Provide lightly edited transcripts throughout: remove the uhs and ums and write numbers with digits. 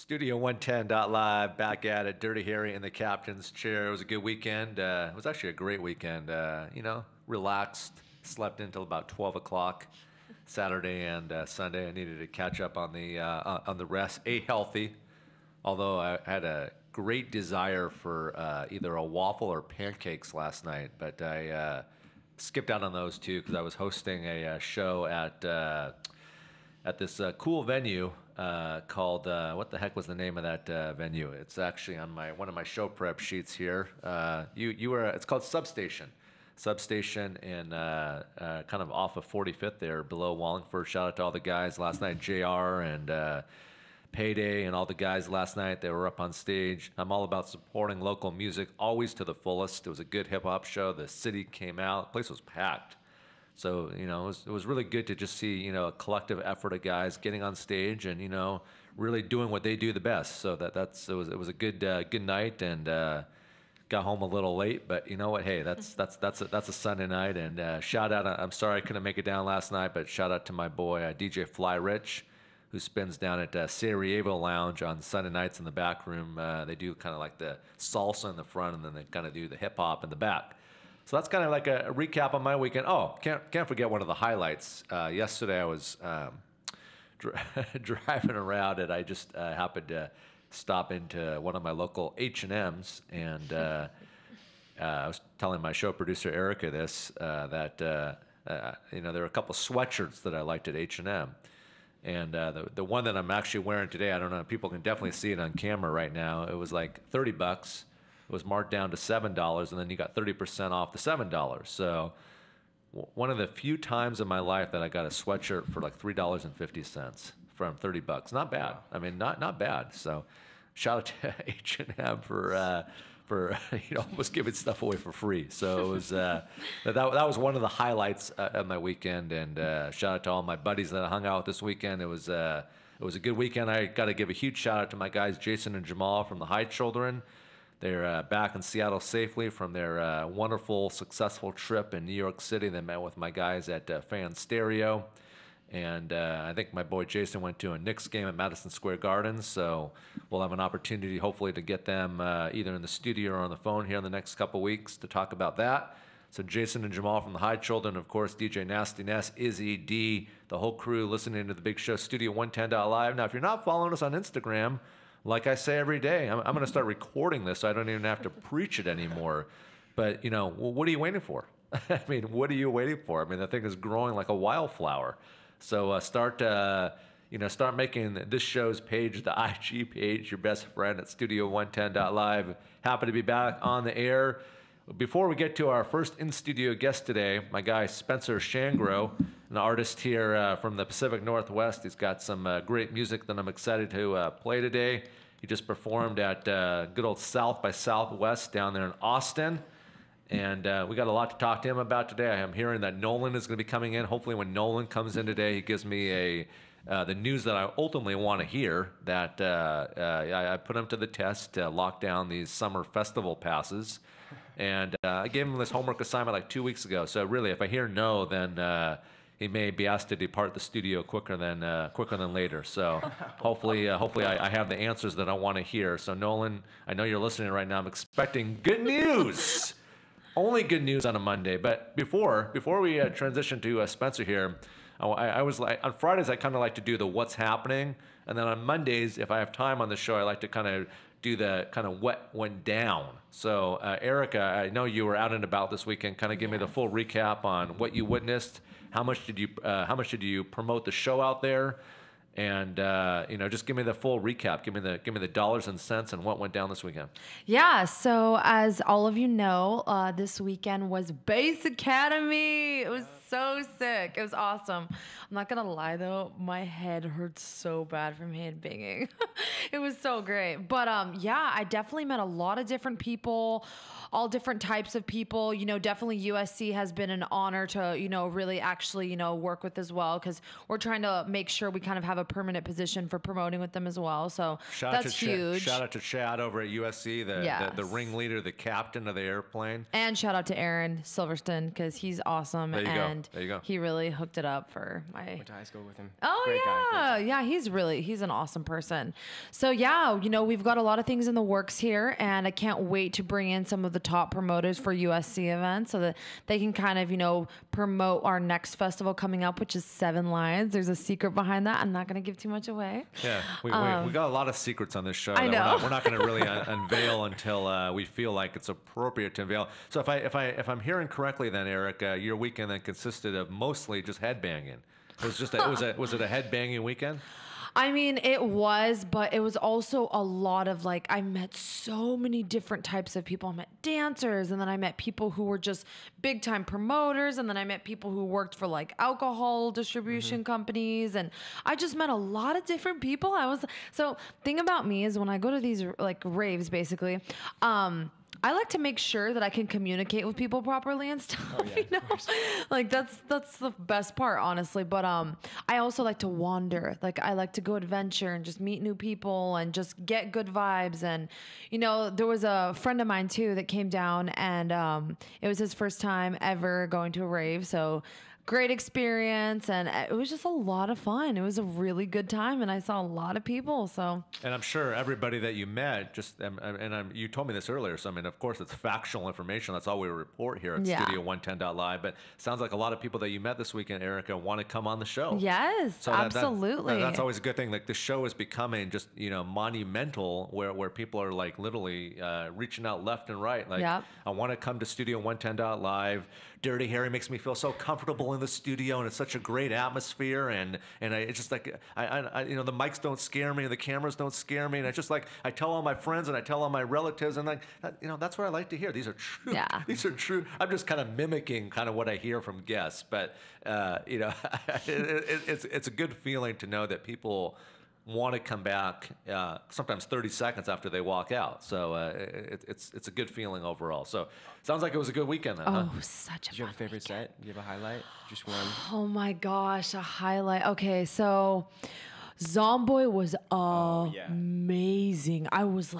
Studio 110.live back at it. Dirty Harry in the captain's chair. It was a good weekend. It was actually a great weekend. Relaxed. Slept until about 12 o'clock Saturday and Sunday. I needed to catch up on the rest. Ate healthy, although I had a great desire for either a waffle or pancakes last night, but I skipped out on those two because I was hosting a show at this cool venue called what the heck was the name of that venue? It's actually on one of my show prep sheets here. It's called Substation in kind of off of 45th there below Wallingford. Shout out to all the guys last night, JR and Payday and all the guys last night. They were up on stage. I'm all about supporting local music, always to the fullest. It was a good hip hop show. The city came out. The place was packed. So, it was really good to just see, a collective effort of guys getting on stage and, really doing what they do the best. So it was a good night, and got home a little late, but you know what? Hey, that's a Sunday night, and shout out. I'm sorry I couldn't make it down last night, but shout out to my boy DJ Fly Rich, who spins down at Sarajevo Lounge on Sunday nights in the back room. They do kind of like the salsa in the front, and then they kind of do the hip hop in the back. So that's kind of like a recap on my weekend. Oh, can't forget one of the highlights. Yesterday I was driving around, and I just happened to stop into one of my local H&Ms, and I was telling my show producer Erica this, that there are a couple sweatshirts that I liked at H&M. And the one that I'm actually wearing today, I don't know, people can definitely see it on camera right now. It was like $30. It was marked down to $7, and then you got 30% off the $7. So one of the few times in my life that I got a sweatshirt for like $3.50 from $30. Not bad. I mean, not bad. So shout out to H&M for almost giving stuff away for free. So it was that was one of the highlights of my weekend. And shout out to all my buddies that I hung out with this weekend. It was a good weekend. I got to give a huge shout out to my guys Jason and Jamal from the High Children. They're back in Seattle safely from their wonderful, successful trip in New York City. They met with my guys at Fan Stereo. And I think my boy Jason went to a Knicks game at Madison Square Garden. So we'll have an opportunity, hopefully, to get them either in the studio or on the phone here in the next couple weeks to talk about that. So Jason and Jamal from the High Children, of course, DJ Nasty Ness, Izzy D, the whole crew listening to the big show, Studio 110.live. Now, if you're not following us on Instagram, like I say every day, I'm going to start recording this so I don't even have to preach it anymore. But, what are you waiting for? I mean, what are you waiting for? I mean, the thing is growing like a wildflower. So start making this show's page, the IG page, your best friend at Studio110.live. Happy to be back on the air. Before we get to our first in-studio guest today, my guy Spencer Shangro, an artist here from the Pacific Northwest. He's got some great music that I'm excited to play today. He just performed at good old South by Southwest down there in Austin. And we got a lot to talk to him about today. I'm hearing that Nolan is going to be coming in. Hopefully when Nolan comes in today, he gives me the news that I ultimately want to hear, that I put him to the test to lock down these summer festival passes. And I gave him this homework assignment like 2 weeks ago. So really, if I hear no, then he may be asked to depart the studio quicker than later. So hopefully I have the answers that I want to hear. So Nolan, I know you're listening right now. I'm expecting good news. Only good news on a Monday. But before we transition to Spencer here, I was like, on Fridays I kind of like to do the what's happening, and then on Mondays, if I have time on the show, I like to kind of do the kind of what went down. So Erica, I know you were out and about this weekend. Kind of give me the full recap on what you witnessed. How much did you promote the show out there? And just give me the full recap. Give me the dollars and cents and what went down this weekend. Yeah. So as all of you know, this weekend was Bass Academy. It was so sick. It was awesome. I'm not gonna lie though, my head hurts so bad from headbanging. It was so great. But I definitely met a lot of different people, all different types of people. Definitely USC has been an honor to, really actually, work with as well, because we're trying to make sure we kind of have a permanent position for promoting with them as well. So that's huge. Shout out to Chad over at USC, the ringleader, the captain of the airplane. And shout out to Aaron Silverstone, because he's awesome. There you and and There you go. he really hooked it up for my. Went to high school with him. Oh Great guy. yeah, he's an awesome person. So yeah, we've got a lot of things in the works here, and I can't wait to bring in some of the top promoters for USC events so that they can kind of promote our next festival coming up, which is Seven Lions. There's a secret behind that. I'm not going to give too much away. Yeah, we got a lot of secrets on this show. I that know. We're not going to really unveil until we feel like it's appropriate to unveil. So if I'm hearing correctly, then Eric, your weekend then consisted of mostly just headbanging. It was just was it a headbanging weekend? I mean, it was, but it was also a lot of I met so many different types of people. I met dancers, and then I met people who were just big time promoters, and then I met people who worked for alcohol distribution companies, and I just met a lot of different people. Thing about me is when I go to these raves, basically, I like to make sure that I can communicate with people properly and stuff. Oh, yeah, That's the best part, honestly. But I also like to wander. I like to go adventure and just meet new people and just get good vibes. And there was a friend of mine too that came down, and it was his first time ever going to a rave. So great experience, and it was just a lot of fun. It was a really good time, and I saw a lot of people. So, and I'm sure everybody that you met, you told me this earlier. So I mean, of course, it's factual information. That's all we report here at Studio 110.live. But sounds like a lot of people that you met this weekend, Erica, want to come on the show. Yes, so absolutely. That's always a good thing. The show is becoming just monumental, where people are literally reaching out left and right. I want to come to Studio 110.live. Dirty Harry makes me feel so comfortable in the studio, and it's such a great atmosphere, and it's just I the mics don't scare me, and the cameras don't scare me, and it's just I tell all my friends and I tell all my relatives, and that's what I like to hear. These are true. Yeah. These are true. I'm just kind of mimicking what I hear from guests, but it's a good feeling to know that people want to come back sometimes 30 seconds after they walk out. So it's a good feeling overall. So sounds like it was a good weekend then, huh? Such a Did you have a favorite set? Do you have a highlight? Just one? Oh my gosh, a highlight. Okay, so Zomboy was amazing. I was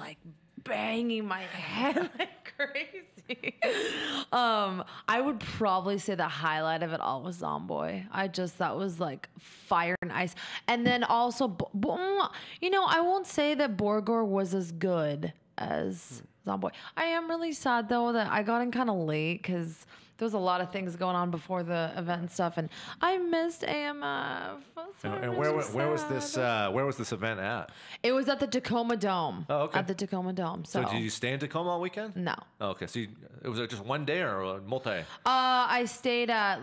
banging my head like crazy. I would probably say the highlight of it all was Zomboy. That was fire and ice. And then also, I won't say that Borgor was as good as Zomboy. I am really sad though that I got in kind of late because there was a lot of things going on before the event and stuff, and I missed AMF. And where was this event at? It was at the Tacoma Dome. Oh, okay. At the Tacoma Dome. So did you stay in Tacoma all weekend? No. Oh, okay. So it was just one day or multi? I stayed at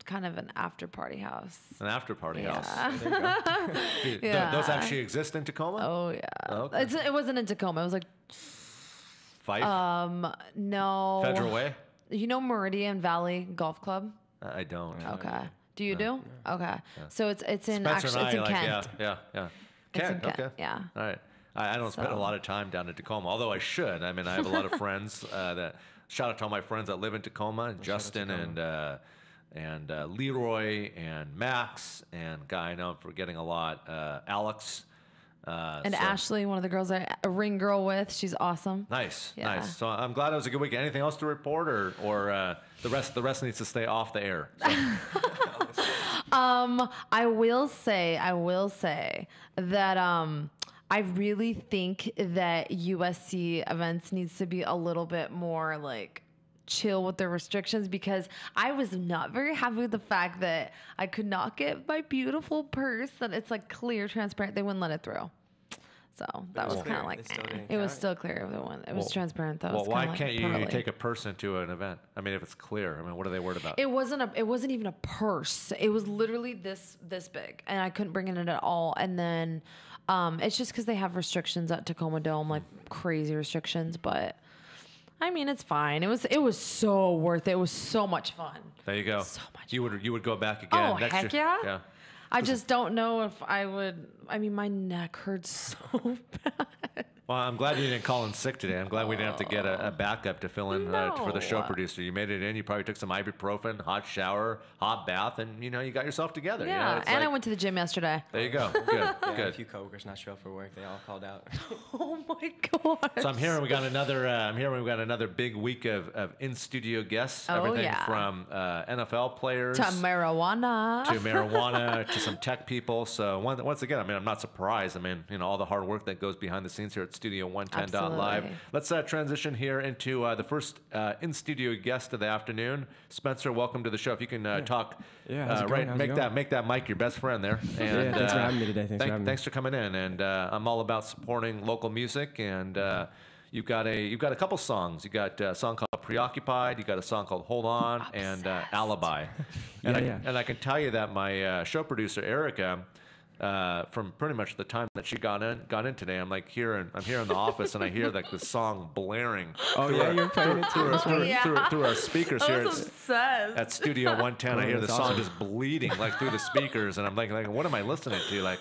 kind of an after party house. An after party house. Yeah. Those actually exist in Tacoma? Oh yeah. Oh, okay. It wasn't in Tacoma. It was Fife? No. Federal Way? You know Meridian Valley Golf Club? I don't. Okay. Do you do? Okay. Yeah. So it's in Spencer actually and it's in I, Kent. Yeah. It's in Kent, Kent, okay. yeah. All right. I don't spend a lot of time down in Tacoma, although I should. I mean, I have a lot of friends that shout out to all my friends that live in Tacoma, Justin and Leroy and Max and guy I know I'm forgetting a lot, Alex. And Ashley, one of the girls I ring girl with, she's awesome. Nice. Yeah. So I'm glad it was a good weekend. Anything else to report, or the rest needs to stay off the air? So. I will say that I really think that USC events needs to be a little bit more chill with their restrictions, because I was not very happy with the fact that I could not get my beautiful purse, that it's clear, transparent. They wouldn't let it through. So that was kind of it was still clear. It was transparent though. Well, why can't you take a purse into an event? I mean, if it's clear, I mean, what are they worried about? It wasn't even a purse. It was literally this big, and I couldn't bring it in at all. And then it's just because they have restrictions at Tacoma Dome, crazy restrictions, but. I mean, it's fine. It was so worth it. It was so much fun. There you go. So much you would go back again. Oh, next heck year? yeah. Yeah. I just don't know if I would. I mean, my neck hurts so bad. Well, I'm glad you didn't call in sick today. I'm glad we didn't have to get a backup to fill in for the show No. producer. You made it in. You probably took some ibuprofen, hot shower, hot bath, and you got yourself together. Yeah, You know, it's and I like- went to the gym yesterday. There you go. Good, Yeah, a good. few coworkers not show up for work. They all called out. Oh my god. So I'm hearing we got another. I'm hearing we got another big week of in studio guests. Oh, Everything yeah. from NFL players To marijuana. to marijuana to some tech people. So once again, I mean, I'm not surprised. I mean, all the hard work that goes behind the scenes here at Studio 110.live. Absolutely. Let's transition here into the first in studio guest of the afternoon. Spencer, welcome to the show. If you can talk, Yeah, how's it going? How's it going? make that mic your best friend there. And, Yeah, thanks for having me today. Thanks for coming in. And I'm all about supporting local music. And you've got a couple songs. You got a song called Preoccupied. You got a song called Hold On and Alibi. And I can tell you that my show producer Erica, from pretty much the time that she got in today, I'm here in the office and I hear like the song blaring. Oh yeah, you're playing it too. Through our speakers I here was obsessed. at Studio 110. I hear the that's song awesome. just bleeding like through the speakers, and I'm like, what am I listening to? Like,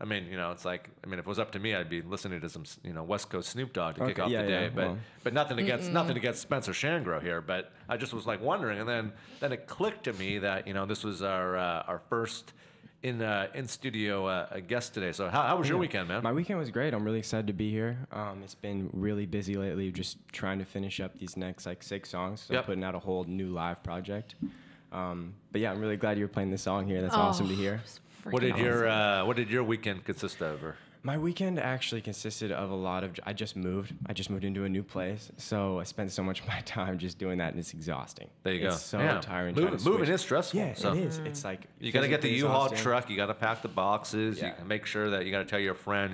I mean, it's like, if it was up to me, I'd be listening to some, West Coast Snoop Dogg to kick Okay, off yeah, the day. yeah, But nothing against Spencer Shangro here. But I just was like wondering, and then it clicked to me that this was our first in studio guest today. So how was your weekend, man? My weekend was great. I'm really excited to be here. It's been really busy lately, just trying to finish up these next 6 songs. So Yep. putting out a whole new live project. But yeah, I'm really glad you were playing this song here. That's Oh, awesome to hear. What did your weekend consist of? Or? My weekend actually consisted of a lot of. I just moved into a new place, so I spent so much of my time just doing that, and it's exhausting. There you go. It's so Yeah. tiring. trying to Moving switch. is stressful. Yeah, so. it is. It's like You got to get the physically U-Haul exhausting. truck. You got to pack the boxes. Yeah. You can make sure that you got to tell your friend,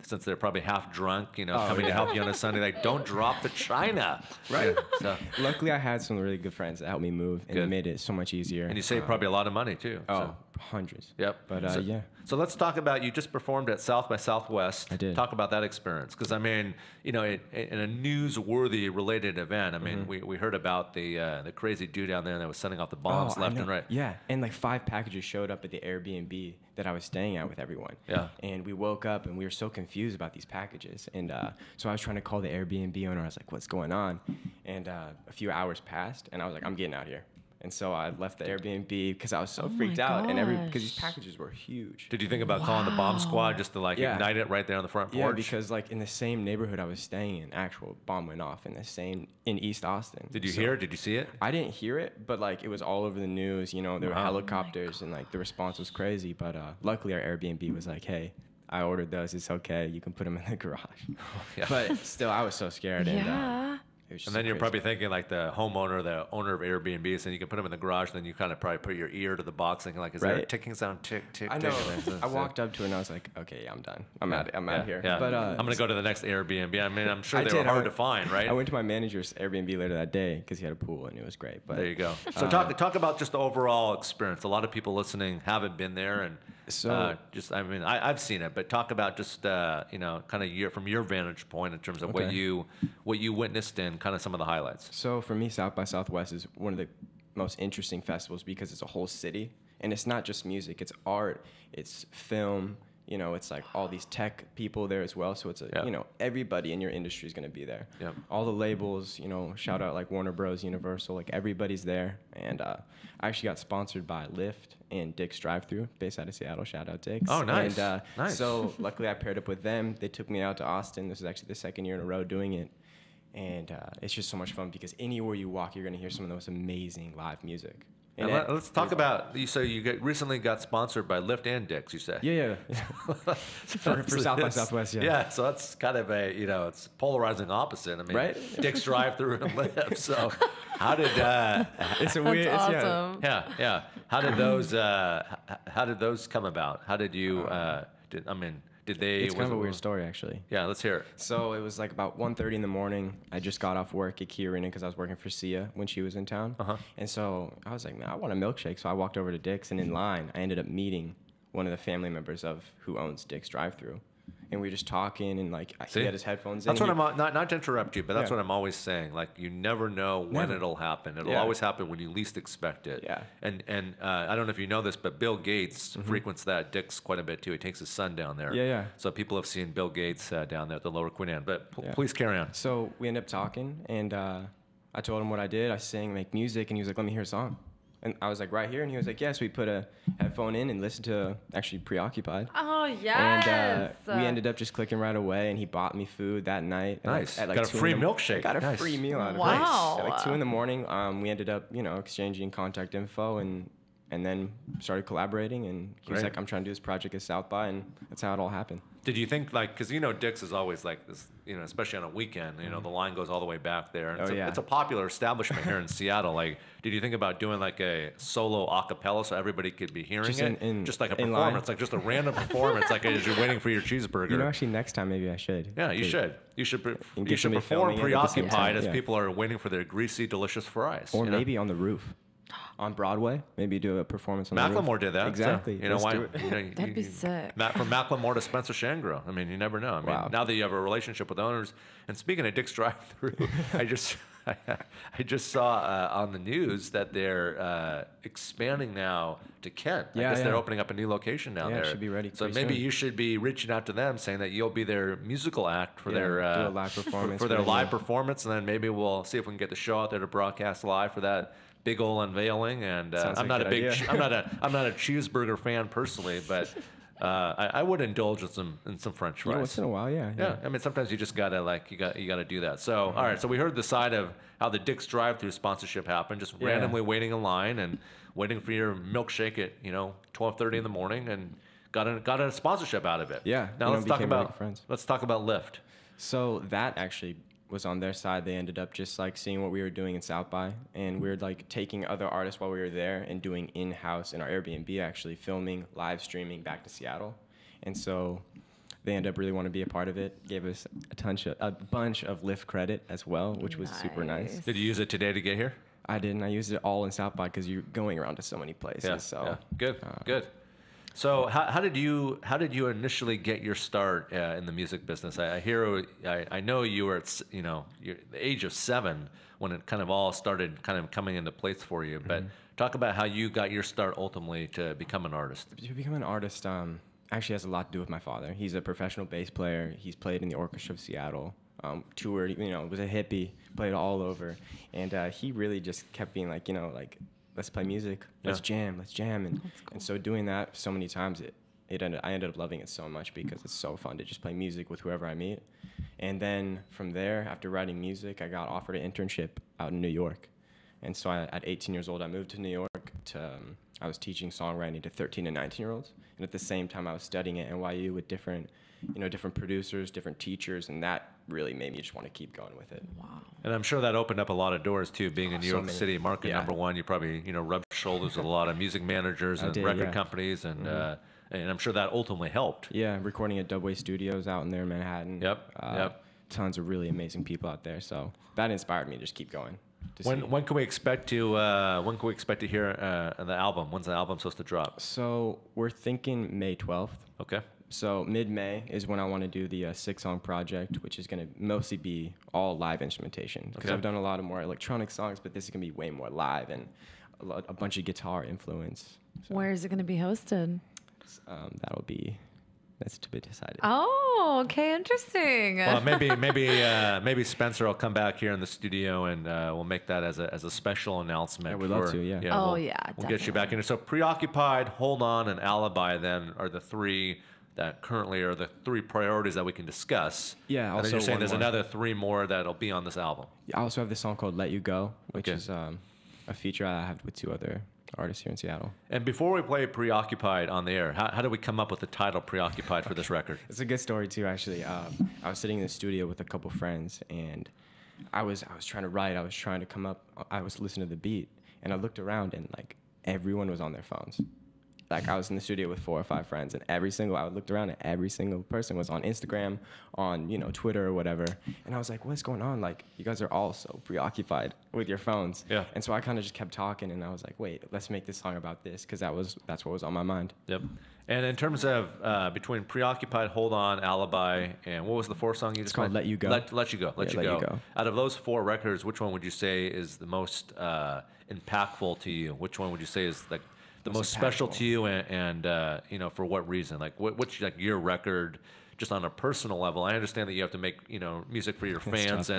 since they're probably half drunk, Oh, coming to yeah. help you on a Sunday, like, don't drop the china. Right. So, Luckily, I had some really good friends that helped me move, and Good. it made it so much easier. and you save probably a lot of money too. Oh, So, hundreds. yep. But so, yeah. So let's talk about, you just performed at South by Southwest. I did. Talk about that experience. Because, in a newsworthy related event, Mm-hmm. we heard about the crazy dude down there that was sending off the bombs I left know. and right. Yeah, and 5 packages showed up at the Airbnb that I was staying at with everyone. Yeah. And we woke up and we were so confused about these packages. And so I was trying to call the Airbnb owner. I was like, what's going on? And a few hours passed, and I was like, I'm getting out here. And so I left the Airbnb because I was so freaked out, and because these gosh. packages were huge. Did you think about calling the bomb squad just to Yeah. ignite it right there on the front porch? Yeah, because in the same neighborhood I was staying in, actual bomb went off in East Austin. Did you So- hear it? Did you see it? I didn't hear it, but it was all over the news. There were Wow. helicopters, and the response was crazy. But luckily, our Airbnb was like, "Hey, I ordered those. It's okay. You can put them in the garage." Yeah. But still, I was so scared. Yeah. It was just And then so you're crazy. probably thinking the homeowner, the owner of Airbnb, and you can put them in the garage. And then you kind of probably put your ear to the box, thinking is there a Right. ticking sound? Tick, tick, I tick. know. And then- I walked up to it and I was like, "Okay, yeah, I'm done. I'm out. I'm out here." Yeah. But I'm gonna go to the next Airbnb. I'm sure I they did. were I hard went- to find, right? I went to my manager's Airbnb later that day because he had a pool and it was great. But There you go. So talk about just the overall experience. A lot of people listening haven't been there, and So- I've seen it, but talk about just kind of from your vantage point in terms of Okay. what you witnessed and kind of some of the highlights. So for me, South by Southwest is one of the most interesting festivals because it's a whole city, and it's not just music; it's art, it's film. It's all these tech people there as well. So it's Yeah. Everybody in your industry is going to be there. Yep. All the labels, shout out Warner Bros, Universal, everybody's there. And I actually got sponsored by Lyft and Dick's Drive-Thru, based out of Seattle. Shout out Dick's. Oh, nice. And Nice. so luckily I paired up with them. They took me out to Austin. This is actually the second year in a row doing it. And it's just so much fun because anywhere you walk, you're going to hear some of the most amazing live music. And let's talk about so you recently got sponsored by Lyft and Dick's. You said Yeah. for South by Southwest, yeah. Yeah, so that's kind of it's polarizing opposite. Right? Dick's Drive-Thru and Lyft. So how did It's a weird. That's It's, awesome. yeah how did those come about? How did you did they? It's kind of a was it- weird story, actually. Yeah, let's hear it. So it was about 1:30 in the morning. I just got off work at Key Arena because I was working for Sia when she was in town. Uh-huh. And so I was like, man, I want a milkshake. So I walked over to Dick's, and in line, I ended up meeting one of the family members of who owns Dick's Drive-Thru. and we were just talking, and like See? he had his headphones That's in. what I'm not to interrupt you, but that's Yeah. what I'm always saying. Like you never know when Never. it'll happen. It'll Yeah. always happen when you least expect it. Yeah. And I don't know if you know this, but Bill Gates frequents that Dick's quite a bit too. He takes his son down there. Yeah, yeah. So people have seen Bill Gates down there at the Lower Queen Anne. But Yeah. please carry on. So we ended up talking, and I told him what I did. I sing, make music, and he was like, "Let me hear a song." And I was like, "Right here." And he was like, "Yeah." So we put a headphone in and listened to actually Preoccupied. Oh yes. And we ended up just clicking right away, and he bought me food that night. Nice. At like Got a 2 free in the- milkshake. I got a Nice. free meal out of Wow. it. At like 2 in the morning, we ended up, exchanging contact info and then started collaborating. And he was Great. like, "I'm trying to do this project at South by," and that's how it all happened. Did you think because Dick's is always like this, especially on a weekend, the line goes all the way back there. And Oh, yeah. It's a popular establishment here in Seattle. Like, did you think about doing like a solo a cappella so everybody could be hearing Just it? Just like a in line. performance, like just a random performance, like as you're waiting for your cheeseburger. Actually, next time maybe I should. Yeah, you 'Cause- should. You should. And You get should somebody perform filming it at the same preoccupied time, as yeah. people are waiting for their greasy, delicious fries. Or maybe on the roof. On Broadway, maybe do a performance on the roof. Macklemore did that. Exactly. So, Let's why? do it. That'd be sick. From Macklemore to Spencer Shangro. I mean, you never know. I mean, Wow. now that you have a relationship with owners, and speaking of Dick's Drive-Thru, I just saw on the news that they're expanding now to Kent. I Yeah, guess they're yeah. opening up a new location down Yeah, it there. should be ready So pretty maybe soon. you should be reaching out to them, saying that you'll be their musical act for Yeah, their do a live performance for their for them, live yeah. performance, and then maybe we'll see if we can get the show out there to broadcast live for that big old unveiling. And Sounds I'm like not a a good big idea. I'm not a cheeseburger fan personally, but I would indulge in some French fries. Yeah, once in a while, yeah. Yeah, I mean sometimes you just gotta you gotta do that. So all right, so we heard the side of how the Dick's Drive-Thru sponsorship happened, just Yeah. randomly waiting in line and waiting for your milkshake at 12:30 in the morning, and got a sponsorship out of it. Yeah, Now let's talk became really about good friends. let's talk about Lyft. So that actually was on their side. They ended up just like seeing what we were doing in South by, and we were like taking other artists while we were there and doing in-house in our Airbnb, actually filming, live streaming back to Seattle. And so they ended up really wanting to be a part of it. Gave us a bunch of Lyft credit as well, which was super nice. Nice. Did you use it today to get here? I didn't. I used it all in South by because you're going around to so many places. So Good, good. So how did you initially get your start in the music business? I know you were at the age of 7 when it kind of all started kind of coming into place for you. But talk about how you got your start ultimately to become an artist. To become an artist actually has a lot to do with my father. He's a professional bass player. He's played in the Orchestra of Seattle, toured, was a hippie, played all over. And he really just kept being like, let's play music, let's jam. And so doing that so many times, I ended up loving it so much because it's so fun to just play music with whoever I meet. And then from there, after writing music, I got offered an internship out in New York. And so at 18 years old, I moved to New York. I was teaching songwriting to 13 and 19-year-olds. And at the same time, I was studying at NYU with different producers, different teachers. And that really made me just want to keep going with it. Wow. And I'm sure that opened up a lot of doors too. Being in New so York many. City, market Yeah. number one, you probably rubbed shoulders with a lot of music managers I and did, record yeah. companies, and I'm sure that ultimately helped. Yeah, recording at Dubway Studios out in there in Manhattan. Yep. Tons of really amazing people out there. So that inspired me to just keep going. to see. When can we expect to hear the album? When's the album supposed to drop? So we're thinking May 12th. Okay. So mid-May is when I want to do the 6-song project, which is going to mostly be all live instrumentation. Because Okay. I've done a lot of more electronic songs, but this is going to be way more live and a bunch of guitar influence. So, Where is it going to be hosted? that's to be decided. Oh, okay, interesting. Well, maybe Spencer will come back here in the studio and we'll make that as a special announcement. I would love to, yeah. Oh, we'll, yeah, we'll get you back in here. So Preoccupied, Hold On, and Alibi then are the three that currently are the three priorities that we can discuss. Yeah, And then also you're saying one there's more. another 3 more that'll be on this album. I also have this song called Let You Go, which Okay. is a feature I have with 2 other artists here in Seattle. And before we play Preoccupied on the air, how did we come up with the title Preoccupied for this record? It's a good story too, actually. I was sitting in the studio with a couple friends, and I was trying to write. I was trying to come up. I was listening to the beat, and I looked around, and like everyone was on their phones. like I was in the studio with 4 or 5 friends, and I would look around and every single person was on Instagram, on Twitter or whatever, and I was like, what's going on? Like, you guys are all so preoccupied with your phones. Yeah. And so I kind of just kept talking, and I was like, wait, let's make this song about this, because that's what was on my mind. Yep. And in terms of between Preoccupied, Hold On, Alibi, and what was the 4th song you just called mentioned? Let You Go. Let You Go. Let You Go. Out of those 4 records, which one would you say is the most impactful to you? Which one would you say is like the most special to you, and for what reason? Like what's like your record just on a personal level? I understand that you have to make music for your fans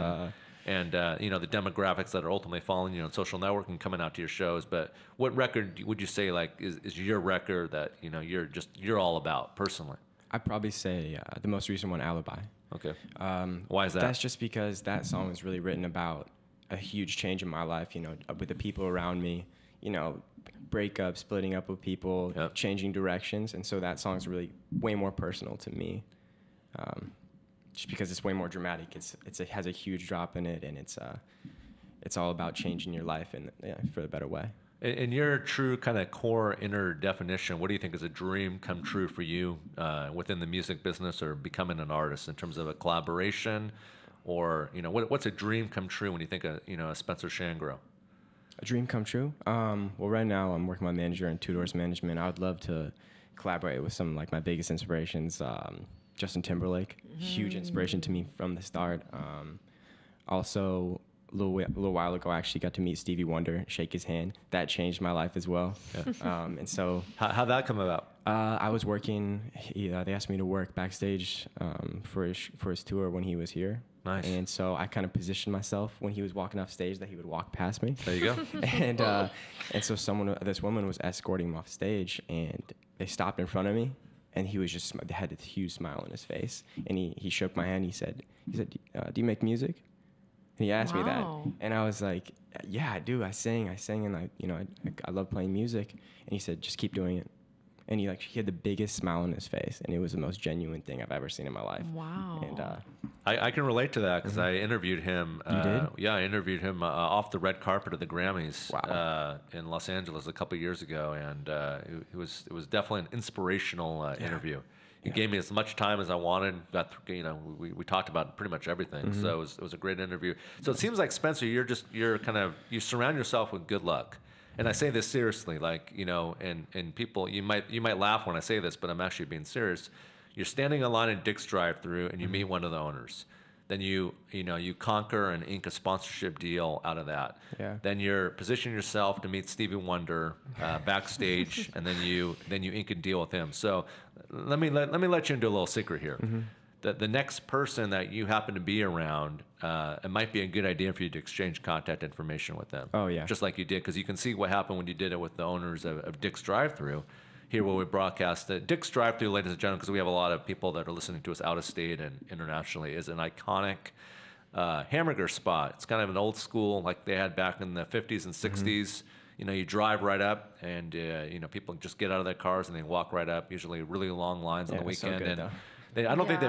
and the demographics that are ultimately following you on social networking, coming out to your shows. But what record would you say like is your record that you're all about personally? I'd probably say the most recent one, Alibi. Okay. Why is that? That's just because that song was really written about a huge change in my life, with the people around me, breakup, splitting up with people, Yep. changing directions. And so that song's really way more personal to me, just because it's way more dramatic. It has a huge drop in it, and it's all about changing your life and for the better way. In your true kind of core inner definition, what do you think is a dream come true for you within the music business or becoming an artist in terms of a collaboration, or what's a dream come true when you think of a Spencer Shangro? A dream come true? Well, right now I'm working with my manager in Two Doors Management. I would love to collaborate with some like my biggest inspirations. Justin Timberlake, huge inspiration to me from the start. Also, a little while ago, I actually got to meet Stevie Wonder, shake his hand. That changed my life as well. Yeah. And so, how'd that come about? I was working. They asked me to work backstage for his tour when he was here. Nice. And so I kind of positioned myself when he was walking off stage that he would walk past me. There you go. and so this woman was escorting him off stage, and they stopped in front of me, and he was just they had this huge smile on his face, and he shook my hand. He said, do you make music? And he asked me that, and I was like, yeah, I do. I sing, and I love playing music. And he said, just keep doing it. And he had the biggest smile on his face, and it was the most genuine thing I've ever seen in my life. Wow. And I can relate to that because I interviewed him. You did? Yeah, I interviewed him off the red carpet of the Grammys Wow. in Los Angeles a couple years ago, and it was definitely an inspirational interview. He gave me as much time as I wanted. We talked about pretty much everything, so it was a great interview. So it seems like, Spencer, you surround yourself with good luck. And I say this seriously, and people, you might laugh when I say this, but I'm actually being serious. You're standing in line in Dick's drive-thru, and you meet one of the owners. Then you conquer and ink a sponsorship deal out of that. Yeah. Then you're positioning yourself to meet Stevie Wonder backstage, and then you ink a deal with him. So let me let you into a little secret here. The next person that you happen to be around, it might be a good idea for you to exchange contact information with them. Oh, yeah. Just like you did, because you can see what happened when you did it with the owners of Dick's Drive-Thru. Here where we broadcast it. Dick's Drive-Thru, ladies and gentlemen, because we have a lot of people that are listening to us out of state and internationally, is an iconic hamburger spot. It's kind of an old school, like they had back in the 50s and 60s. You drive right up, and people just get out of their cars and they walk right up. Usually, really long lines on the weekend. So good, and though. I don't think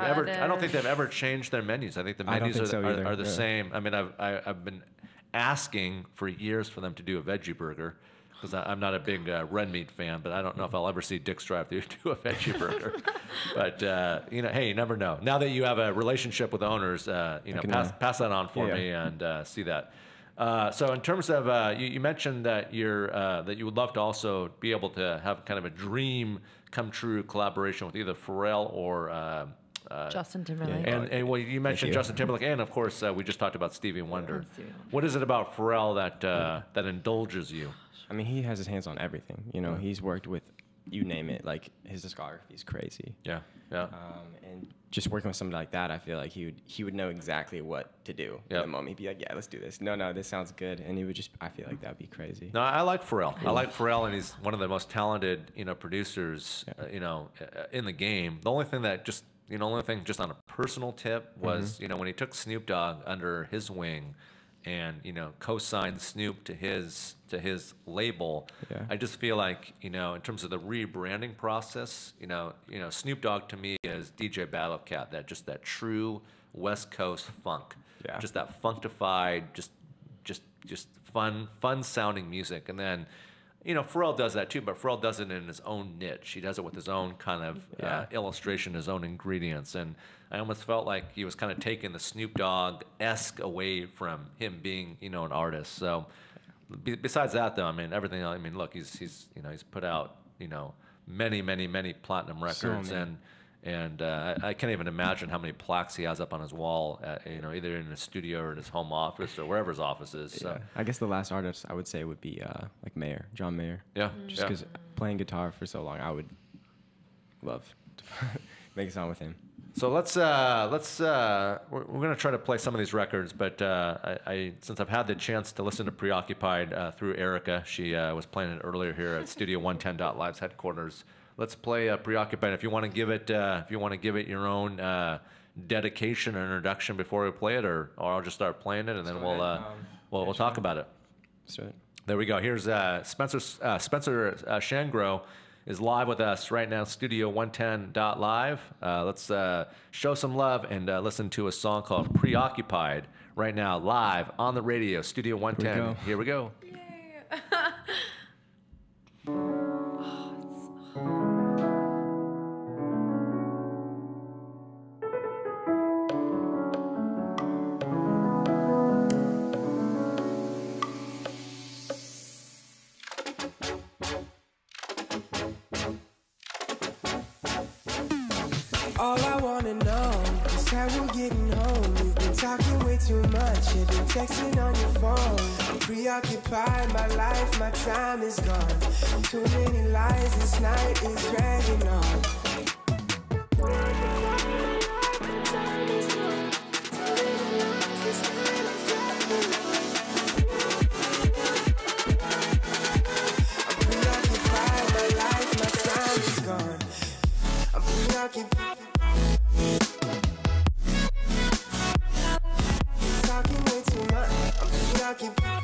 they've ever changed their menus. I think the menus are the same. I mean, I've been asking for years for them to do a veggie burger, because I'm not a big red meat fan, but I don't know if I'll ever see Dick's Drive-Thru do a veggie burger. But hey, you never know. Now that you have a relationship with the owners, pass that on for me and see that. So in terms of you mentioned that that you would love to also be able to have kind of a dream come true collaboration with either Pharrell or Justin Timberlake. And well, you mentioned Justin Timberlake, and of course we just talked about Stevie Wonder. What is it about Pharrell that indulges you? I mean, he has his hands on everything. He's worked with, you name it. Like, his discography is crazy. Yeah. And just working with somebody like that, I feel like he would know exactly what to do in the moment. He'd be like, yeah, let's do this. No, this sounds good. And he would I feel like that'd be crazy. No, I like Pharrell. I like Pharrell, and he's one of the most talented, producers, in the game. The only thing that just on a personal tip was, when he took Snoop Dogg under his wing, and co-signed Snoop to his label. Yeah. I just feel like in terms of the rebranding process, Snoop Dogg to me is DJ Battle Cat, that true West Coast funk, just that funkified, just fun sounding music. And then Pharrell does that too, but Pharrell does it in his own niche. He does it with his own kind of illustration, his own ingredients. And I almost felt like he was kind of taking the Snoop Dogg-esque away from him being, an artist. So besides that, though, I mean, everything. I mean, look, he's put out, many, many, many platinum records, and I can't even imagine how many plaques he has up on his wall, either in his studio or in his home office or wherever his office is. So. Yeah. I guess the last artist I would say would be like Mayer, John Mayer. Yeah. Just because playing guitar for so long, I would love to make a song with him. So we're gonna try to play some of these records, but since I've had the chance to listen to Preoccupied through Erica, she was playing it earlier here at Studio 110.live's headquarters. Let's play Preoccupied. If you want to give it your own dedication or introduction before we play it, or I'll just start playing it and then we'll talk about it. Sure. There we go. Here's Spencer Shangro is live with us right now, Studio 110.live. Let's show some love and listen to a song called Preoccupied right now, live on the radio, Studio 110. Here we go. Yay. All I wanna know is how we're getting home. You've been talking way too much, you've been texting on your phone. I'm preoccupied, my life, my time is gone. Too many lies, this night is dragging on. I'm preoccupied, my life, my time is gone. I'm preoccupied. Talking way too much. I'm preoccupied.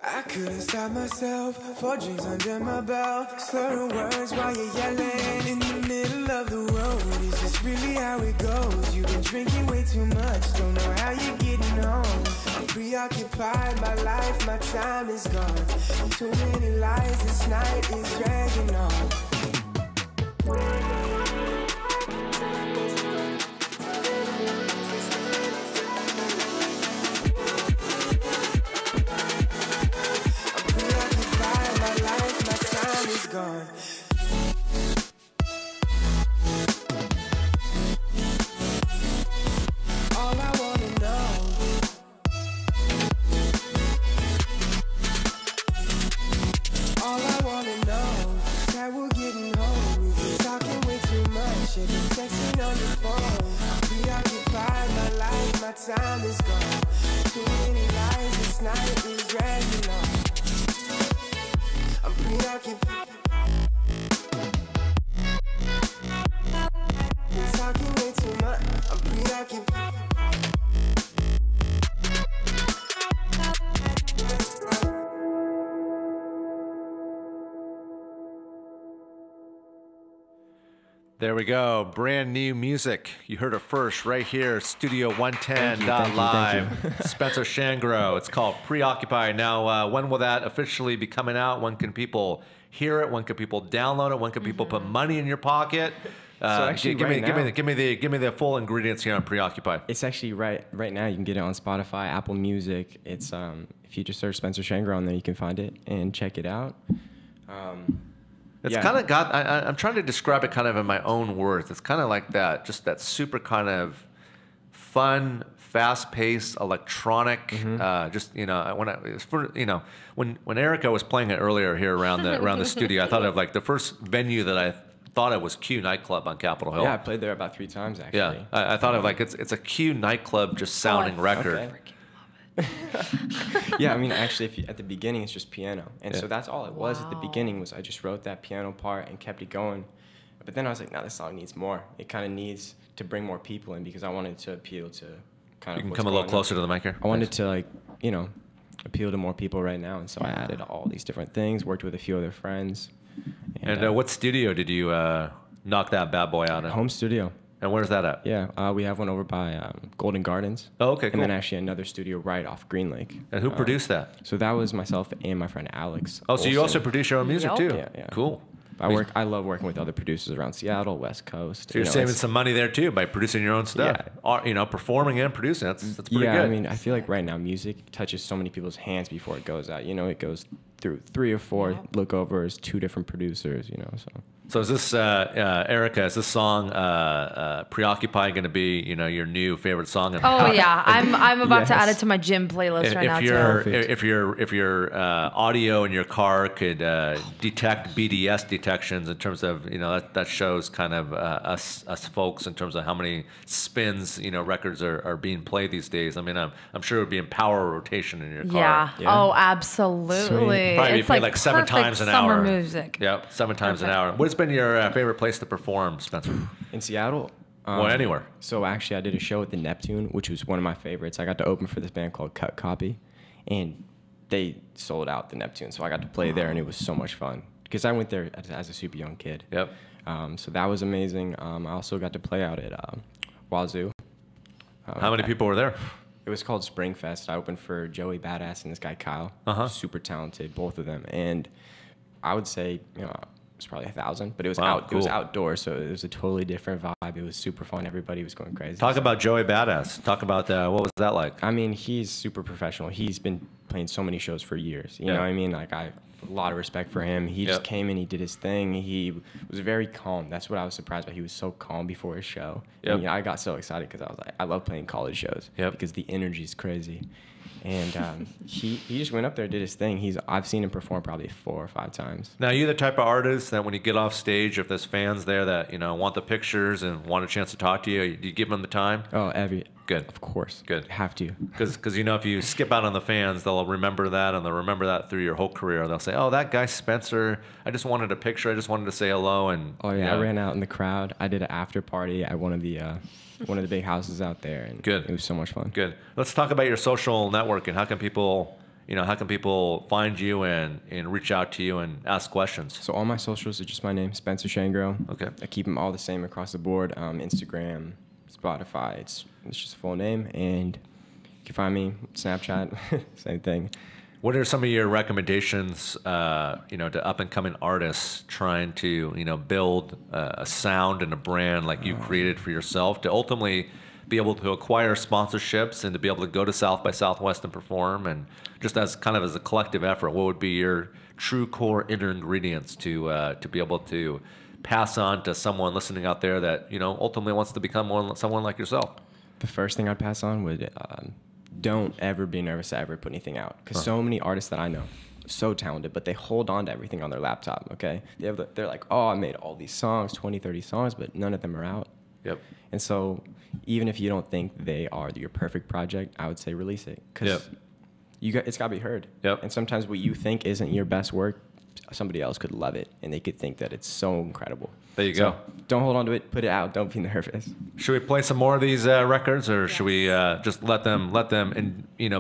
I couldn't stop myself, 4 drinks under my belt, slurring words while you're yelling in the middle of the road. Is this really how it goes? You've been drinking way too much, don't know how you're getting home. I'm preoccupied, my life, my time is gone. Too many lies, this night is dragging on. Gone. All I wanna know. All I wanna know is how we're getting home. We've been talking way too much, you've been texting on your phone. I'm preoccupied, my life, my time is gone. Too many lies, this night is dragging on. I'm preoccupied. Talking way too much, I'm preoccupied. There we go. Brand new music. You heard it first right here, Studio 110.live. Spencer Shangro. It's called Preoccupied. Now, when will that officially be coming out? When can people hear it? When can people download it? When can people put money in your pocket? So actually, give me the full ingredients here on Preoccupied. It's actually right now. You can get it on Spotify, Apple Music. It's if you just search Spencer Shangro on there, you can find it and check it out. It's kind of got. I'm trying to describe it kind of in my own words. It's kind of like that, just that super kind of fun, fast-paced, electronic. Just when Erica was playing it earlier here around the studio, I thought of like the first venue that I thought of was Q Nightclub on Capitol Hill. Yeah, I played there about 3 times actually. Yeah, I thought of like it's a Q Nightclub just sounding record. Okay. Yeah, I mean, actually, at the beginning, it's just piano. And so that's all it was at the beginning was I just wrote that piano part and kept it going. But then I was like, no, this song needs more. It kind of needs to bring more people in because I wanted to appeal to kind of You can come a little closer to the mic here. I wanted to, like, appeal to more people right now. And so I added all these different things, worked with a few other friends. And what studio did you knock that bad boy out in? Home studio. And where's that at? Yeah, we have one over by Golden Gardens. Oh, okay, And cool. then actually another studio right off Green Lake. And who produced that? So that was myself and my friend Alex. Oh, so you also Olson. produce your own music Yup. too? Yeah. Cool. I love working with other producers around Seattle, West Coast. So you're saving some money there too by producing your own stuff. Performing and producing. That's pretty good. I mean, I feel like right now music touches so many people's hands before it goes out. It goes through 3 or 4 lookovers, 2 different producers. So is this Erica? Is this song "Preoccupied" going to be your new favorite song? And Oh yeah, I'm about to add Yes. it to my gym playlist right now too. if your audio in your car could detect BDS detections in terms of that shows kind of us folks in terms of how many spins records are being played these days. I mean, I'm sure it would be in power rotation in your car. Yeah. Oh, absolutely. Probably be It's played like 7 perfect times an summer hour. music. Yep, 7 times an hour. What's been your favorite place to perform, Spencer? In Seattle? Well, anywhere. So actually, I did a show at the Neptune, which was one of my favorites. I got to open for this band called Cut Copy, and they sold out the Neptune. So I got to play there, and it was so much fun because I went there as a super young kid. Yep. So that was amazing. I also got to play out at Wazoo. How many people were there? It was called Springfest. I opened for Joey Badass and this guy Kyle. Super talented, both of them. And I would say, it was probably 1,000, but it was Wow, It was cool. outdoors, so it was a totally different vibe. It was super fun. Everybody was going crazy. Talk about Joey Badass. Talk about what was that like? I mean, he's super professional. He's been playing so many shows for years. You know what I mean? Like, I have a lot of respect for him. He just came and he did his thing. He was very calm. That's what I was surprised by. He was so calm before his show. Yep. And, I got so excited because I was like, I love playing college shows because the energy is crazy. And he just went up there, did his thing. I've seen him perform probably 4 or 5 times. Now, you the type of artist that when you get off stage, if there's fans there that want the pictures and want a chance to talk to you, do you give them the time? Oh, Good. Of course. Good. Have to. Because if you skip out on the fans, they'll remember that, and they'll remember that through your whole career. They'll say, "Oh, that guy Spencer. I just wanted a picture. I just wanted to say hello." And Oh yeah, I ran out in the crowd. I did an after party at one of the big houses out there, and Good. It was so much fun. Good. Let's talk about your social networking. How can people find you and reach out to you and ask questions? So all my socials are just my name, Spencer Shangro. Okay. I keep them all the same across the board. Instagram, Spotify. It's just a full name, and you can find me Snapchat. Same thing. What are some of your recommendations, to up and coming artists trying to, build a sound and a brand like you created for yourself to ultimately be able to acquire sponsorships and to be able to go to South by Southwest and perform, and just as a collective effort, what would be your true core inner ingredients to be able to pass on to someone listening out there that ultimately wants to become someone like yourself? The first thing I'd pass on would don't ever be nervous to ever put anything out, because so many artists that I know, so talented, but they hold on to everything on their laptop. Okay, they're like, oh, I made all these songs, 20, 30 songs, but none of them are out. Yep. And so even if you don't think they are your perfect project, I would say release it, because it's got to be heard. Yep. And sometimes what you think isn't your best work, somebody else could love it, and they could think that it's so incredible. There you So go. don't hold on to it. Put it out. Don't be nervous. Should we play some more of these records, or should we just let them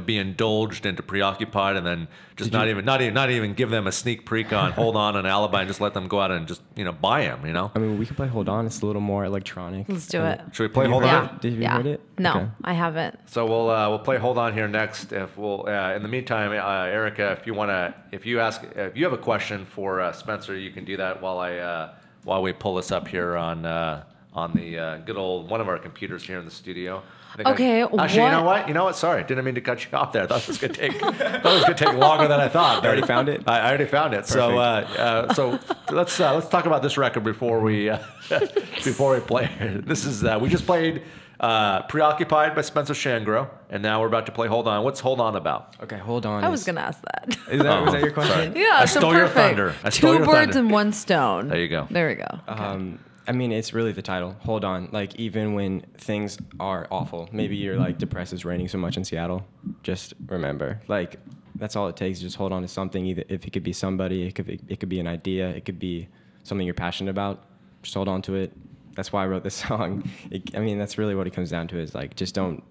be indulged into Preoccupied, and then just not even give them a sneak peek on Hold On and Alibi, and just let them go out and just buy them? I mean, we could play Hold On. It's a little more electronic. Let's do it. Should we play Have you Hold heard On? it? Did you heard it? No, Okay. I haven't. So we'll play Hold On here next. If in the meantime, Erica, if you have a question for Spencer, you can do that while we pull this up here on the good old one of our computers here in the studio. Okay, Actually, you know what? Sorry, didn't mean to cut you off there. I thought it was gonna take longer than I thought. You already found it? I already found it. So let's talk about this record before we play. This is we just played Preoccupied by Spencer Shangro, and now we're about to play Hold On. What's Hold On about? Okay, Hold On. I was gonna ask that. Was that your question? Yeah, I so stole your perfect. thunder. I stole Two your birds thunder. and one stone. There you go. There we go. I mean, it's really the title. Hold on. Like, even when things are awful, maybe you're like depressed, it's raining so much in Seattle, just remember, like, that's all it takes. Just hold on to something. Either if it could be somebody, it could be an idea, it could be something you're passionate about. Just hold on to it. That's why I wrote this song. I mean, that's really what it comes down to, is like, just don't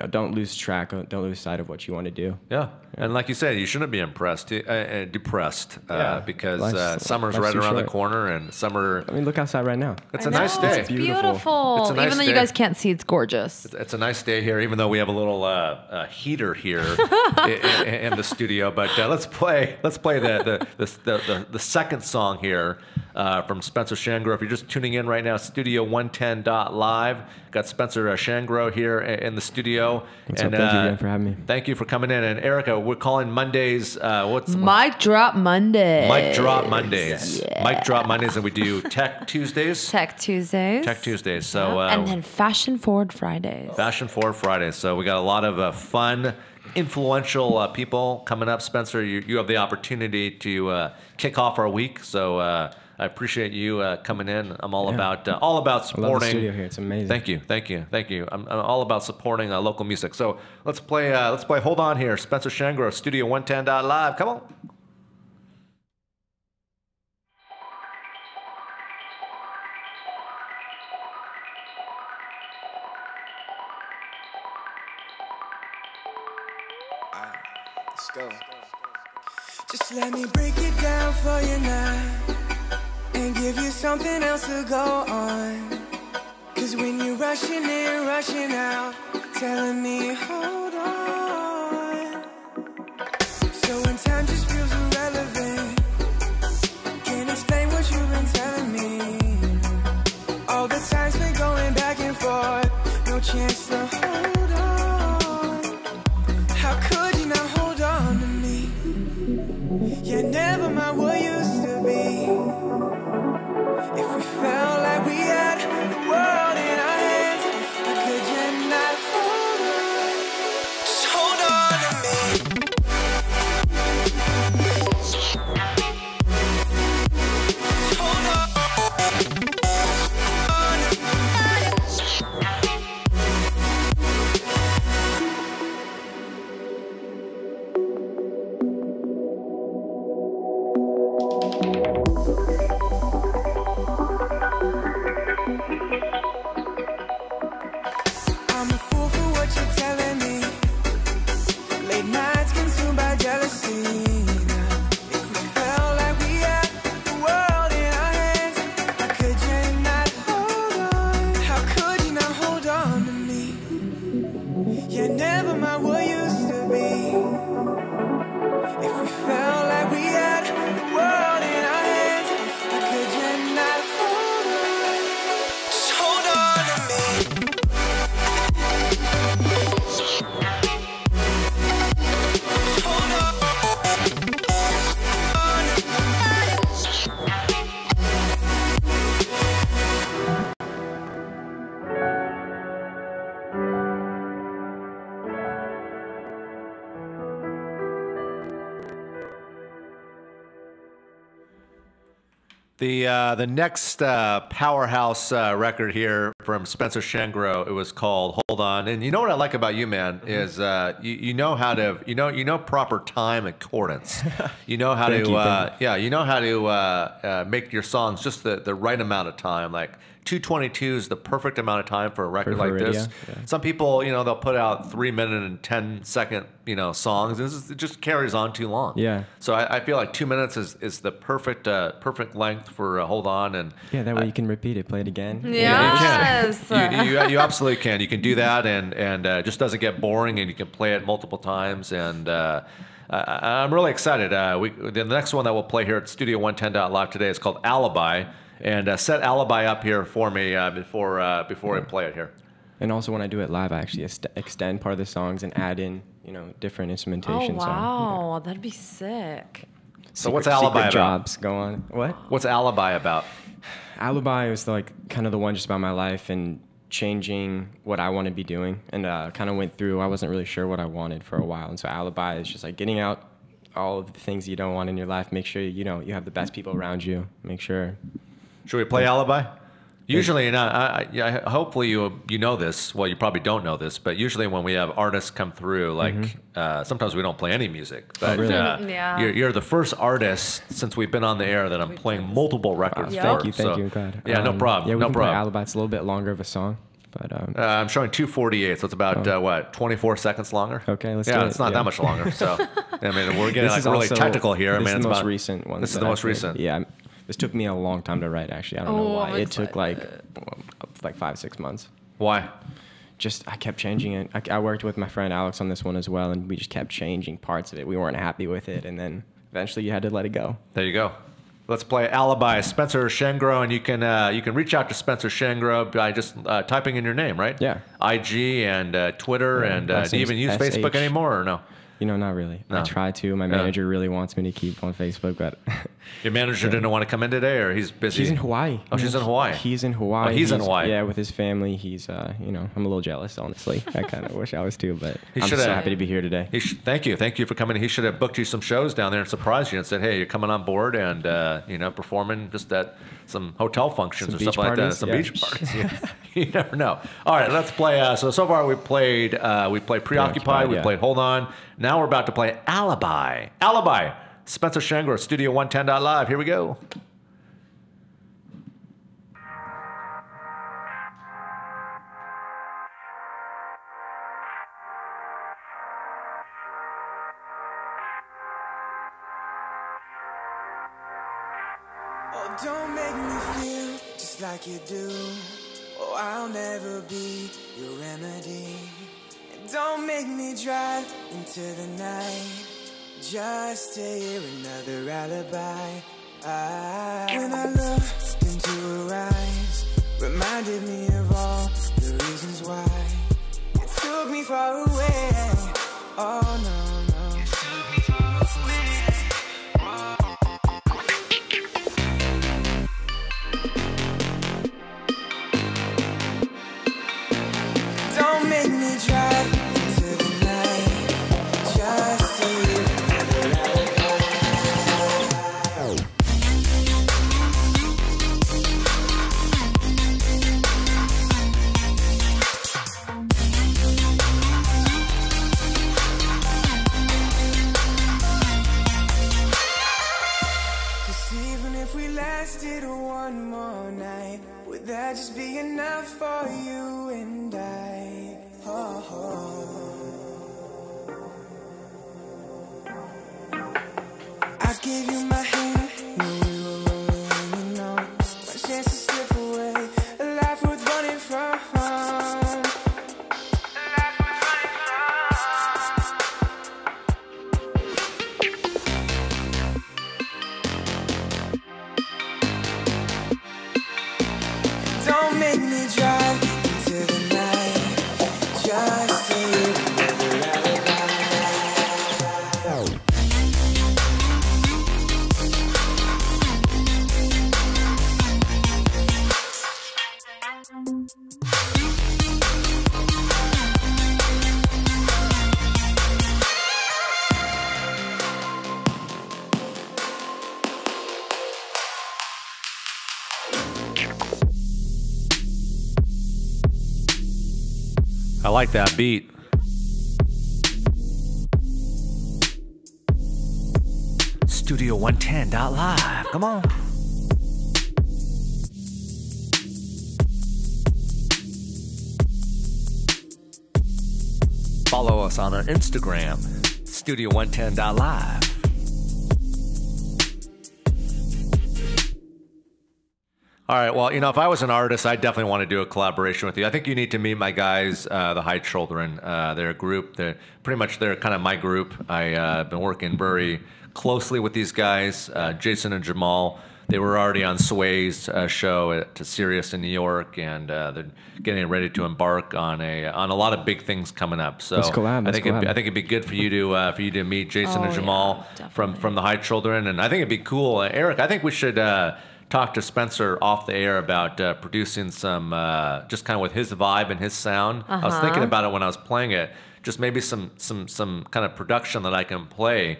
don't lose track, don't lose sight of what you want to do. Yeah. And like you said, you shouldn't be depressed because Life's summer's right too around the short. corner, and summer. I mean, look outside right now. It's I a nice know, day. It's beautiful. It's a nice Even though day. you guys can't see, it's gorgeous. It's a nice day here, even though we have a little heater here in the studio. But let's play the second song here from Spencer Shangro. If you're just tuning in right now, Studio110.live. Got Spencer Shangro here in the studio. What's up? Thank you again for having me. Thank you for coming in. And Erica, we're calling Mondays. Mic Drop Monday. Mic Drop Mondays. Yeah. Mic Drop Mondays, and we do Tech Tuesdays. Tech Tuesdays. Tech Tuesdays. So and then Fashion Forward Fridays. Fashion Forward Fridays. So we got a lot of fun, influential people coming up. Spencer, you have the opportunity to kick off our week. So I appreciate you coming in. I'm all about supporting. I love the studio here. It's amazing. Thank you. I'm all about supporting local music. So let's play. Hold On here. Spencer Shangro, Studio110.live. Come on. Let's go. Just let me break it down for you now and give you something else to go on. Cause when you're rushing in, rushing out, telling me hold on. So when time just feels irrelevant, can't explain what you've been telling me. All the time's been going back and forth, no chance to hold on. How could you not hold on to me? Yeah, never mind what used to be. If we felt like we had the world in our hands, how could you not hold on? Just hold on to me. Hold on. I'm a fool for what you're telling me. Late nights consumed by jealousy. If we felt like we had the world in our hands, how could you not hold on? How could you not hold on to me? Yeah, never mind what used to be. If we felt like we had the world in our hands, how could you not hold on? Just hold on to me. The next powerhouse record here from Spencer Shangro, it was called "Hold On." And you know what I like about you, man, is you know how to you know proper time accordance. You know how Thank to you. you know how to make your songs just the right amount of time. Like 2:22 is the perfect amount of time for a record For like this. radio, yeah. Some people, they'll put out 3-minute and 10-second songs. It just carries on too long. Yeah. So I feel like 2 minutes is the perfect length for Hold On. And Yeah, that way you can repeat it, play it again. Yes. you absolutely can. You can do that, and it just doesn't get boring, and you can play it multiple times. And I'm really excited. The next one that we'll play here at Studio110.live today is called Alibi. And set Alibi up here for me before I play it here. And also when I do it live, I actually extend part of the songs and add in, different Oh, instrumentation. wow. That'd be sick. So what's Alibi about? Jobs go on. What? What's Alibi about? Alibi was kind of the one just about my life and changing what I want to be doing. And kind of went through, I wasn't really sure what I wanted for a while. And so Alibi is just like getting out all of the things you don't want in your life. Make sure, you have the best people around you. Make sure. Should we play Alibi? Usually, hopefully you know this. Well, you probably don't know this, but usually when we have artists come through, like sometimes we don't play any music. But really? Yeah. you're the first artist since we've been on the air that I'm playing multiple records Wow. for. Thank you. So, I'm glad. Yeah, no problem. Yeah, we no can problem. play Alibi. It's a little bit longer of a song. But I'm showing 2:48, so it's about what 24 seconds longer. Okay, let's yeah, do it. it's not that much longer. So I mean, we're getting this like is really also- technical here. I This mean, is it's the most about, recent one. This is that the I most did. recent. Yeah, this took me a long time to write. Actually, I don't know Oh, why. I'm It took like excited. 5-6 months. Why? Just I kept changing it. I worked with my friend Alex on this one as well, and we just kept changing parts of it. We weren't happy with it, and then eventually you had to let it go. There you go. Let's play Alibi, Spencer Shangro, and you can reach out to Spencer Shangro by just typing in your name, right? Yeah. IG and Twitter, Yeah, and last do you even use name's Facebook SH. anymore or no? You know, not really. I No. try to. My manager really wants me to keep on Facebook, but Your manager didn't want to come in today, or he's busy? she's in Hawaii. Oh, she's in Hawaii. He's in Hawaii. Oh, he's in Hawaii. Yeah, with his family. He's, I'm a little jealous, honestly. I kind of wish I was too, but He I'm shoulda- so happy to be here today. Thank you for coming. He should have booked you some shows down there and surprised you and said, "Hey, you're coming on board and performing just at some hotel functions Some or beach stuff like that, parties, some yeah. beach parties." Yeah. You never know. All right, let's play. So far we played Preoccupied. We yeah. played Hold On. Now we're about to play Alibi. Alibi. Spencer Shangro, Studio 110.live. Here we go. Oh, don't make me feel just like you do. Oh, I'll never be your remedy. And don't make me drive into the night just to hear another alibi. When I looked into her eyes, reminded me of all the reasons why you took me far away. Oh no, no. You took me far away. Don't make me drive into the night just to hear another alibi. Cause even if we lasted one more night, would that just be enough for you and I? Oh, I gave you my hand when we were only hanging on. My chance to slip away, a life worth running from. A life worth running from. Don't make me drive into the night just to hear another alibi. I like that beat. Studio 110.live. Come on. Follow us on our Instagram, Studio110.live. All right. Well, if I was an artist, I'd definitely want to do a collaboration with you. I think you need to meet my guys, the High Children. They're a group. They're kind of my group. I've been working very closely with these guys, Jason and Jamal. They were already on Sway's show at Sirius in New York, and they're getting ready to embark on a lot of big things coming up. So Let's collab, I think let's collab. I think it'd be good for you to meet Jason Oh, and Jamal yeah, from the High Children, and I think it'd be cool. Eric, I think we should talk to Spencer off the air about producing some just kind of with his vibe and his sound. I was thinking about it when I was playing it. just maybe some kind of production that I can play,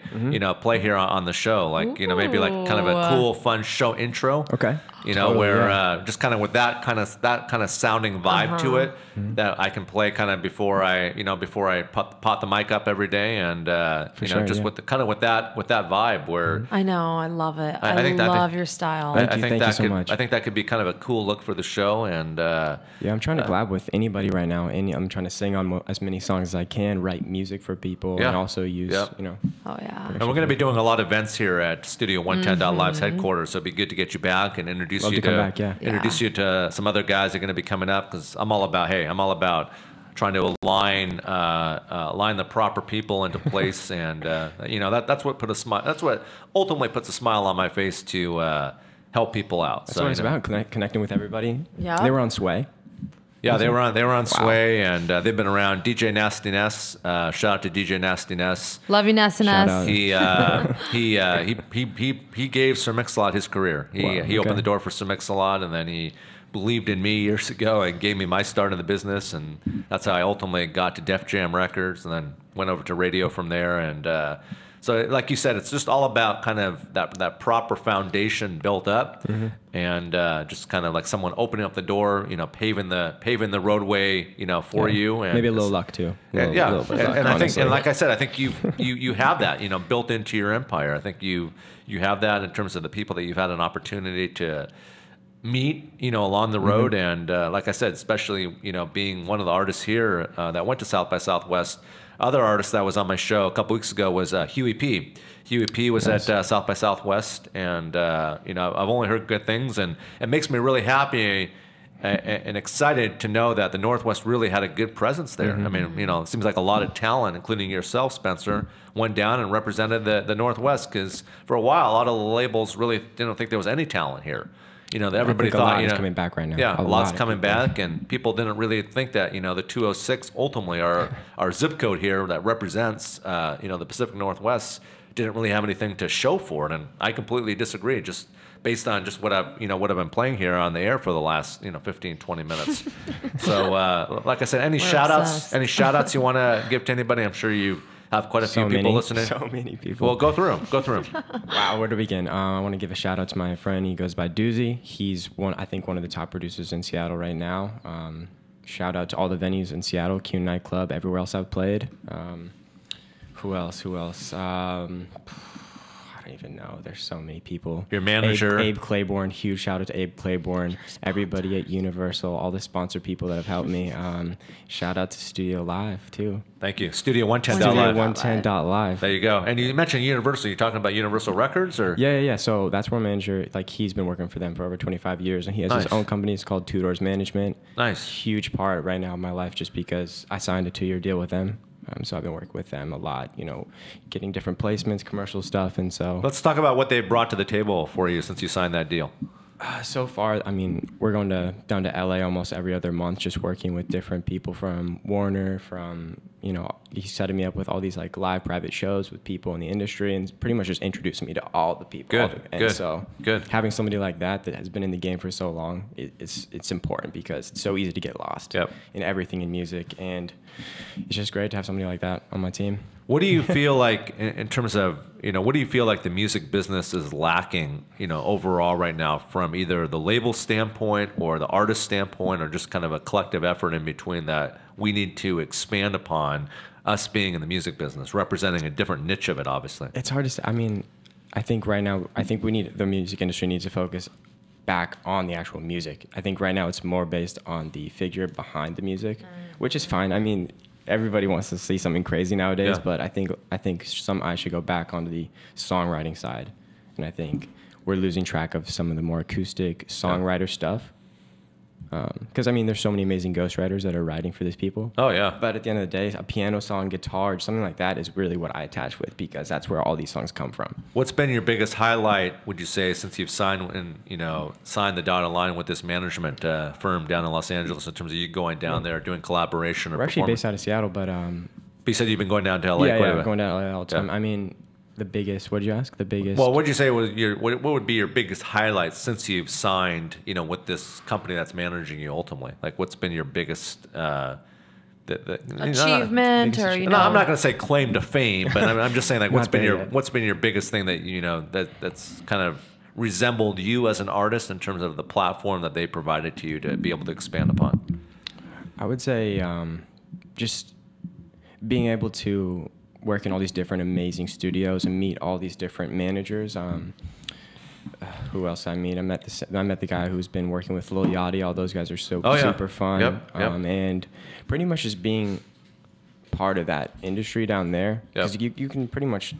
play here on the show, like maybe like kind of a cool, fun show intro. Okay. Where just kind of with that kind of sounding vibe to it that I can play kind of before I pot the mic up every day, and with that vibe where I know, I love it. I think love your style. Thank you so much. I think that could be kind of a cool look for the show, and I'm trying to collab with anybody right now. I'm trying to sing on as many songs as I can, write music for people, and also use Oh yeah. And we're going to be doing a lot of events here at Studio 110.Live's headquarters, so it'd be good to get you back and introduce you to some other guys that are going to be coming up, because I'm all about trying to align the proper people into place, and that's what ultimately puts a smile on my face to help people out. That's what it's about, connecting with everybody. Yeah. They were on Sway. Yeah, they were on Sway, and they've been around. DJ Nasty Ness, shout out to DJ Nasty Ness. Love you, Nasty Shout Ness. out. He gave Sir Mix-a-Lot his career. He opened the door for Sir Mix-a-Lot, and then he believed in me years ago and gave me my start in the business, and that's how I ultimately got to Def Jam Records, and then went over to radio from there. And so, like you said, it's just all about kind of that proper foundation built up, and just kind of like someone opening up the door, paving the roadway, for you, and Maybe a little luck too. And I think, and like I said, I think you have that, built into your empire. I think you have that in terms of the people that you've had an opportunity to meet, along the road, and like I said, especially being one of the artists here that went to South by Southwest. Other artist that was on my show a couple weeks ago was Huey P. Huey P was at South by Southwest, and I've only heard good things, and it makes me really happy and excited to know that the Northwest really had a good presence there. I mean, it seems like a lot of talent, including yourself, Spencer, went down and represented the Northwest, because for a while, a lot of the labels really didn't think there was any talent here. Everybody thought, a lot is coming back right now. Yeah, a lot's coming back, and people didn't really think that, the 206 ultimately our zip code here that represents, the Pacific Northwest didn't really have anything to show for it, and I completely disagree. Just based on just what I've been playing here on the air for the last 15, 20 minutes. So, like I said, any shout outs you want to give to anybody? I'm sure you have quite a few people listening. So many people. Well, go through them. Wow, where to begin? I want to give a shout out to my friend. He goes by Doozy. He's one of the top producers in Seattle right now. Shout out to all the venues in Seattle, Q Nightclub, everywhere else I've played. Who else? I don't even know. There's so many people. Your manager. Abe Claiborne. Huge shout out to Abe Claiborne. Everybody at Universal. All the sponsor people that have helped me. Shout out to Studio Live, too. Thank you. Studio 110.Live. Studio 110.Live. There you go. And you mentioned Universal. You're talking about Universal Records? Or? Yeah. So that's where my manager, he's been working for them for over 25 years. And he has his own company. It's called Two Doors Management. Nice. Huge part right now of my life just because I signed a 2-year deal with them. So I've been working with them a lot, getting different placements, commercial stuff, and so. Let's talk about what they brought to the table for you since you signed that deal. So far, we're going down to LA almost every other month, just working with different people from Warner, from, he's setting me up with all these live private shows with people in the industry, and pretty much just introducing me to all the people. Good. Having somebody like that has been in the game for so long, it's important because it's so easy to get lost in everything in music, and it's just great to have somebody like that on my team. What do you feel like in terms of, what do you feel like the music business is lacking, overall right now, from either the label standpoint or the artist standpoint, or just kind of a collective effort in between that we need to expand upon, us being in the music business, representing a different niche of it, obviously? It's hard to say. I think right now, the music industry needs to focus back on the actual music. I think right now it's more based on the figure behind the music, which is fine. Everybody wants to see something crazy nowadays, but I think some eyes should go back onto the songwriting side, and I think we're losing track of some of the more acoustic songwriter stuff. Because there's so many amazing ghostwriters that are writing for these people. Oh yeah. But at the end of the day, a piano song, guitar, something like that is really what I attach with, because that's where all these songs come from. What's been your biggest highlight, would you say, since you've signed the dotted line with this management firm down in Los Angeles, in terms of you going down there doing collaboration or We're actually based out of Seattle, but you said you've been going down to LA. Yeah, going down to LA all the time. The biggest, what did you ask? The biggest. Well, what would you say was what would be your biggest highlight since you've signed, with this company that's managing you ultimately? What's been your biggest achievement or No, I'm not going to say claim to fame, but I'm just saying like Not there yet. what's been your biggest thing that that's kind of resembled you as an artist in terms of the platform that they provided to you to be able to expand upon? I would say just being able to work in all these different amazing studios and meet all these different managers. Who else I meet? I met the guy who's been working with Lil Yachty. All those guys are super fun. Yep. And pretty much just being part of that industry down there, because you can pretty much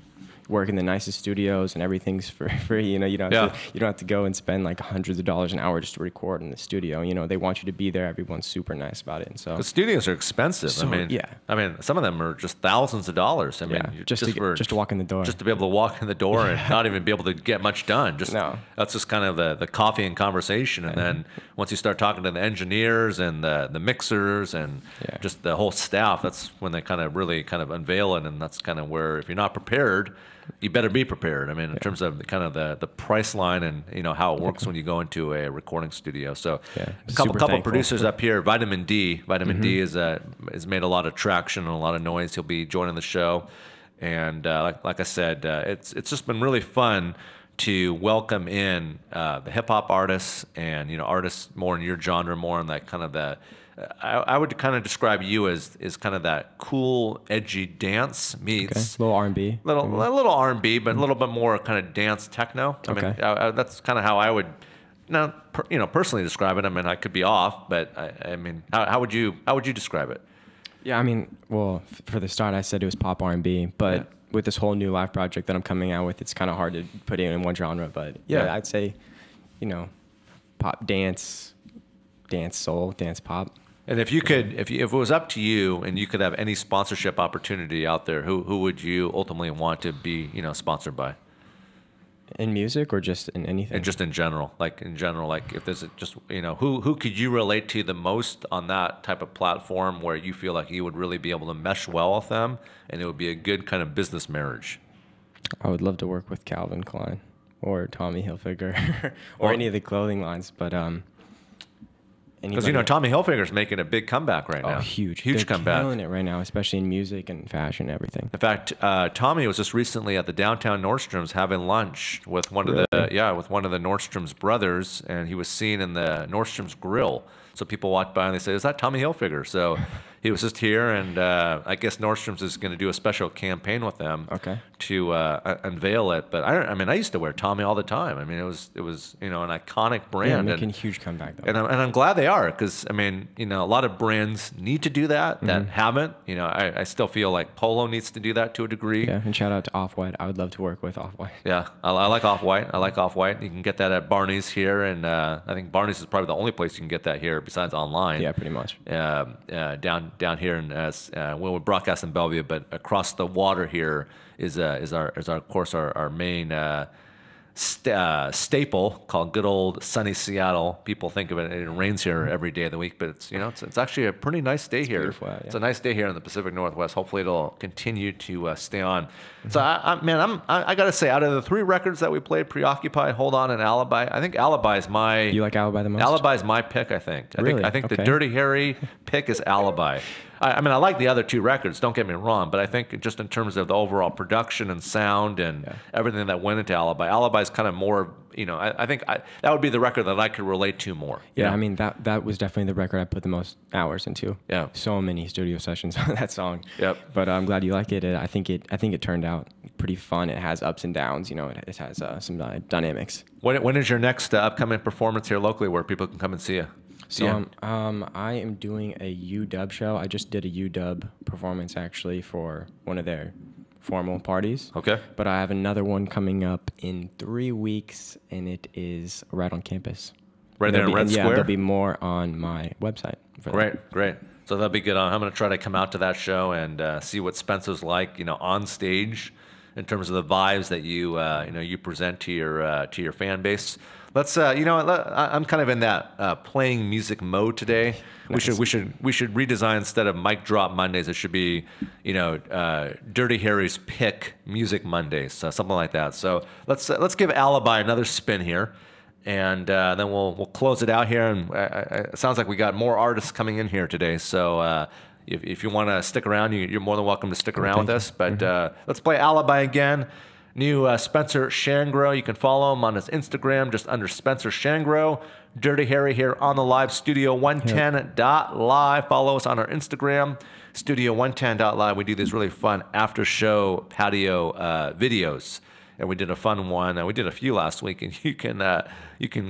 work in the nicest studios and everything's for free. You know, you don't have to go and spend like hundreds of dollars an hour just to record in the studio. You know, they want you to be there. Everyone's super nice about it. And so the studios are expensive. So, I mean, some of them are just thousands of dollars. I mean, just to walk in the door. Just to be able to walk in the door and not even be able to get much done. That's just kind of the coffee and conversation. And then once you start talking to the engineers and the mixers and just the whole staff, that's when they kind of really kind of unveil it. And that's kind of where, if you're not prepared, you better be prepared. I mean, in terms of kind of the price line and how it works when you go into a recording studio. So a couple producers up here. Vitamin D has made a lot of traction and a lot of noise. He'll be joining the show, and like I said, it's just been really fun to welcome in the hip hop artists and artists more in your genre, more in that kind of the. I would kind of describe you as kind of that cool, edgy dance meets a little R&B, a little R&B, but a little bit more kind of dance techno. I mean, that's kind of how I would, personally describe it. I mean, I could be off, but I mean, how would you describe it? Yeah, I mean, well, for the start, I said it was pop R&B, but with this whole new live project that I'm coming out with, it's kind of hard to put it in one genre. But I'd say, pop, dance soul, dance pop. And if it was up to you and you could have any sponsorship opportunity out there, who would you ultimately want to be, sponsored by? In music or just in anything? And just in general, like if there's just, who could you relate to the most on that type of platform where you feel like you would really be able to mesh well with them and it would be a good kind of business marriage? I would love to work with Calvin Klein or Tommy Hilfiger or any of the clothing lines, but because Tommy Hilfiger's making a big comeback right now. Huge comeback. Killing it right now, especially in music and fashion and everything. In fact, Tommy was just recently at the downtown Nordstrom's having lunch with one of the Nordstrom's brothers, and he was seen in the Nordstrom's grill. So people walked by and they said, "Is that Tommy Hilfiger?" So he was just here, and I guess Nordstrom's is going to do a special campaign with them to unveil it. But I used to wear Tommy all the time. I mean, it was an iconic brand. Yeah, making a huge comeback though. And I'm glad they are, because a lot of brands need to do that haven't. I still feel like Polo needs to do that to a degree. Yeah, and shout out to Off-White. I would love to work with Off-White. Yeah, I like Off-White. You can get that at Barney's here, and I think Barney's is probably the only place you can get that here besides online. Yeah, pretty much. Down here, and we're broadcasting Bellevue, but across the water here is our main staple called good old sunny Seattle. People think of it, it rains here every day of the week, but it's actually a pretty nice day here. Beautiful, yeah. It's a nice day here in the Pacific Northwest. Hopefully it'll continue to stay on. So I gotta say, out of the 3 records that we played, Preoccupied, Hold On, and Alibi, I think Alibi is my. You like Alibi the most? Alibi is my pick. I think. Really? I think the Dirty Harry pick is Alibi. I like the other 2 records, don't get me wrong, but I think just in terms of the overall production and sound and everything that went into Alibi is kind of more, I think that would be the record that I could relate to more. Yeah, I mean, that was definitely the record I put the most hours into. Yeah. So many studio sessions on that song. Yep. But I'm glad you like it. I think it turned out pretty fun. It has ups and downs, it has some dynamics. When is your next upcoming performance here locally where people can come and see you? So I am doing a UW show. I just did a UW performance actually for one of their formal parties. Okay. But I have another one coming up in 3 weeks, and it is right on campus. Right there in Red Square? Yeah, there'll be more on my website. Great. So that'll be good. I'm going to try to come out to that show and see what Spencer's like, on stage in terms of the vibes that you present to your fan base. Let's I'm kind of in that playing music mode today. Nice. We should redesign, instead of Mic Drop Mondays, it should be Dirty Harry's Pick Music Mondays, something like that. So let's give Alibi another spin here, and then we'll close it out here. And it sounds like we got more artists coming in here today. So if you want to stick around, you're more than welcome to stick around with us. But let's play Alibi again. New Spencer Shangro. You can follow him on his Instagram, just under Spencer Shangro. Dirty Harry here on the live, Studio110.live. Follow us on our Instagram, Studio110.live. We do these really fun after-show patio videos, and we did a fun one. We did a few last week, and you can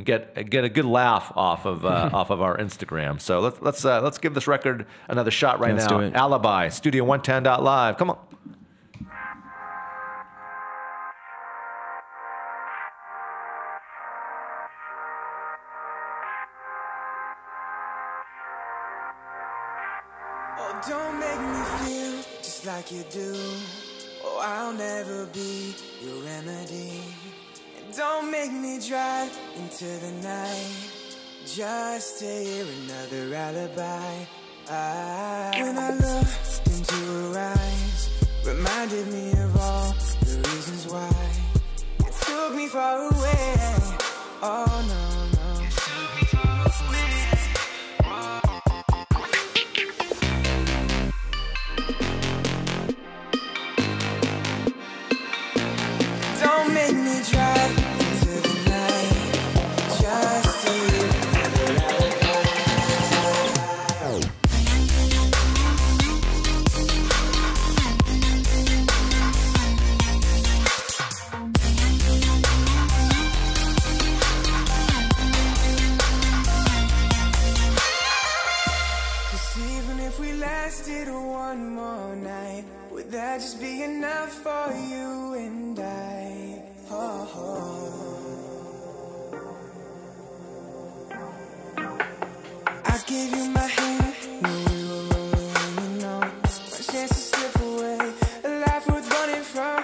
get a good laugh off of off of our Instagram. So let's give this record another shot right now. Do it. Alibi, Studio110.live. Come on. Oh, don't make me feel just like you do. Oh, I'll never be your remedy. And don't make me drive into the night just to hear another alibi. When I looked into her eyes, reminded me of all the reasons why it took me far away. Oh no, no. It took me far away. Don't make me drive into the night just to hear another alibi. Cause even if we lasted one more night, would that just be enough for you and I? Oh, I gave you my hand, knew we were rolling on. My chance to slip away, a life worth running from.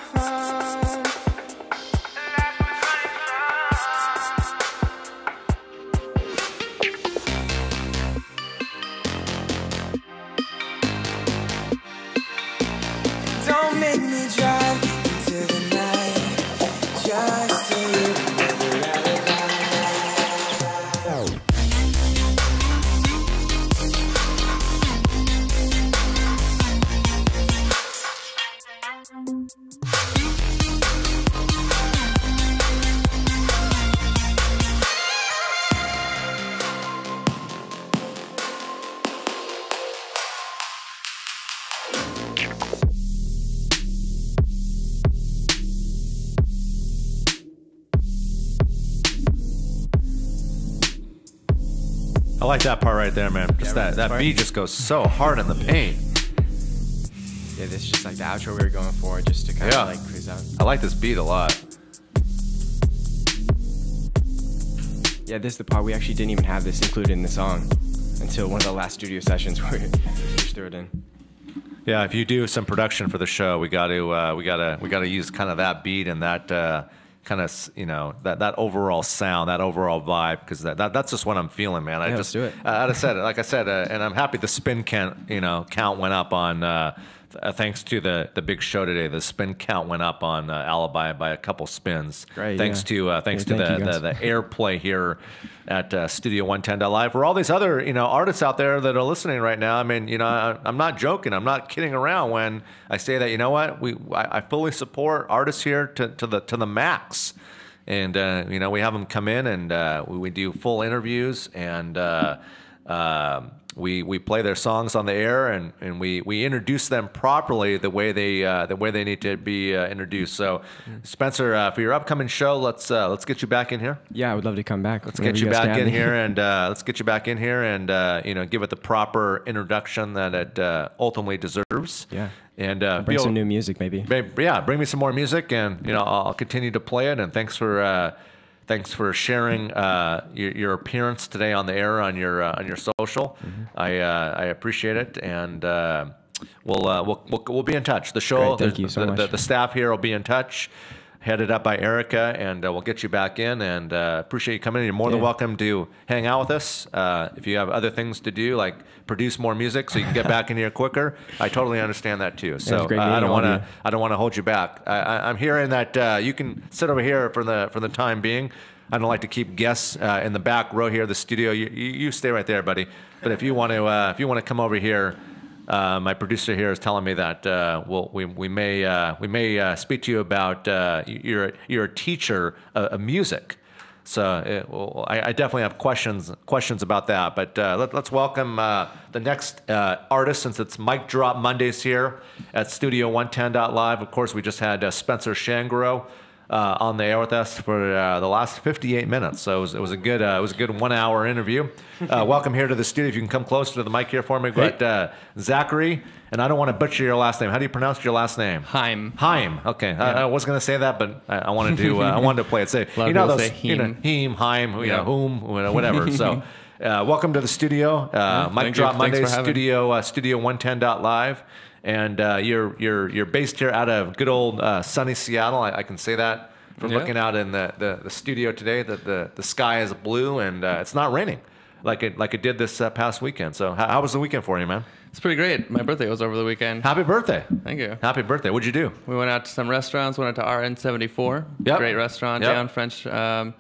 Don't make me drive into the night just to hear another alibi. I like that part right there, man. Just Yeah, that right. beat just goes so hard in the paint. Yeah, this is just like the outro we were going for, just to kind Yeah. of like cruise out. I like this beat a lot. Yeah, this is the part we actually didn't even have this included in the song until one of the last studio sessions where we just threw it in. Yeah, if you do some production for the show, we got to use kind of that beat and that kind of that overall sound, that overall vibe, because that's just what I'm feeling, man. Yeah, let's do it. Like I said, and I'm happy the spin count went up on. Thanks to the big show today, the spin count went up on Alibi by a couple spins. Great, Thanks yeah. to Thank you, guys. the airplay here at Studio 110.live. For all these other artists out there that are listening right now, I mean, I'm not joking. I'm not kidding around when I say that. You know what? I fully support artists here to the max. And we have them come in and we do full interviews and we play their songs on the air and we introduce them properly the way they need to be introduced. So, Spencer, for your upcoming show, let's get you back in here. Yeah, I would love to come back. Let's get you back in here and give it the proper introduction that it ultimately deserves. Yeah. And Bring some new music, maybe. yeah, bring me some more music, and I'll continue to play it. And thanks for sharing your appearance today on the air on your social. I appreciate it, and we'll be in touch. The show, Great, thank you so much. The staff here will be in touch. Headed up by Erica, and we'll get you back in. And appreciate you coming in. You're more than Yeah. welcome to hang out with us. If you have other things to do, like produce more music, so you can get back in here quicker, I totally understand that too. So great I meeting don't all of want to hold you back. I'm hearing that you can sit over here for the time being. I don't like to keep guests in the back row here of the studio. You stay right there, buddy. But if you want to come over here. My producer here is telling me that we may speak to you about you're a teacher of music. So I definitely have questions about that. But let's welcome the next artist, since it's Mic Drop Mondays here at Studio 110.live. Of course, we just had Spencer Shangro on the air with us for the last 58 minutes. So it was a good 1 hour interview. Welcome here to the studio. If you can come closer to the mic here for me. We've got Zachary, and I don't want to butcher your last name. How do you pronounce your last name? Haim. Haim. Okay. Yeah. I was going to say that, but I wanted to. I wanted to play it. Say Heem, Haim, whom, whatever. So, welcome to the studio. Mic Drop Mondays, Studio 110.live. And you're based here out of good old sunny Seattle. I can say that from looking out in the studio today. That the sky is blue and it's not raining like it did this past weekend. So how was the weekend for you, man? It's pretty great. My birthday was over the weekend. Happy birthday! Thank you. Happy birthday! What'd you do? We went out to some restaurants. Went out to RN74. Yep. Great restaurant down French. And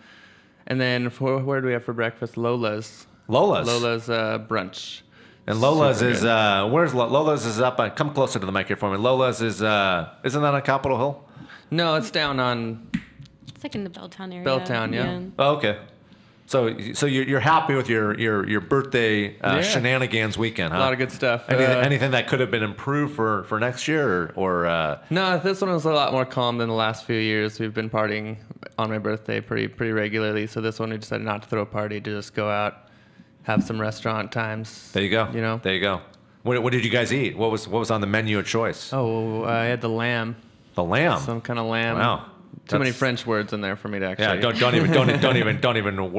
then where do we have for breakfast? Lola's brunch. And Lola's is where's Lola's is up on, come closer to the mic here for me. Lola's is isn't that on Capitol Hill? No, it's down on It's like in the Belltown area. Belltown, yeah. Oh, okay. So you're happy with your birthday shenanigans weekend, huh? A lot of good stuff. Anything that could have been improved for next year or No, this one was a lot more calm than the last few years. We've been partying on my birthday pretty regularly. So this one we decided not to throw a party, to just go out, have some restaurant times. There you go. You know. There you go. What did you guys eat? What was on the menu of choice? Oh, I had the lamb. The lamb. Some kind of lamb. Wow. Too many French words in there for me to actually. Yeah, don't even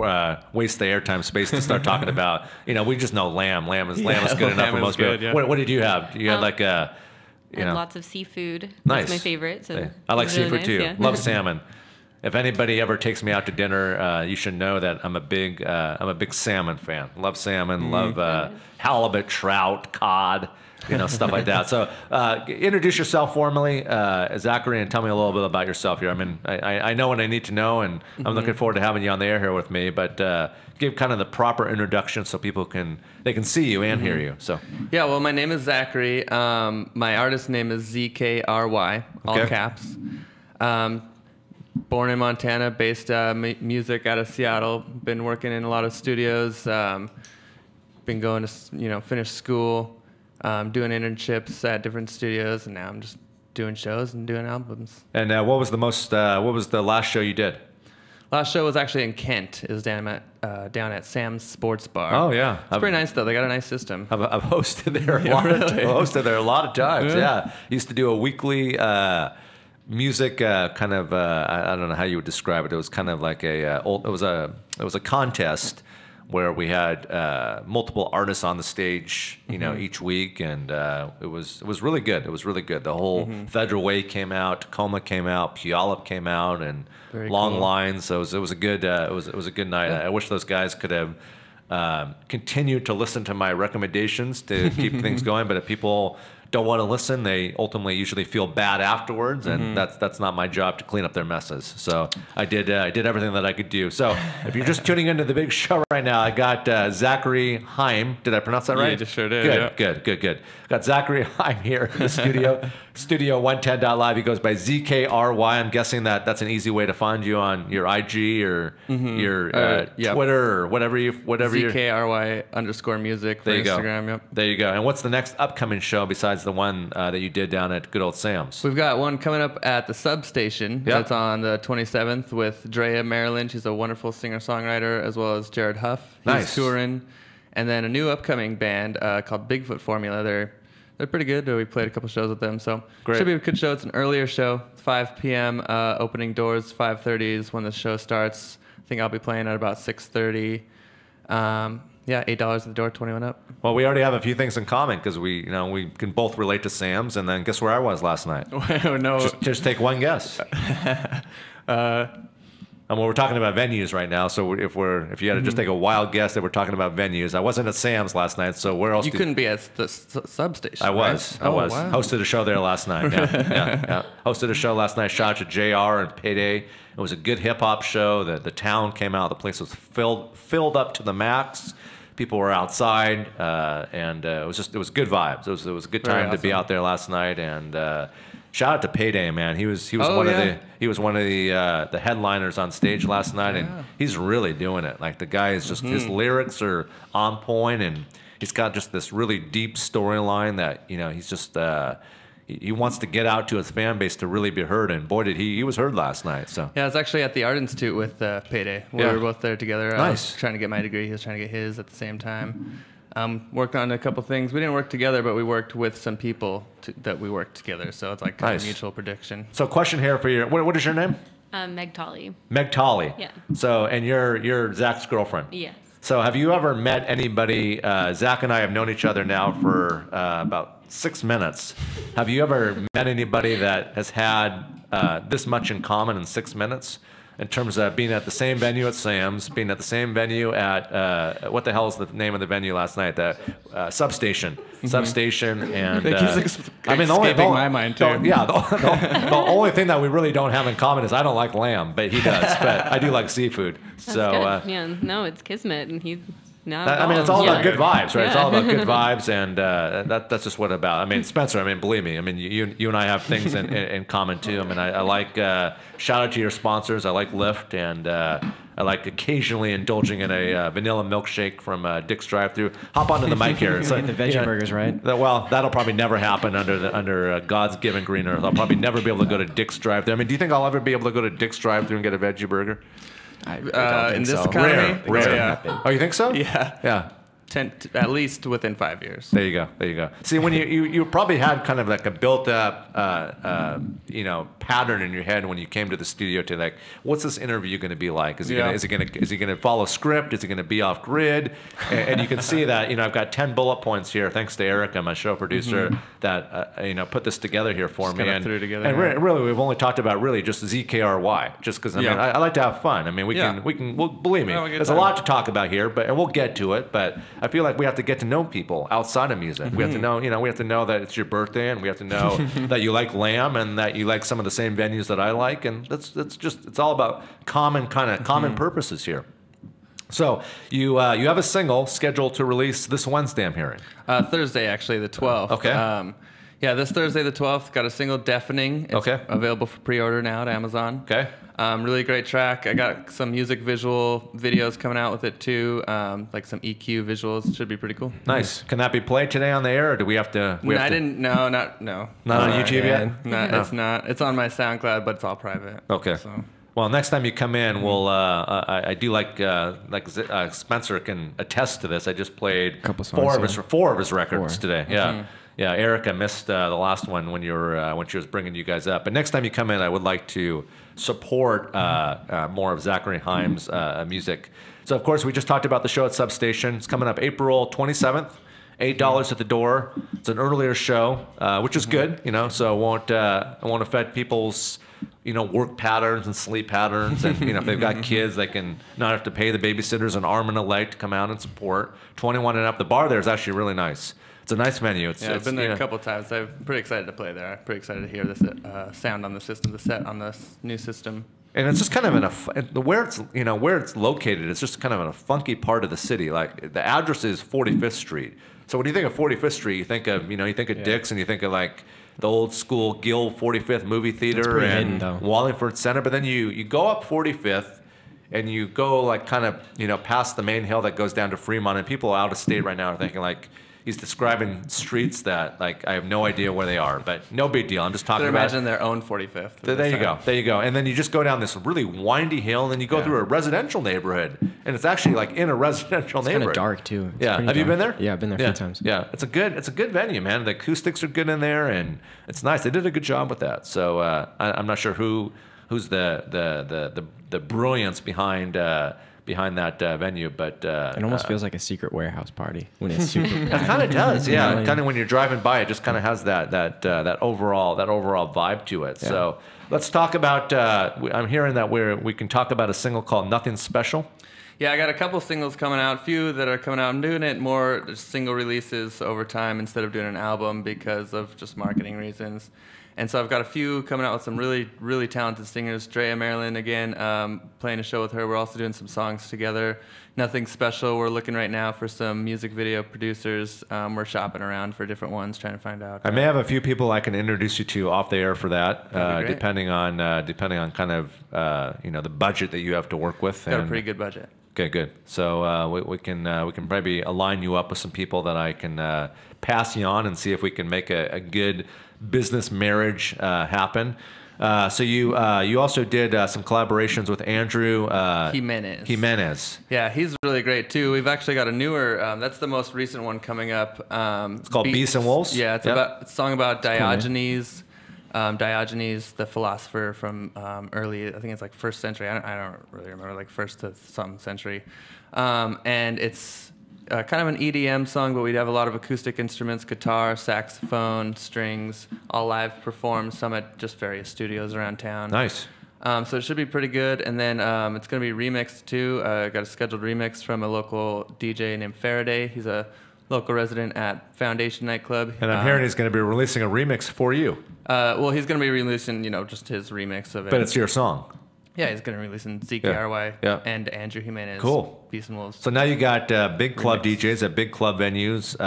waste the airtime space to start talking about. We just know lamb. Lamb is good enough for most people. Yeah. What did you have? You had I had lots of seafood. Nice. That's my favorite. So I like it was really seafood nice, too. yeah. Love salmon. If anybody ever takes me out to dinner, you should know that I'm a big salmon fan. Love salmon. Love halibut, trout, cod. Stuff like that. So introduce yourself formally, Zachary, and tell me a little bit about yourself here. I mean, I know what I need to know, and I'm looking forward to having you on the air here with me, but give kind of the proper introduction so people can see you and hear you. So yeah, well, my name is Zachary. My artist name is ZKRY, all caps. Born in Montana, based music out of Seattle. Been working in a lot of studios. Been going to finish school. Doing internships at different studios, and now I'm just doing shows and doing albums. And what was the last show you did? Last show was actually in Kent. It was down at Sam's Sports Bar. Oh yeah, it's pretty nice though. They got a nice system. I've hosted there a lot of times. Yeah, used to do a weekly music kind of I don't know how you would describe it. It was kind of like it was a contest where we had multiple artists on the stage, each week, and it was really good. It was really good. The whole Federal Way came out, Tacoma came out, Puyallup came out, and Very Long cool. Lines. So it was a good it was a good night. Yeah. I wish those guys could have continued to listen to my recommendations to keep things going. But if people don't want to listen, they ultimately usually feel bad afterwards, and that's not my job to clean up their messes. So I did everything that I could do. So if you're just tuning into the big show right now, I got Zachary Haim. Did I pronounce that right? Yeah, you just sure did. Good. Got Zachary Haim here in the studio. Studio 110.live. He goes by ZKRY. I'm guessing that's an easy way to find you on your IG or your yep. Twitter or whatever you ZKRY_music for There you Instagram. go. Yep. There you go. And what's the next upcoming show besides the one that you did down at good old Sam's? We've got one coming up at the Substation. Yep. That's on the 27th with Drea Maryland. She's a wonderful singer-songwriter, as well as Jared Huff. He's Nice. touring. And then a new upcoming band called Bigfoot Formula. They're pretty good. We played a couple shows with them, so Great. should be a good show. It's an earlier show, 5 p.m. Opening doors, 5:30 is when the show starts. I think I'll be playing at about 6:30. Yeah, $8 at the door, 21 up. Well, we already have a few things in common because we can both relate to Sam's, and then guess where I was last night? No. Just take one guess. And we're talking about venues right now, so if you had to just take a wild guess that we're talking about venues, I wasn't at Sam's last night, so where else? You couldn't be at the Substation. I was. Right? I was. Wow. Hosted a show there last night. Yeah. Hosted a show last night. Shout out to JR and Payday. It was a good hip hop show. The town came out. The place was filled up to the max. People were outside, and it was good vibes. It was a good Very time to be awesome. out there last night. And shout out to Payday, man. He was Oh, one of yeah. the headliners on stage last night, and he's really doing it. Like the guy is just his lyrics are on point, and he's got just this really deep storyline that he's just. He wants to get out to his fan base to really be heard, and boy, did he was heard last night. So Yeah, I was actually at the Art Institute with Payday. We Yeah. were both there together. I Nice. was trying to get my degree. He was trying to get his at the same time. Worked on a couple things. We didn't work together, but we worked with some people that we worked together. So it's like kind Nice. of mutual prediction. So question here for you. What is your name? Meg Tolley. Meg Tolley. Yeah. So, and you're Zach's girlfriend. Yes. So have you ever met anybody? Zach and I have known each other now for about 6 minutes. Have you ever met anybody that has had this much in common in 6 minutes? In terms of being at the same venue at Sam's, being at the same venue at what the hell is the name of the venue last night? The Substation. Substation, and I mean, escaping my mind, too. the only thing that we really don't have in common is I don't like lamb, but he does. But I do like seafood. That's So good. Yeah. No, it's Kismet, and he's now. I mean, it's all about good vibes, right? It's Yeah. all about good vibes, and that's just what about. I mean, Spencer. I mean, believe me. I mean, you and I have things in common too. I mean, I like shout out to your sponsors. I like Lyft, and I like occasionally indulging in a vanilla milkshake from Dick's Drive-Thru. Hop onto the mic here. It's like, The veggie burgers, right? Well, that'll probably never happen under God's given green earth. I'll probably never be able to go to Dick's Drive-Thru. I mean, do you think I'll ever be able to go to Dick's Drive-Thru and get a veggie burger? I don't think in this so. economy, Rare. yeah. Oh, you think so? Yeah. Yeah. At least within 5 years. There you go. There you go. See, when you probably had kind of like a built-up, pattern in your head when you came to the studio to like, what's this interview going to be like? Is he going to follow script? Is he going to be off grid? And you can see that I've got 10 bullet points here, thanks to Erica, my show producer, that put this together here for me. kinda And threw it together, And yeah. really, we've only talked about really just ZKRY, just because I mean I like to have fun. I mean we'll believe me. Have a good There's a time. lot to talk about here, and we'll get to it. But I feel like we have to get to know people outside of music. We have to know, we have to know that it's your birthday, and we have to know that you like lamb, and that you like some of the same venues that I like, and it's all about common purposes here. So you have a single scheduled to release this Wednesday, I'm hearing. Thursday, actually, the 12th. Okay. Yeah, this Thursday, the 12th, got a single, Deafening. It's Okay. available for pre-order now at Amazon. Okay. Really great track. I got some music visual videos coming out with it too, like some EQ visuals. Should be pretty cool. Nice. Can that be played today on the air, or do we have to? No. Not on YouTube yet. No, it's not. It's on my SoundCloud, but it's all private. Okay. So. Well, next time you come in, we'll. I do like Spencer can attest to this. I just played Couple songs, four of his records Four. today. Yeah, yeah. Erica missed the last one when when she was bringing you guys up. But next time you come in, I would like to support more of Zachary Himes' music. So of course, we just talked about the show at Substation. It's coming up April 27th. $8 at the door. It's an earlier show, which is good, so it won't affect people's, work patterns and sleep patterns. And, if they've got kids, they can not have to pay the babysitters an arm and a leg to come out and support. 21 and up. The bar there is actually really nice. It's a nice venue. I've been there a couple of times. I'm pretty excited to play there. I'm pretty excited to hear this sound on the system, the set on this new system. And it's just kind of where it's located. It's just kind of in a funky part of the city. Like the address is 45th Street. So when you think of 45th Street, you think of Dick's, and you think of like the old school Gill 45th movie theater pretty and hidden, though. Wallingford Center. But then you go up 45th, and you go like kind of past the main hill that goes down to Fremont, and people out of state right now are thinking like. He's describing streets that, like, I have no idea where they are, but no big deal. I'm just talking They're about. imagining their own 45th. There you go. There you go. And then you just go down this really windy hill, and then you go through a residential neighborhood, and it's actually like in a residential It's neighborhood. kind of dark too. It's Yeah. pretty Have you dark. been there? Yeah, I've been there a few times. Yeah. It's a good venue, man. The acoustics are good in there, and it's nice. They did a good job with that. So I'm not sure who's the brilliance behind that venue, but It almost feels like a secret warehouse party when it's super. it kind of does, yeah. You know, Kind of when you're driving by, it just kind of has that overall vibe to it. Yeah. So let's talk about. I'm hearing that we can talk about a single called "Nothing Special." Yeah, I got a couple singles coming out, a few that are coming out. I'm doing it more single releases over time instead of doing an album because of just marketing reasons. And so I've got a few coming out with some really, really talented singers. Drea Maryland, again, playing a show with her. We're also doing some songs together. Nothing special. We're looking right now for some music video producers. We're shopping around for different ones, trying to find out. I may have a few people I can introduce you to off the air for that, That'd be great. depending on kind of the budget that you have to work with. Got a and- pretty good budget. Okay, good. So we can probably align you up with some people that I can pass you on and see if we can make a good business marriage happen. So you also did some collaborations with Andrew Jimenez. Yeah, he's really great too. We've actually got a newer. That's the most recent one coming up. It's called Beasts and Wolves? Yeah, it's Yep. it's a song about cool, man. Diogenes. Diogenes, the philosopher from early, I think it's like first century. I don't really remember, like first to some century. And it's kind of an EDM song, but we'd have a lot of acoustic instruments, guitar, saxophone, strings, all live performed, some at just various studios around town. Nice. So it should be pretty good. And then it's going to be remixed too. Got a scheduled remix from a local DJ named Faraday. He's a local resident at Foundation Nightclub. And I'm hearing he's going to be releasing a remix for you, Well, he's going to be releasing, just his remix of it. but it's your song. Yeah, he's going to release in ZKRY Yeah. and Andrew Jimenez. Cool. Beasts and Wolves. So now you got big club DJs at big club venues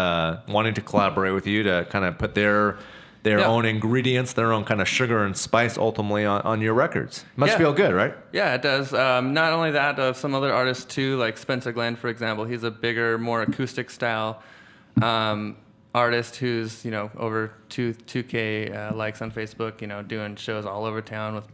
wanting to collaborate with you to kind of put their Yeah. own ingredients, their own kind of sugar and spice ultimately on your records. Must Yeah. feel good, right? Yeah, it does. Not only that, some other artists too, like Spencer Glenn, for example. He's a bigger, more acoustic style artist who's over 2K likes on Facebook. Doing shows all over town with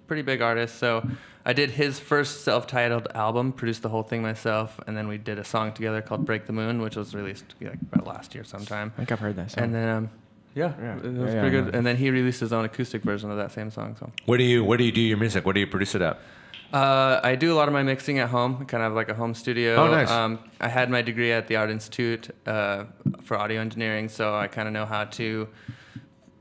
pretty big artists. So I did his first self-titled album, produced the whole thing myself, and then we did a song together called "Break the Moon," which was released about last year sometime. I think I've heard that song. And then yeah, Yeah. it was Yeah, pretty yeah. good. And then he released his own acoustic version of that same song. So. Where do you do your music? Where do you produce it at? I do a lot of my mixing at home, kind of like a home studio. Oh, nice. I had my degree at the Art Institute for audio engineering, so I kind of know how to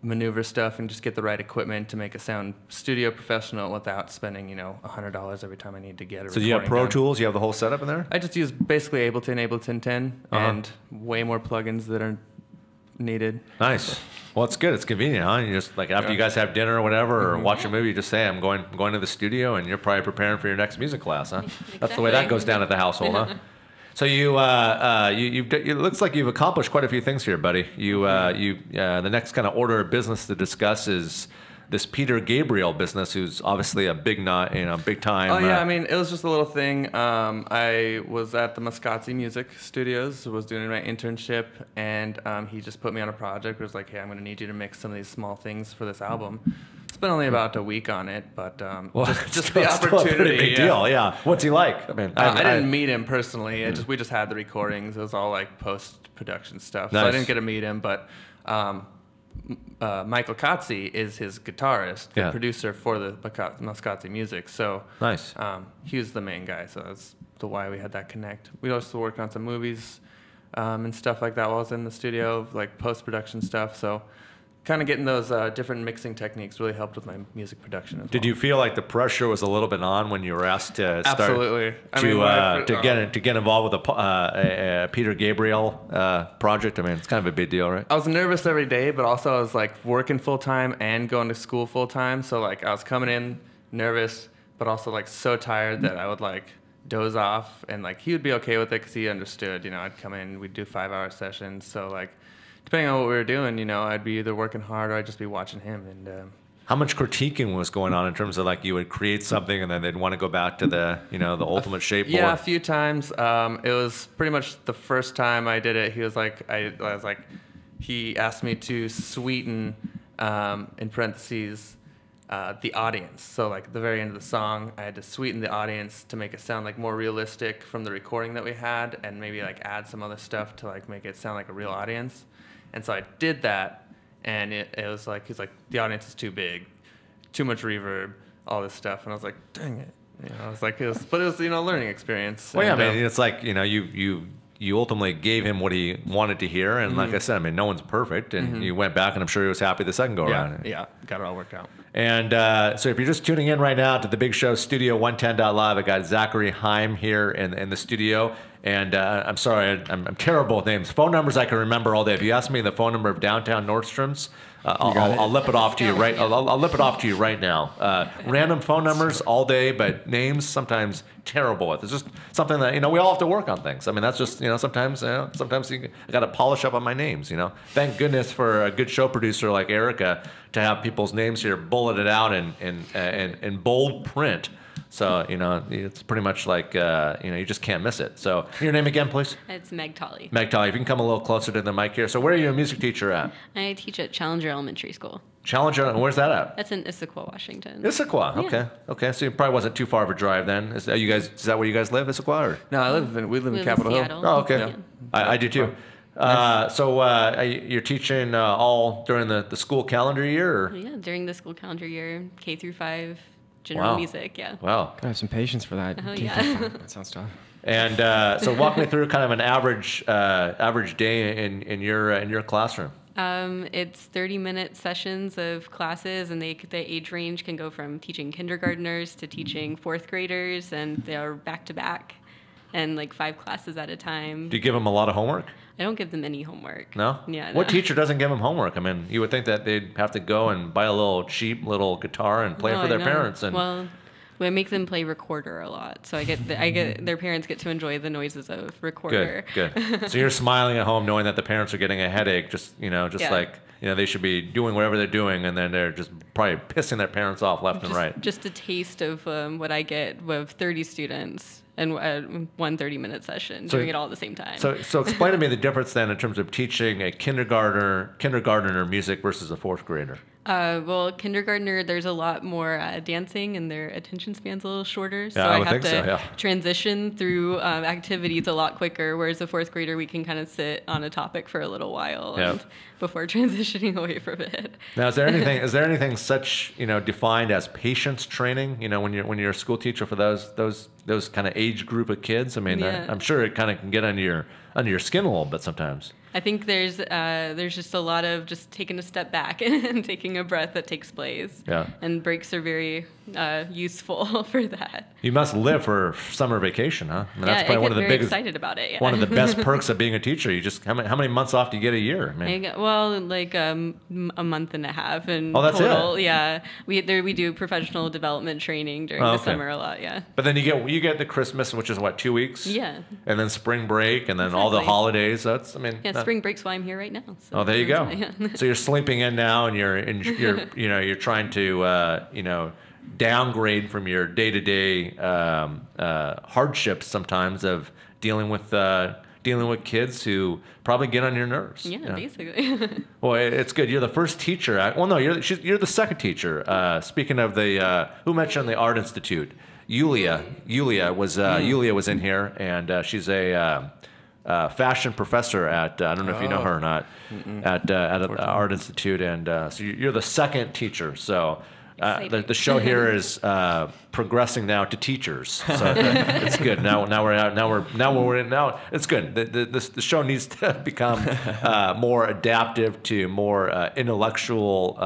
maneuver stuff and just get the right equipment to make it sound studio professional without spending, $100 every time I need to get a So do you have recording Pro done. Tools? You have the whole setup in there? I just use basically Ableton 10, Uh-huh. and way more plugins that are needed. Nice. Well, it's good. It's convenient, huh? You just like after you guys have dinner or whatever, or watch a movie, you just say, "I'm going to the studio," and you're probably preparing for your next music class, huh? That's the way that Exactly. goes down at the household, huh? So it looks like you've accomplished quite a few things here, buddy. The next kind of order of business to discuss is this Peter Gabriel business, who's obviously a big time. Oh yeah, I mean, it was just a little thing. I was at the Mascazzi Music Studios, was doing my internship, and he just put me on a project. It was like, hey, I'm going to need you to mix some of these small things for this album. Spent only about a week on it, but well, just still- the still a opportunity. pretty big deal, yeah. What's he like? I mean, I didn't meet him personally. We just had the recordings. It was all like post-production stuff. So I Nice. didn't get to meet him, but Michael Kotze is his guitarist, the Yeah. producer for the Mascazzi Music. So Nice. he was the main guy. So that's why we had that connect. We also worked on some movies and stuff like that while I was in the studio, like post-production stuff. So kind of getting those different mixing techniques really helped with my music production as Did well. you feel like the pressure was a little bit on when you were asked to start Absolutely. I to mean, when I to get involved with a Peter Gabriel project? I mean, it's kind of a big deal, right? I was nervous every day, but also I was like working full time and going to school full time. So like I was coming in nervous, but also like so tired that I would like doze off, and like he would be okay with it because he understood. I'd come in, we'd do 5-hour sessions. So like depending on what we were doing, I'd be either working hard or I'd just be watching him. And How much critiquing was going on in terms of like you would create something and then they'd want to go back to the the ultimate shape? yeah, a more? few times. It was pretty much the first time I did it. He was like, he asked me to sweeten, in parentheses, the audience. So like at the very end of the song, I had to sweeten the audience to make it sound like more realistic from the recording that we had, and maybe like add some other stuff to like make it sound like a real audience. And so I did that, and it was like, he's like, the audience is too big, too much reverb, all this stuff. And I was like, dang it. I was like, it was a learning experience. Well, yeah, And, I mean, it's like you ultimately gave him what he wanted to hear, and like I said, I mean, no one's perfect, and you went back, and I'm sure he was happy the second go around. yeah, got it all worked out. And so if you're just tuning in right now to the Big Show Studio 110.live, I got Zachary Heim here in the studio. And I'm sorry, I'm terrible with names. Phone numbers I can remember all day. If you ask me the phone number of downtown Nordstrom's, I'll lip it off to you right. I'll lip it off to you right now. Random phone numbers all day, but names sometimes terrible with. It's just something that we all have to work on things. I mean, that's just sometimes I got to polish up on my names. Thank goodness for a good show producer like Erica to have people's names here bulleted out in bold print. So, it's pretty much like, you just can't miss it. So, your name again, please? It's Meg Tolley. Meg Tolley, if you can come a little closer to the mic here. So, where are you a music teacher at? I teach at Challenger Elementary School. Challenger, and where's that at? That's in Issaquah, Washington. Issaquah, okay. Yeah. Okay, so it probably wasn't too far of a drive then. Is that where you guys live, Issaquah? Or? No, we live in Capitol Hill. Seattle. Oh, okay. Yeah. I do too. So you're teaching all during the school calendar year? Or? Yeah, during the school calendar year, K through 5, general music, yeah. Wow. Gotta have some patience for that. Oh, yeah. That sounds tough. And so walk me through kind of an average day in your classroom. It's 30-minute sessions of classes, and the age range can go from teaching kindergartners to teaching fourth graders, and they're back-to-back and like 5 classes at a time. Do you give them a lot of homework? I don't give them any homework. No? Yeah. What no. teacher doesn't give them homework? I mean, you would think that they'd have to go and buy a little cheap little guitar and play it No, for their I know. parents. And Well, I make them play recorder a lot, so their parents get to enjoy the noises of recorder. Good. So you're smiling at home knowing that the parents are getting a headache, just Yeah. like they should be doing whatever they're doing, and then they're just probably pissing their parents off left and right. Just a taste of what I get with 30 students and one 30-minute session, doing it all at the same time. So explain to me the difference then in terms of teaching a kindergartner music versus a fourth grader. Well, kindergartner, there's a lot more dancing, and their attention span's a little shorter. So Yeah, I I would have think to so, yeah. transition through activities a lot quicker, whereas a fourth grader, we can kind of sit on a topic for a little while Yeah. and before transitioning away from it. Now, is there anything such defined as patience training? When you're a school teacher for those kind of age group of kids. I mean, Yeah. I'm sure it kind of can get under your skin a little bit sometimes. I think there's just a lot of just taking a step back and taking a breath that takes place. Yeah. And breaks are very useful for that. You must live for summer vacation, huh? I mean, that's I probably get one of the very biggest, excited about it. Yeah. one of the best perks of being a teacher. You just how many months off do you get a year? I mean, Like a month and a half in Oh, that's it? total. Yeah, we do professional development training during the okay. summer a lot. Yeah. But then you get the Christmas, which is what, 2 weeks? Yeah. And then spring break, and then all the Exactly. holidays. Yeah, spring break's why I'm here right now. So Oh, there you go. Yeah. So you're sleeping in now, and you're trying to downgrade from your day-to-day hardships sometimes of dealing with kids who probably get on your nerves. Yeah, basically. Well, it's good. You're the first teacher. You're the second teacher. Speaking of who mentioned the Art Institute? Yulia was in here, and she's a fashion professor at I don't know if you know her or not at Art Institute, and so you're the second teacher. So. The show here is progressing now to teachers, so it's good. Now it's good. The show needs to become more adaptive to more intellectual,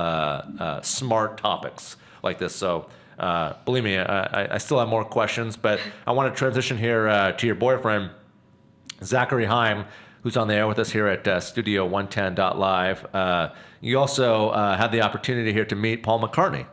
smart topics like this. So believe me, I still have more questions, but I want to transition here to your boyfriend, Zachary Heim, who's on the air with us here at Studio 110.live. You also had the opportunity here to meet Paul McCartney.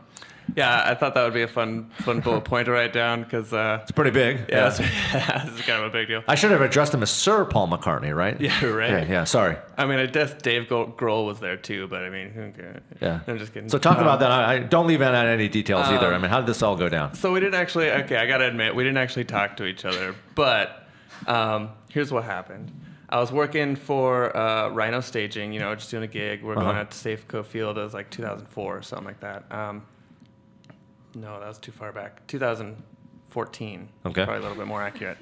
Yeah, I thought that would be a fun bullet point to write down because It's pretty big. yeah, this is kind of a big deal. I should have addressed him as Sir Paul McCartney, right? Yeah, right. Yeah, sorry. I mean, I guess Dave Grohl was there too, but I mean, okay. Yeah. I'm just kidding. So talk about that. I don't leave out any details either. I mean, how did this all go down? So we didn't actually. Okay, I gotta admit, we didn't actually talk to each other. But here's what happened. I was working for Rhino Staging, just doing a gig. We're going out to Safeco Field. It was like 2004 or something like that. No, that was too far back. 2014. Okay. Probably a little bit more accurate.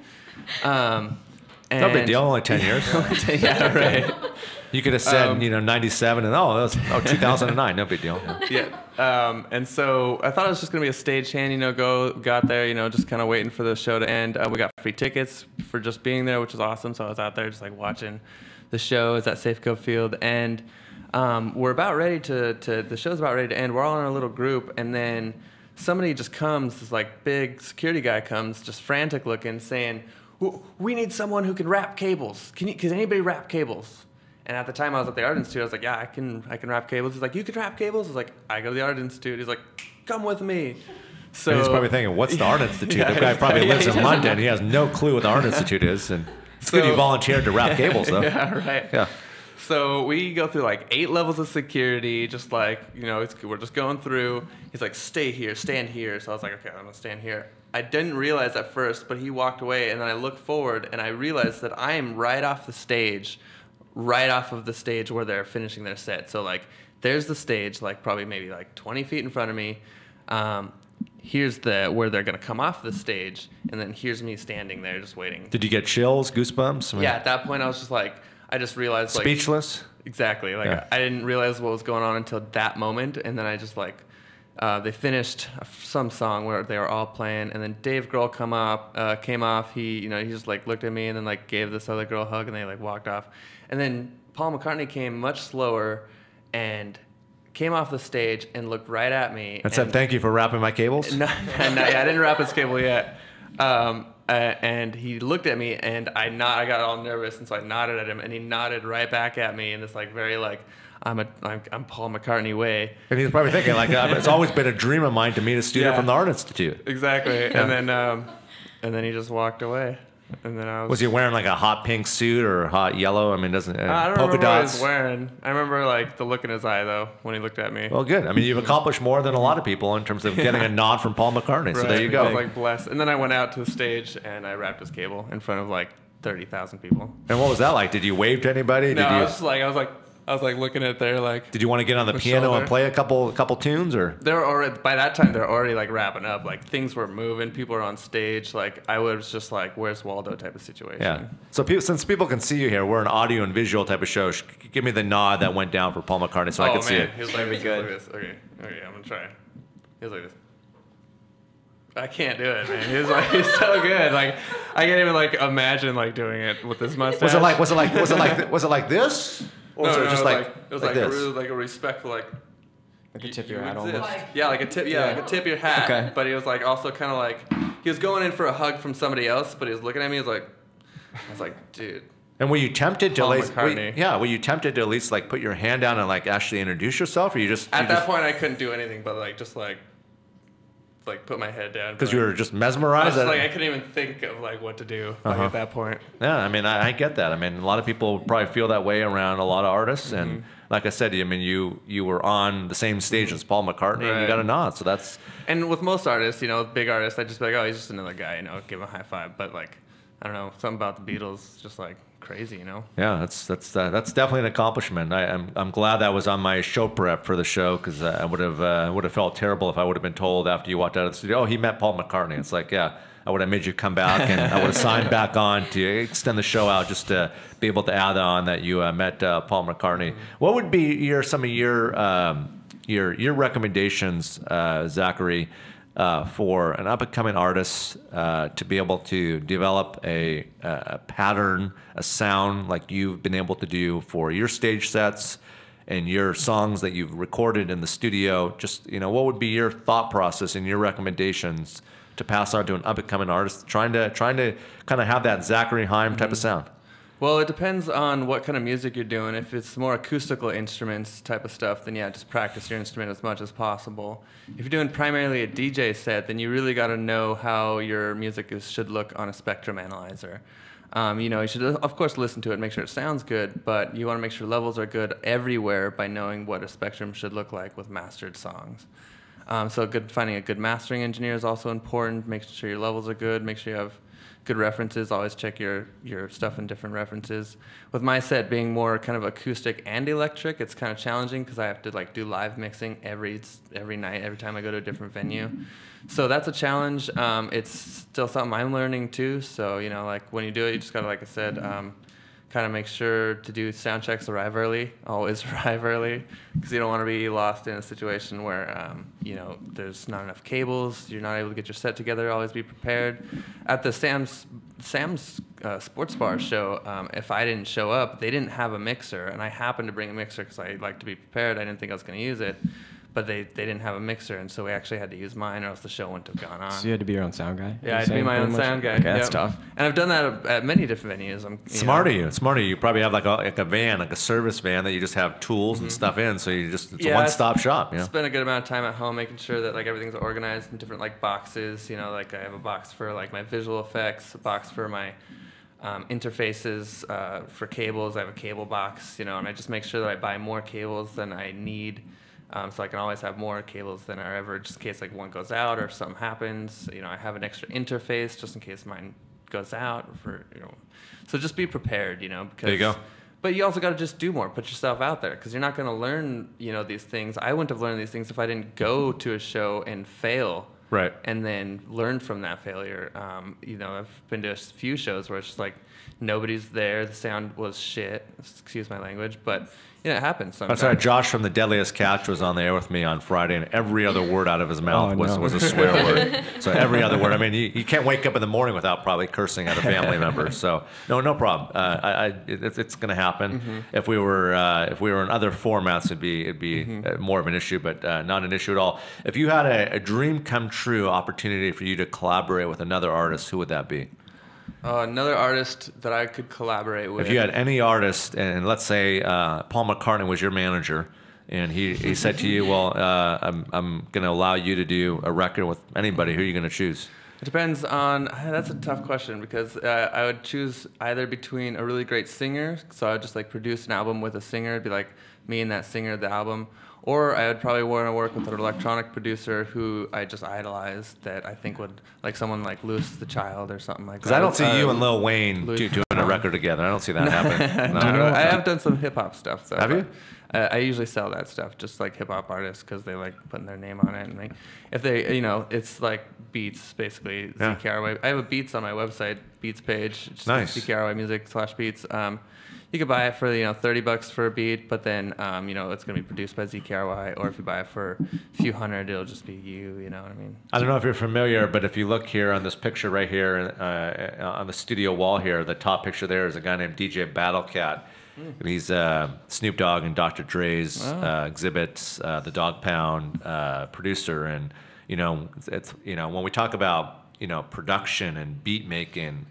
No big deal. Only 10 years. Yeah, right. You could have said, 97 and that was 2009. No big deal. Yeah. Yeah. And so I thought it was just going to be a stagehand, got there, just kind of waiting for the show to end. We got free tickets for just being there, which was awesome. So I was out there just like watching the show. It's at Safeco Field. And we're about ready the show's about ready to end. We're all in a little group. And then somebody just comes, this like big security guy comes, just frantic looking, saying, we need someone who can wrap cables. Can anybody wrap cables? And at the time I was at the Art Institute, I was like, yeah, I can wrap cables. He's like, you can wrap cables? I was like, I go to the Art Institute. He's like, come with me. So And he's probably thinking, what's the Art Institute? The guy probably lives in London. He has no clue what the Art Institute is. And it's good he volunteered to wrap cables, though. Yeah, right. Yeah. So we go through like 8 levels of security, just like, we're just going through. He's like, stay here, stand here. So I was like, okay, I'm going to stand here. I didn't realize at first, but he walked away, and then I looked forward, and I realized that I am right off of the stage where they're finishing their set. So like, there's the stage, like probably maybe like 20 feet in front of me. Here's where they're gonna come off the stage, and then here's me standing there just waiting. Did you get chills, goosebumps? I mean, Yeah, at that point I was just like, I just realized like speechless? exactly, like Yeah. I didn't realize what was going on until that moment, and then I just like they finished some song where they were all playing, and then Dave Grohl came off. He just like looked at me and then like gave this other girl a hug, and they like walked off, and then Paul McCartney came much slower and came off the stage and looked right at me And said, thank you for wrapping my cables? No, I didn't wrap his cable yet. And he looked at me, and I got all nervous, and so I nodded at him, and he nodded right back at me in this like very like I'm Paul McCartney way. And he's probably thinking, like, it's always been a dream of mine to meet a student Yeah. from the Art Institute. Exactly. And then he just walked away. And then Was he wearing like a hot pink suit or hot yellow? I mean, doesn't I don't polka remember what he dots? was wearing. I remember like the look in his eye though when he looked at me. Well, good. I mean, you've accomplished more than a lot of people in terms of getting a nod from Paul McCartney. So there you I go. was like blessed. And then I went out to the stage and I wrapped his cable in front of like 30,000 people. And what was that like? Did you wave to anybody? No, Did you? I was like looking at their like. Did you want to get on the the piano shoulder. and play a couple tunes, or? They were already by that time. They're already like wrapping up. Like things were moving. People were on stage. Like I was just like, "Where's Waldo?" type of situation. Yeah. So since people can see you here, we're an audio and visual type of show. Give me the nod that went down for Paul McCartney so I can see it. He was like, Very good. this. Okay, I'm gonna try. He was like this. I can't do it, man. He's so good. Like I can't even like imagine like doing it with this mustache. Was it like this? Or No, was no, it just it was like this? really like a respectful like. Like a tip of your you hat exist. almost. Yeah, like a tip. Yeah, like a tip of your hat. Okay. But he was like also kind of like he was going in for a hug from somebody else, but he was looking at me. He was like, I was like, dude. And were you tempted to Paul at least? McCartney. Were you tempted to at least like put your hand down and like actually introduce yourself, or you just At that point, I couldn't do anything but like just like put my head down because like, you were just I was mesmerized? just like I couldn't even think of like what to do like, at that point. Yeah, I mean, I get that. I mean, a lot of people probably feel that way around a lot of artists, and like I said, I mean, you were on the same stage as Paul McCartney, and you Right. got a nod. So that's And with most artists, big artists, I'd just be like, oh, he's just another guy, give him a high five. But like, I don't know, something about the Beatles, just like crazy, yeah, that's definitely an accomplishment. I'm glad that was on my show prep for the show because I would have felt terrible if I would have been told after you walked out of the studio, oh, he met Paul McCartney. It's like, yeah, I would have made you come back and I would have signed back on to extend the show out just to be able to add on that you met Paul McCartney. What would be some of your recommendations, Zachary, for an up-and-coming artist to be able to develop a pattern, a sound like you've been able to do for your stage sets and your songs that you've recorded in the studio? Just, what would be your thought process and your recommendations to pass on to an up-and-coming artist trying to kind of have that Zachary Heim type of sound? Well, it depends on what kind of music you're doing. If it's more acoustical instruments type of stuff, then yeah, just practice your instrument as much as possible. If you're doing primarily a DJ set, then you really got to know how your music should look on a spectrum analyzer. You should, of course, listen to it, make sure it sounds good, but you want to make sure levels are good everywhere by knowing what a spectrum should look like with mastered songs. So finding a good mastering engineer is also important, making sure your levels are good, make sure you have good references. Always check your stuff in different references. With my set being more kind of acoustic and electric, it's kind of challenging because I have to like do live mixing every night, every time I go to a different venue. So that's a challenge. It's still something I'm learning too. So like when you do it, you just gotta, like I said, kind of make sure to do sound checks, arrive early, always arrive early, because you don't want to be lost in a situation where, there's not enough cables, you're not able to get your set together, always be prepared. At the Sam's Sports Bar show, if I didn't show up, they didn't have a mixer, and I happened to bring a mixer because I like to be prepared. I didn't think I was going to use it. but they didn't have a mixer, and so we actually had to use mine, or else the show wouldn't have gone on. So you had to be your own sound guy? Yeah, I had to be my own sound guy. Okay, that's Yep. tough. And I've done that at many different venues. Smart of you. Smart of you. You probably have like a van, like a service van that you just have tools and stuff in. So it's a one-stop shop. Yeah. Spend a good amount of time at home making sure that like everything's organized in different like boxes. Like I have a box for like my visual effects, a box for my interfaces, for cables. I have a cable box, and I just make sure that I buy more cables than I need. So I can always have more cables than I ever, just in case like one goes out or if something happens. I have an extra interface just in case mine goes out. So just be prepared. Because, there you go. But you also got to just do more. Put yourself out there, because you're not going to learn these things. I wouldn't have learned these things if I didn't go to a show and fail. Right. And then learn from that failure. I've been to a few shows where it's just like nobody's there. The sound was shit. Excuse my language, but it happens sometimes. That's right. Josh from the Deadliest Catch was on the air with me on Friday, and every other word out of his mouth was a swear word. So every other word. I mean, you can't wake up in the morning without probably cursing at a family member. So no problem. It's going to happen. Mm-hmm. If we were in other formats, it'd be more of an issue, but not an issue at all. If you had a dream come true opportunity for you to collaborate with another artist, who would that be? Another artist that I could collaborate with. If you had any artist, and let's say Paul McCartney was your manager, and he said to you, well, I'm going to allow you to do a record with anybody, who are you going to choose? It depends on, that's a tough question, because I would choose either between a really great singer, so I would just like produce an album with a singer, it'd be like me and that singer, the album, or I would probably want to work with an electronic producer who I just idolize, that I think would, like someone like Louis the Child or something like that. Because I don't see you and Lil Wayne doing a record together. I don't see that happen. No. I have done some hip hop stuff, though. Have you? I usually sell that stuff, just like hip hop artists, because they like putting their name on it, and like if they, it's like beats basically. Yeah. ZKRY. I have a beats on my website, beats page. It's nice. ZKRY music/beats. You could buy it for $30 for a beat, but then it's gonna be produced by ZKRY, or if you buy it for a few hundred, it'll just be you. You know what I mean? I don't know if you're familiar, but if you look here on this picture right here on the studio wall here, the top picture there is a guy named DJ Battlecat. And he's Snoop Dogg and Dr. Dre's exhibits, the Dog Pound producer, and it's when we talk about production and beat making,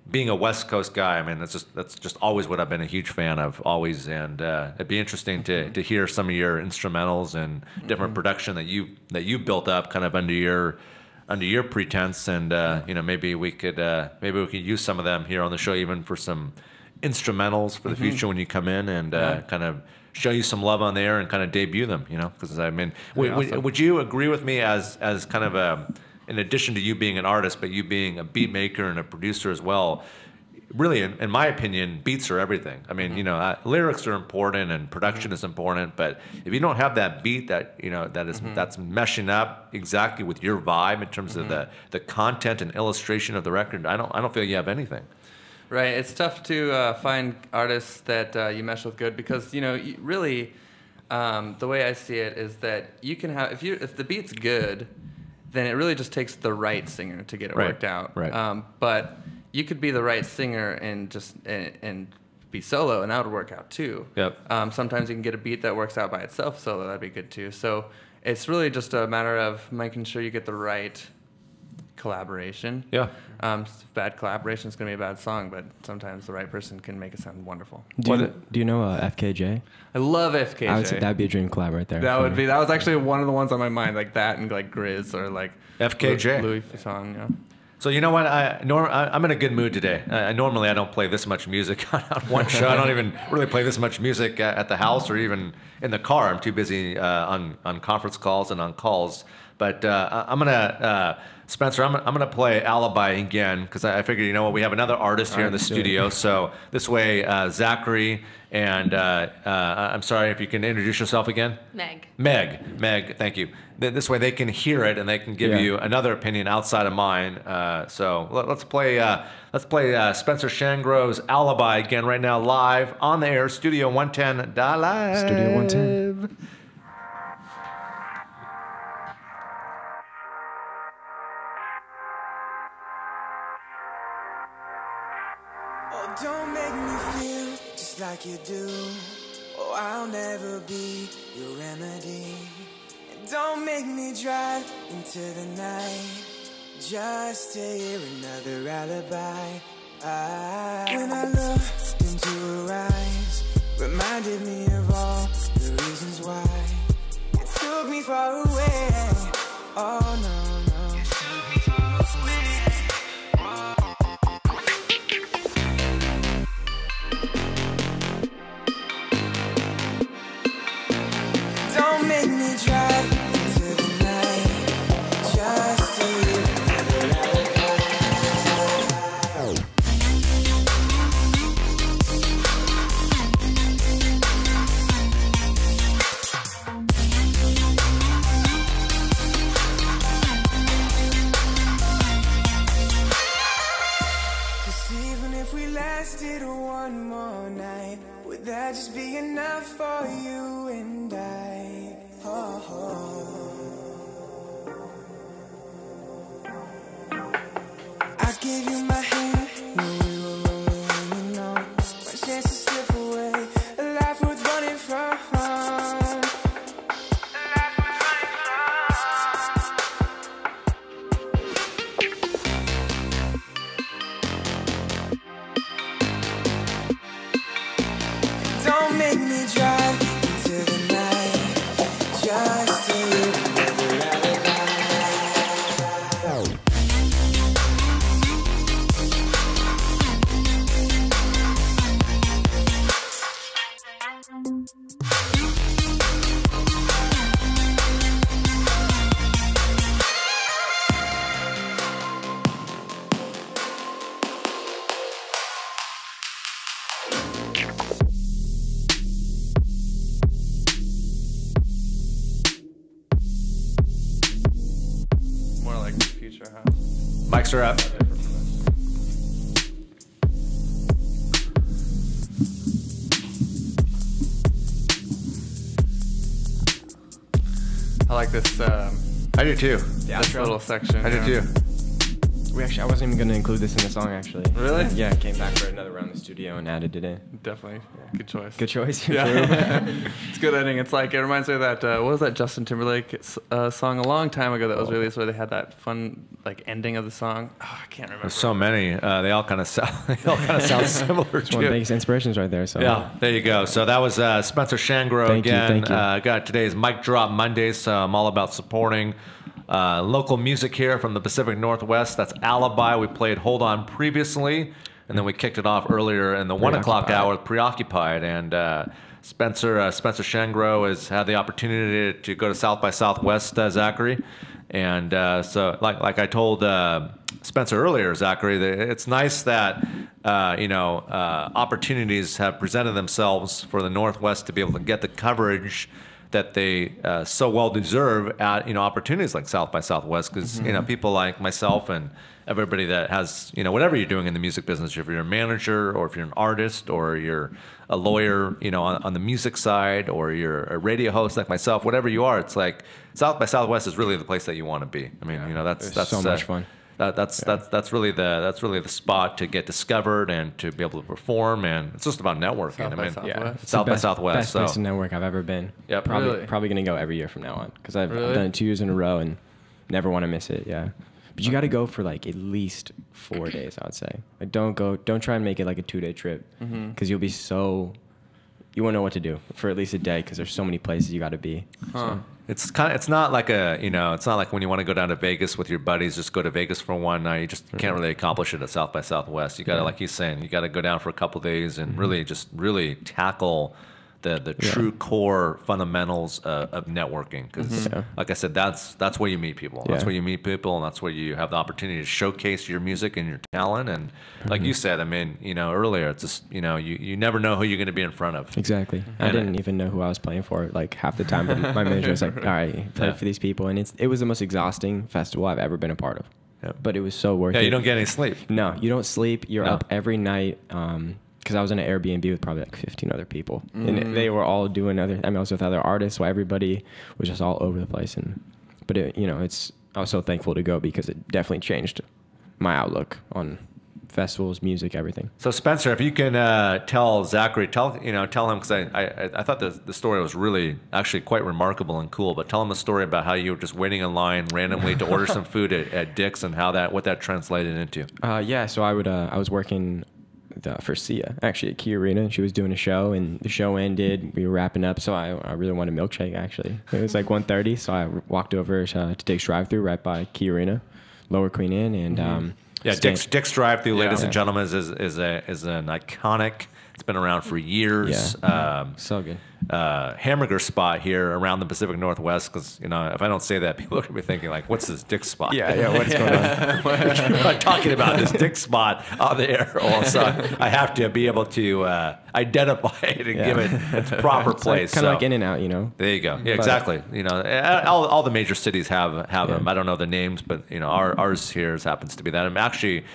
being a West Coast guy, I mean that's just always what I've been a huge fan of, always, and it'd be interesting to hear some of your instrumentals and different production that you built up kind of under your pretense, and maybe we could use some of them here on the show, even for some instrumentals for the future when you come in, and kind of show you some love on there and kind of debut them, because I mean, would you agree with me as kind of in addition to you being an artist, but you being a beat maker and a producer as well, really, in my opinion, beats are everything. I mean, lyrics are important and production is important, but if you don't have that beat that that's meshing up exactly with your vibe in terms of the content and illustration of the record, I don't feel you have anything. Right, it's tough to find artists that you mesh with good, because really, the way I see it is that you can have if the beat's good, then it really just takes the right singer to get it worked out. Right. But you could be the right singer and just and be solo, and that would work out too. Yep. Sometimes you can get a beat that works out by itself solo. That'd be good too. So it's really just a matter of making sure you get the right collaboration. Yeah. Bad collaboration is going to be a bad song, but sometimes the right person can make it sound wonderful. Do you know FKJ? I love FKJ. I would say that'd be a dream collab right there. That was actually one of the ones on my mind, like that and like Grizz or like FKJ. Louis Vuitton, yeah. So you know what? I'm in a good mood today. Normally I don't play this much music on one show. I don't even really play this much music at the house or even in the car. I'm too busy on conference calls and on calls. But I'm gonna Spencer, I'm gonna play Alibi again, because I figured, we have another artist here in the studio. So this way, Zachary and I'm sorry, if you can introduce yourself again. Meg, thank you. This way they can hear it and they can give you another opinion outside of mine. So let's play Spencer Shangrove's Alibi again right now, live on the air, Studio 110 live. Studio 110. Oh, don't make me feel just like you do. Oh, I'll never be your remedy. And don't make me drive into the night just to hear another alibi. When I looked into her eyes, reminded me of all the reasons why it took me far away. Oh no, no, it took me far away. Don't make me drive into the night just to hear another alibi. Cause even if we lasted one more night, would that just be enough for you and I? Oh, I gave you my hand when we were only hanging on. My chance to slip away, a life worth running from. A life worth running from. Don't make me drive into the night just to hear another alibi. More like future house. Mics are up. I like this I do too. this little section. I do yeah. too. I wasn't even gonna include this in the song actually. Really? Yeah, I came back for another round in the studio and added it in. Definitely. Good choice. Good choice. Yeah. It's good editing. It's like, it reminds me of that, what was that Justin Timberlake song a long time ago that was released where they had that fun, like, ending of the song? Oh, I can't remember. There's so many. They all kind of sound. They all kind of sound similar. One of the biggest inspirations right there. So Yeah, there you go. So that was Spencer Shangro Thank you, again. thank you. Got today's Mic Drop Mondays. So I'm all about supporting local music here from the Pacific Northwest. That's Alibi. We played Hold On previously, and then we kicked it off earlier in the 1 o'clock hour with Preoccupied. And Spencer Shangro has had the opportunity to go to South by Southwest, Zachary. And so, like I told Spencer earlier, Zachary, that it's nice that opportunities have presented themselves for the Northwest to be able to get the coverage that they so well deserve at opportunities like South by Southwest, because people like myself and everybody that has whatever you're doing in the music business, if you're a manager or if you're an artist or you're a lawyer on the music side, or you're a radio host like myself, whatever you are, it's like South by Southwest is really the place that you want to be. I mean, that's so much fun. That's really the spot to get discovered and to be able to perform, and it's just about networking. South by Southwest. Yeah, It's South by Southwest. Best place to network I've ever been. Yep. Really? Probably gonna go every year from now on because I've Really? done it 2 years in a row and never want to miss it. Yeah, but you got to go for like at least 4 days. I would say. Like don't try and make it like a 2-day trip because you won't know what to do for at least a day because there's so many places you got to be. Huh. It's not like it's not like when you want to go down to Vegas with your buddies, just go to Vegas for one night. You just can't really accomplish it at South by Southwest. You got to, like he's saying, you got to go down for a couple days and really tackle the true core fundamentals of networking. Because, like I said, that's where you meet people. That's Yeah. where you meet people, and that's where you have the opportunity to showcase your music and your talent. And like you said, I mean, earlier, it's just you never know who you're going to be in front of. Exactly. I And didn't even know who I was playing for like half the time. But my manager was like, "All right, play Yeah. for these people," and it was the most exhausting festival I've ever been a part of. Yeah. But it was so worth Yeah, it. you don't get any sleep. No, you don't sleep. You're No. up every night. Because I was in an Airbnb with probably like 15 other people, and they were all doing I was with other artists, so everybody was just all over the place. But I was so thankful to go because it definitely changed my outlook on festivals, music, everything. So Spencer, if you can tell Zachary, tell him, because I thought the story was really actually quite remarkable and cool. But tell him a story about how you were just waiting in line randomly to order some food at Dick's and what that translated into. Yeah, so I was working for Sia actually at Key Arena, and she was doing a show, and the show ended. We were wrapping up, so I really wanted a milkshake. Actually, it was like 1:30, so I walked over to Dick's drive-thru right by Key Arena, Lower Queen Inn, and Yeah, Dick's drive-thru, ladies and gentlemen, is an iconic. It's been around for years. Yeah. So good. Hamburger spot here around the Pacific Northwest, because if I don't say that, people are gonna be thinking like, "What's this Dick's spot?" Yeah, what's going on? I'm not talking about this Dick's spot on the air. Also, I have to be able to identify it and give it its proper place. Kind of like In-N-Out, There you go. Yeah, exactly. All the major cities have them. I don't know the names, but ours here happens to be that. And actually,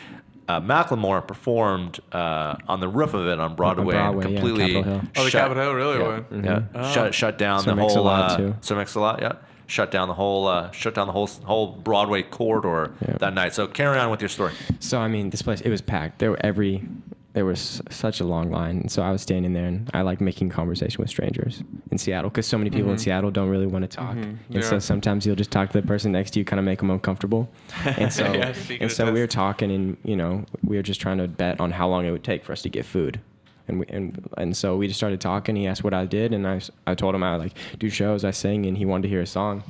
Macklemore performed on the roof of it on Broadway, and completely Capitol Hill. Oh, the Capitol Hill really won. Shut down Sir the Mix-a-Lot whole too. Sir Mix-a-Lot, yeah. Shut down the whole Broadway corridor that night. So carry on with your story. So I mean, this place, it was packed. There was such a long line, and so I was standing there, and I like making conversation with strangers in Seattle, because so many people in Seattle don't really want to talk, and so sometimes you'll just talk to the person next to you, kind of make them uncomfortable, and so we were talking, and we were just trying to bet on how long it would take for us to get food. And so we just started talking. He asked what I did, and I told him I do shows, I sing, and he wanted to hear a song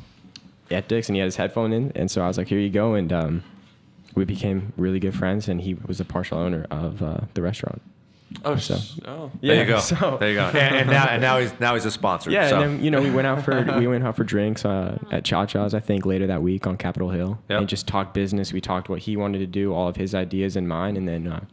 at Dick's, and he had his headphone in, and so I was like, here you go, and we became really good friends, and he was a partial owner of the restaurant. Oh, So- There you go. So, There you go. And now he's a sponsor. yeah, So. and then we went out for drinks at Cha Cha's, I think, later that week on Capitol Hill, Yep. and just talked business. We talked what he wanted to do, all of his ideas and mine, and then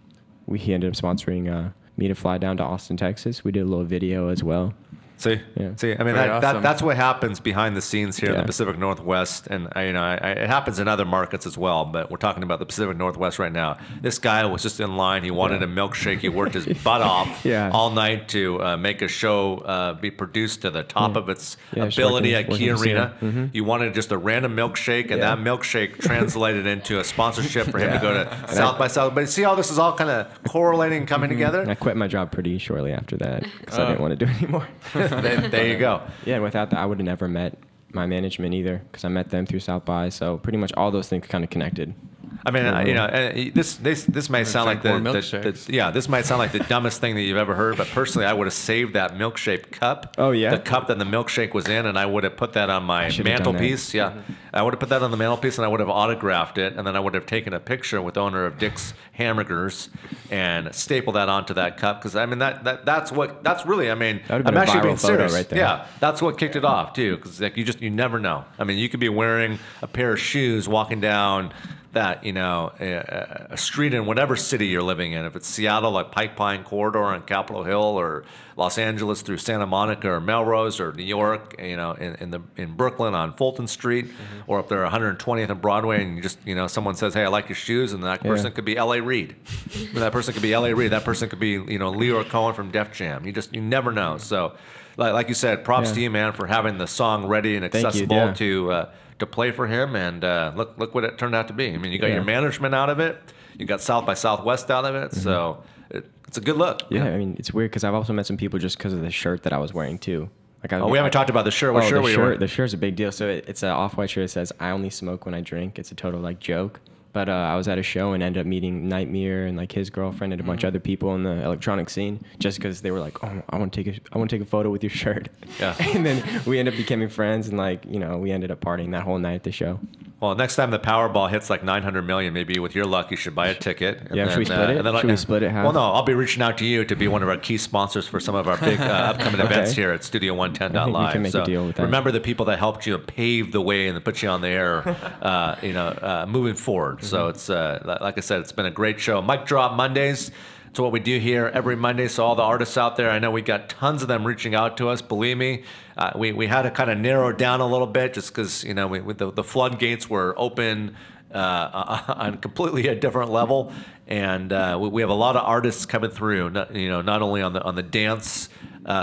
he ended up sponsoring me to fly down to Austin, Texas. We did a little video as well. See, Yeah. I mean, Very awesome. that's what happens behind the scenes here in the Yeah. Pacific Northwest, and it happens in other markets as well. But we're talking about the Pacific Northwest right now. This guy was just in line. He wanted a milkshake. He worked his butt off Yeah. all night to make a show be produced to the top of its just ability working- at Key working Arena. here. You wanted just a random milkshake, and Yeah. that milkshake translated into a sponsorship for him to go to South by South. But see how this is all kind of correlating and coming together? And I quit my job pretty shortly after that because I didn't want to do it anymore. There you go. Yeah, and without that, I would have never met my management either, because I met them through South by. So pretty much all those things kind of connected. I mean, this might sound like drink more the milkshakes. this might sound like the dumbest thing that you've ever heard, but personally, I would have saved that milkshake cup. Oh, yeah? the cup that the milkshake was in, and I would have put that on my should have done that. mantelpiece. Yeah, I would have put that on the mantelpiece, and I would have autographed it, and then I would have taken a picture with the owner of Dick's Hamburgers and stapled that onto that cup, because I mean that's really, I mean, That would've been I'm a actually viral being photo serious. right there. Yeah, that's what kicked it off too, because like you never know. I mean, you could be wearing a pair of shoes walking down that a street in whatever city you're living in. If it's Seattle, like Pike Pine Corridor on Capitol Hill, or Los Angeles through Santa Monica or Melrose, or New York, in Brooklyn on Fulton Street, or up there 120th and Broadway, and you just someone says, "Hey, I like your shoes," and that person could be L.A. Reid. That person could be L.A. Reid. That person could be Leroy Cohen from Def Jam. You never know. So, like you said, props to you, man, for having the song ready and Thank you, accessible yeah. to play for him, and look what it turned out to be. I mean, you got Yeah. your management out of it, you got South by Southwest out of it, so it's a good look. Yeah, I mean, it's weird because I've also met some people just because of the shirt that I was wearing too. We haven't talked about the shirt. What shirt were you wearing? The shirt's a big deal. So it's an off-white shirt that says, "I only smoke when I drink." It's a total joke. But I was at a show and ended up meeting Nightmare and his girlfriend and a bunch of other people in the electronic scene, just because they were like, "Oh, I want to take a photo with your shirt." Yeah. And then we ended up becoming friends, and we ended up partying that whole night at the show. Well, next time the Powerball hits like 900 million, maybe with your luck, you should buy a ticket. And Yeah, should we split it? and then Should we split it half? Well, no, I'll be reaching out to you to be one of our key sponsors for some of our big upcoming events here at Studio110.live. I think we can make a deal with that. Remember the people that helped you pave the way and put you on the air, moving forward. Mm-hmm. So it's like I said, it's been a great show. Mic Drop Mondays. It's what we do here every Monday. So all the artists out there, I know we got tons of them reaching out to us. Believe me, we had to kind of narrow it down a little bit just because the floodgates were open on completely a different level, and we have a lot of artists coming through. Not only on the dance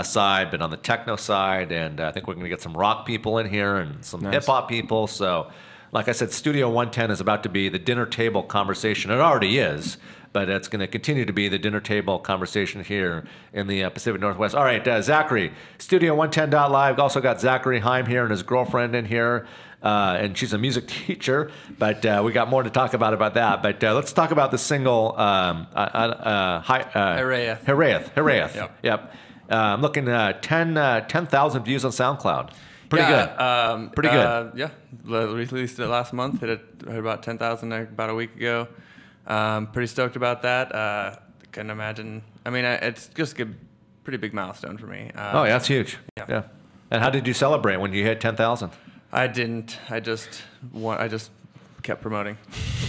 side, but on the techno side, and I think we're going to get some rock people in here and some Nice. hip hop people. So. Like I said, Studio 110 is about to be the dinner table conversation. It already is, but it's going to continue to be the dinner table conversation here in the Pacific Northwest. All right, Zachary, Studio110.live. Also got Zachary Heim here and his girlfriend in here. And she's a music teacher, but we got more to talk about that. But let's talk about the single Heraeth. Yep. I'm looking at 10,000 views on SoundCloud. Pretty good. Pretty good. Yeah, released it last month. Hit about 10,000 about a week ago. Pretty stoked about that. Couldn't imagine. I mean, it's just a pretty big milestone for me. Oh, yeah, that's huge. Yeah. And how did you celebrate when you hit 10,000? I didn't. I just kept promoting.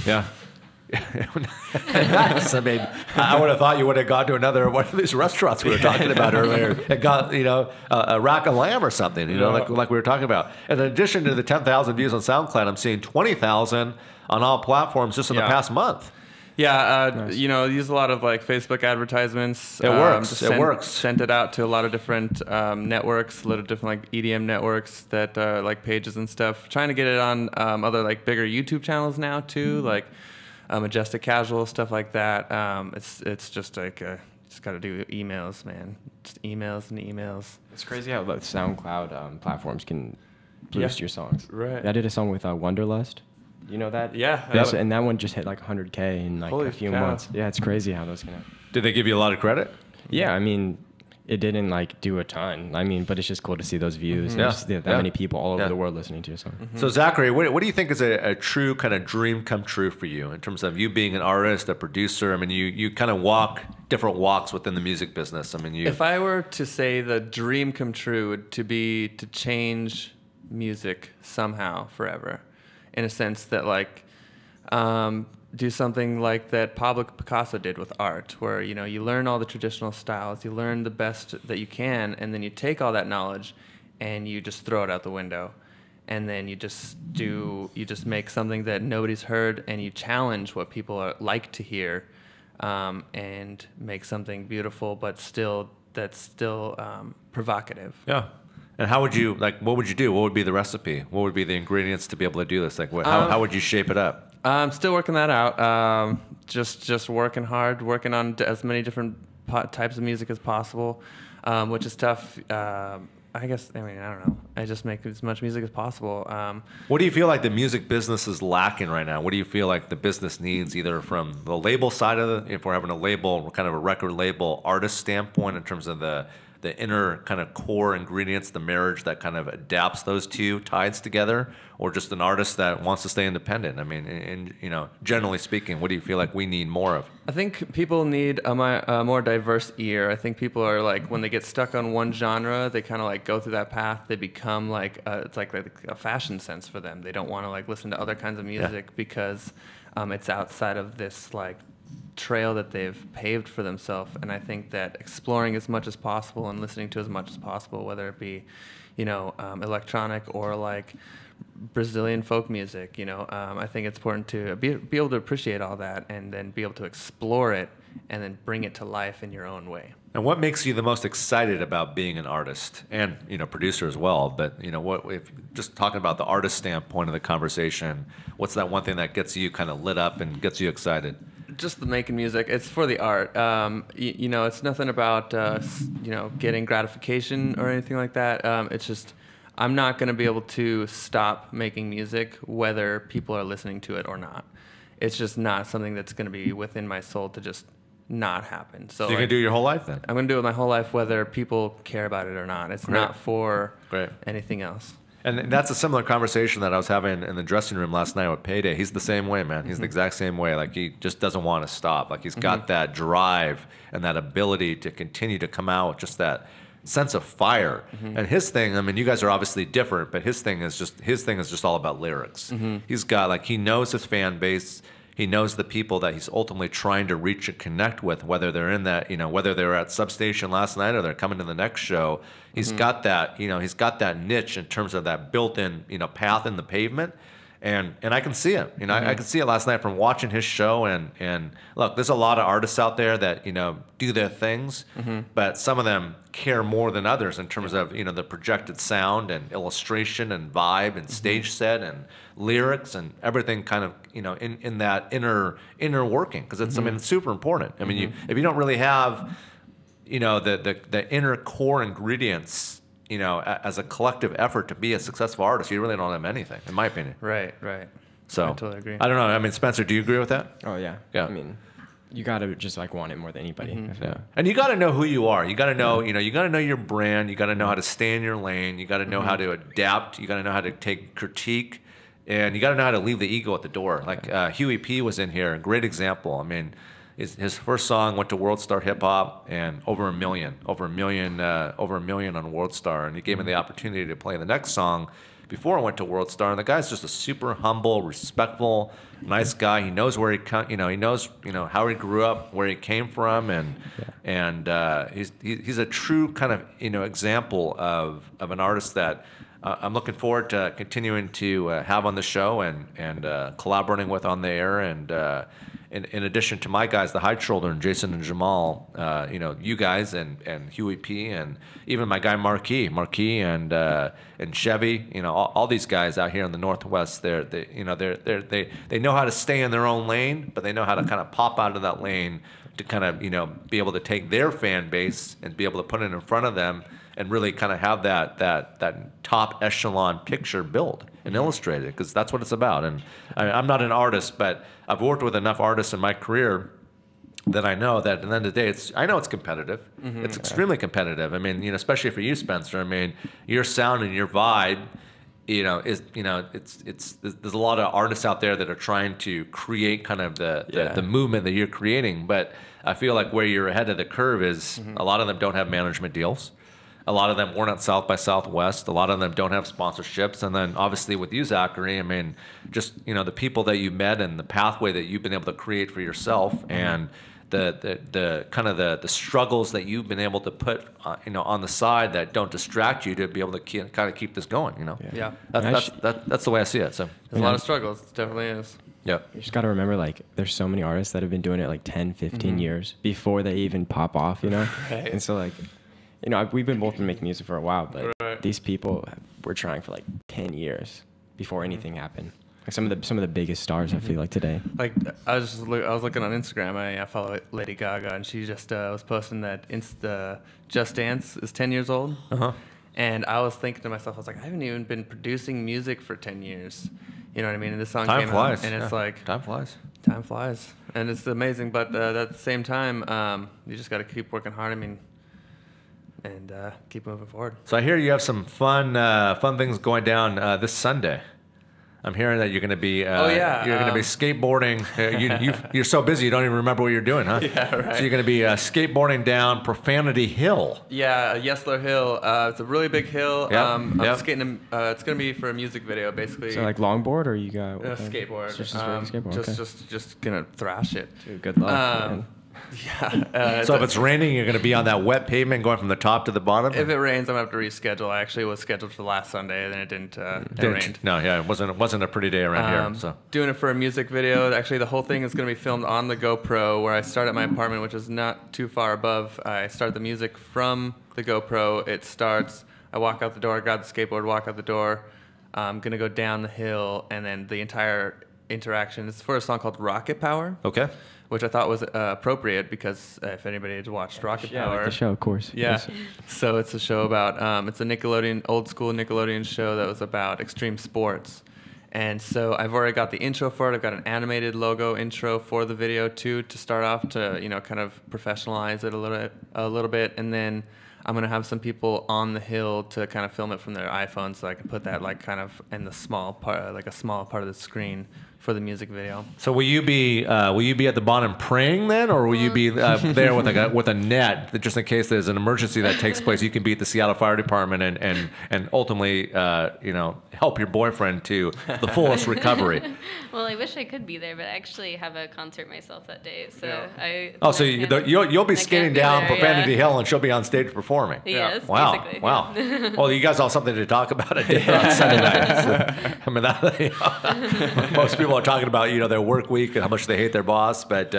Yeah. Nice. I mean, I would have thought you would have gone to another one of these restaurants we were talking about earlier and got, a rack of lamb or something, like we were talking about. And in addition to the 10,000 views on SoundCloud, I'm seeing 20,000 on all platforms just in the past month. Yeah, nice. Use a lot of like Facebook advertisements. It works. It works. Sent it out to a lot of different networks, a lot of different like EDM networks that like Pages and stuff. Trying to get it on other like bigger YouTube channels now too, like Majestic Casual, stuff like that. It's just like just got to do emails, man. Just emails and emails. It's crazy how the SoundCloud platforms can boost your songs. Right. I did a song with Wonderlust. You know that? Yeah. And that one just hit like 100K in like a few months. Yeah, it's crazy how those can happen. Did they give you a lot of credit? Yeah, I mean, it didn't like do a ton. I mean, but it's just cool to see those views. And just that many people all over the world listening to your song. So Zachary, what do you think is a true kind of dream come true for you in terms of you being an artist, a producer? I mean, you kind of walk different walks within the music business. I mean, If I were to say the dream come true would to change music somehow forever, in a sense that like do something like that Pablo Picasso did with art, where you learn all the traditional styles, you learn the best that you can, and then you take all that knowledge and you just throw it out the window, and then you just make something that nobody's heard, and you challenge what people like to hear, and make something beautiful but still provocative. Yeah. And how would you what would you do? What would be the recipe? What would be the ingredients to be able to do this? Like, how would you shape it up? I'm still working that out. Just working hard, working on as many different types of music as possible, which is tough. I guess, I don't know. I just make as much music as possible. What do you feel like the music business is lacking right now? What do you feel like the business needs, either from the label side of it, if we're having a label, kind of a record label artist standpoint, in terms of the inner kind of core ingredients, the marriage that kind of adapts those two tides together, or just an artist that wants to stay independent? I mean, generally speaking, what do you feel like we need more of? I think people need a more diverse ear. I think people are like, when they get stuck on one genre, they kind of like go through that path. They become like, it's like a fashion sense for them. They don't want to like listen to other kinds of music because it's outside of this like trail that they've paved for themselves. And I think that exploring as much as possible and listening to as much as possible, whether it be, electronic or like Brazilian folk music, I think it's important to be able to appreciate all that and then be able to explore it and then bring it to life in your own way. And what makes you the most excited about being an artist and, producer as well? But, what if just talking about the artist standpoint of the conversation, what's that one thing that gets you kind of lit up and gets you excited? Just the making music. It's for the art. It's nothing about, getting gratification or anything like that. It's just, I'm not going to be able to stop making music whether people are listening to it or not. It's just not something that's going to be within my soul to just not happen. So you're going to do it your whole life then? I'm going to do it my whole life whether people care about it or not. It's not for anything else. And that's a similar conversation that I was having in the dressing room last night with Payday. He's the same way, man. He's the exact same way. Like, he just doesn't want to stop. Like, he's got that drive and that ability to continue to come out with just that sense of fire. And his thing, you guys are obviously different, but his thing is just all about lyrics. He's got, he knows his fan base. He knows the people that he's ultimately trying to reach and connect with, whether they're in that, whether they were at Substation last night or they're coming to the next show. He's got that, he's got that niche in terms of that built-in, path in the pavement. And I can see it. You know, I could see it last night from watching his show. And look, there's a lot of artists out there that, you know, do their things, but some of them care more than others in terms of, you know, the projected sound and illustration and vibe and stage set and lyrics and everything kind of, you know, in that inner working, because it's I mean, it's super important. I mean, if you don't really have, you know, the inner core ingredients, you know, as a collective effort to be a successful artist, you really don't have anything, in my opinion. Right. So I totally agree. I don't know. I mean, Spencer, do you agree with that? Oh yeah. Yeah. I mean, you gotta just like want it more than anybody. I feel. Yeah. And you got to know who you are. You got to know, you know, you got to know your brand. You got to know how to stay in your lane. You got to know how to adapt. You got to know how to take critique, and you got to know how to leave the ego at the door. Like Huey P was in here, a great example. I mean, his first song went to World Star Hip Hop and over a million on World Star, and he gave me the opportunity to play the next song before I went to World Star. And the guy's just a super humble, respectful, nice guy. He knows where he knows how he grew up, where he came from, and he's a true kind of, you know, example of an artist that I'm looking forward to continuing to have on the show and collaborating with on the air. And in addition to my guys, the High Children, Jason and Jamal, you know, you guys and Huey P, and even my guy Marquis and Chevy, you know, all these guys out here in the Northwest, they know how to stay in their own lane, but they know how to kind of pop out of that lane to kind of, you know, be able to take their fan base and be able to put it in front of them and really kind of have that top echelon picture built and illustrated, because that's what it's about. And I'm not an artist, but I've worked with enough artists in my career that I know that at the end of the day, I know it's competitive. It's extremely competitive. I mean, you know, especially for you, Spencer. I mean, your sound and your vibe, you know, there's a lot of artists out there that are trying to create kind of the movement that you're creating. But I feel like where you're ahead of the curve is a lot of them don't have management deals. A lot of them weren't at South by Southwest. A lot of them don't have sponsorships. And then obviously with you, Zachary, I mean, just, you know, the people that you met and the pathway that you've been able to create for yourself, and the kind of the struggles that you've been able to put, you know, on the side that don't distract you to be able to kind of keep this going, you know? Yeah. That's the way I see it. So There's a lot of struggles. It definitely is. yeah. You just got to remember, like, there's so many artists that have been doing it like 10, 15 years before they even pop off, you know? Right. And so, like, you know, we've been both making music for a while, but Right. these people were trying for like 10 years before anything happened. Like some of the biggest stars, I feel like, today. Like I was looking on Instagram. I follow Lady Gaga, and she just was posting that Just Dance is 10 years old. And I was thinking to myself, I was like, I haven't even been producing music for 10 years. You know what I mean? And this song Time came flies. out, and it's like Time flies. time flies, and it's amazing. But at the same time, you just got to keep working hard. I mean, and keep moving forward. So I hear you have some fun things going down this Sunday. I'm hearing that you're going to be you're going to be skateboarding. You're so busy you don't even remember what you're doing, huh? Yeah, right. So you're going to be skateboarding down Profanity Hill. Yeah, Yesler Hill. It's a really big hill. Yep, I'm yep. skating. It's gonna be for a music video, basically. So like longboard, or you got what kind? Skateboard. Just skateboard. Okay. Just gonna thrash it. Dude, good luck. man. Yeah. So if it's raining, you're going to be on that wet pavement going from the top to the bottom? If it rains, I'm gonna have to reschedule. I actually was scheduled for last Sunday, and then it didn't. It rained. No, yeah, it wasn't a pretty day around here. So Doing it for a music video. Actually, the whole thing is going to be filmed on the GoPro, where I start at my apartment, which is not too far above. I start the music from the GoPro. It starts. I walk out the door, grab the skateboard, walk out the door. I'm going to go down the hill, and then the entire interaction is for a song called Rocket Power, okay. which I thought was appropriate because if anybody had watched Rocket Yeah, Power. like the show, of course. Yeah. Yes. So it's a show about, it's a Nickelodeon, old school Nickelodeon show that was about extreme sports. And so I've already got the intro for it. I've got an animated logo intro for the video too, to start off to, you know, kind of professionalize it a little bit. And then I'm going to have some people on the hill to kind of film it from their iPhone, so I can put that like kind of in the small part, like a small part of the screen for the music video. So will you be at the bottom praying then, or will you be there with a net that just in case there's an emergency that takes place, you can be at the Seattle Fire Department and ultimately you know, help your boyfriend to the fullest recovery? Well, I wish I could be there, but I actually have a concert myself that day, so Yeah. I. Oh, so I can't- you'll be I skating can't be down there, Profanity yeah. Hill, and she'll be on stage performing. performing. Yes, Wow. basically. Wow. Well, you guys all have something to talk about at dinner on Sunday night. So, I mean, most people are talking about, their work week and how much they hate their boss, but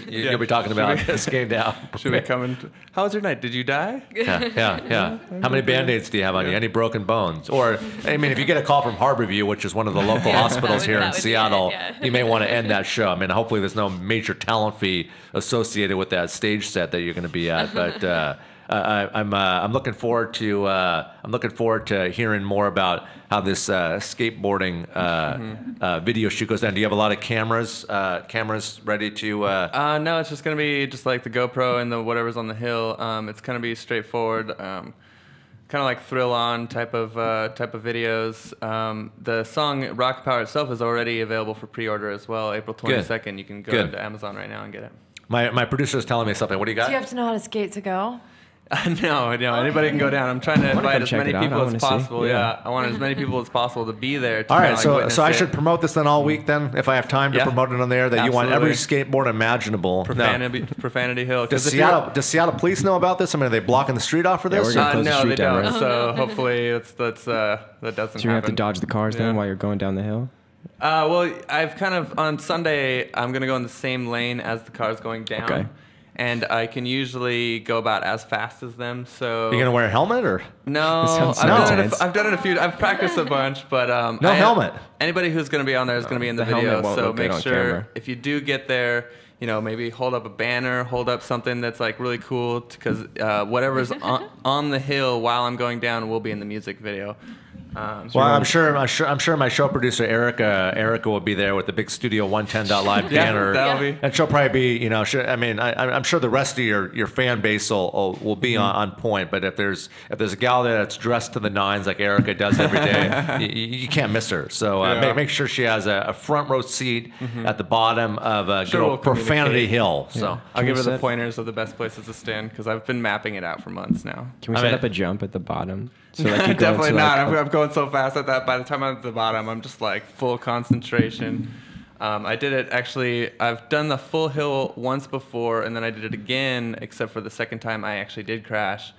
you'll be talking about skating down. Should we come in? How was your night? Did you die? Yeah. How many Band-Aids do you have on you? Any broken bones? Or, I mean, if you get a call from Harborview, which is one of the local hospitals here in Seattle, you may want to end that show. I mean, hopefully there's no major talent fee associated with that stage set that you're going to be at, but I'm looking forward to hearing more about how this skateboarding video shoot goes down. Do you have a lot of cameras ready to? No, it's just gonna be just like the GoPro and the whatever's on the hill. It's gonna be straightforward, kind of like thrill on type of videos. The song Rocket Power itself is already available for pre-order as well. April 22nd. You can go to Amazon right now and get it. My producer is telling me something. What do you got? Do you have to know how to skate to go? No, anybody can go down. I'm trying to invite as many people as possible. See. I want as many people as possible to be there. To all right, so I it. should promote this then all week then, if I have time to promote it on there. That you want every skateboard imaginable. Profanity Hill. Does Seattle police know about this? I mean, are they blocking the street off for this? we're gonna close the no, street they down, don't. right? So hopefully that doesn't So you have to happen. dodge the cars then while you're going down the hill? Well, I've kind of on Sunday I'm gonna go in the same lane as the cars going down. Okay. And I can usually go about as fast as them. So Are you gonna wear a helmet or? no, sounds I've done it a few. I've practiced a bunch, but No helmet. Anybody who's going to be on there is going to be in the helmet video. won't So look good make on sure camera. if you do get there, maybe hold up a banner, hold up something that's like really cool, because whatever's on the hill while I'm going down will be in the music video. Well, I'm sure my show producer Erica will be there with the big Studio 110.live banner, that'll be. and she'll probably be, I'm sure the rest of your fan base will be on point. But if there's a gal there that's dressed to the nines like Erica does every day, you can't miss her. So make sure she has a front row seat at the bottom of Sure, we'll Profanity communicate. Hill. So I'll give her the set- pointers of the best places to stand because I've been mapping it out for months now. Can we I set mean- up a jump at the bottom? So like you go Definitely into, not. like, I'm going so fast at that. By the time I'm at the bottom, I'm just like full concentration. I did it actually. I've done the full hill once before, and then I did it again. Except for the second time, I actually did crash,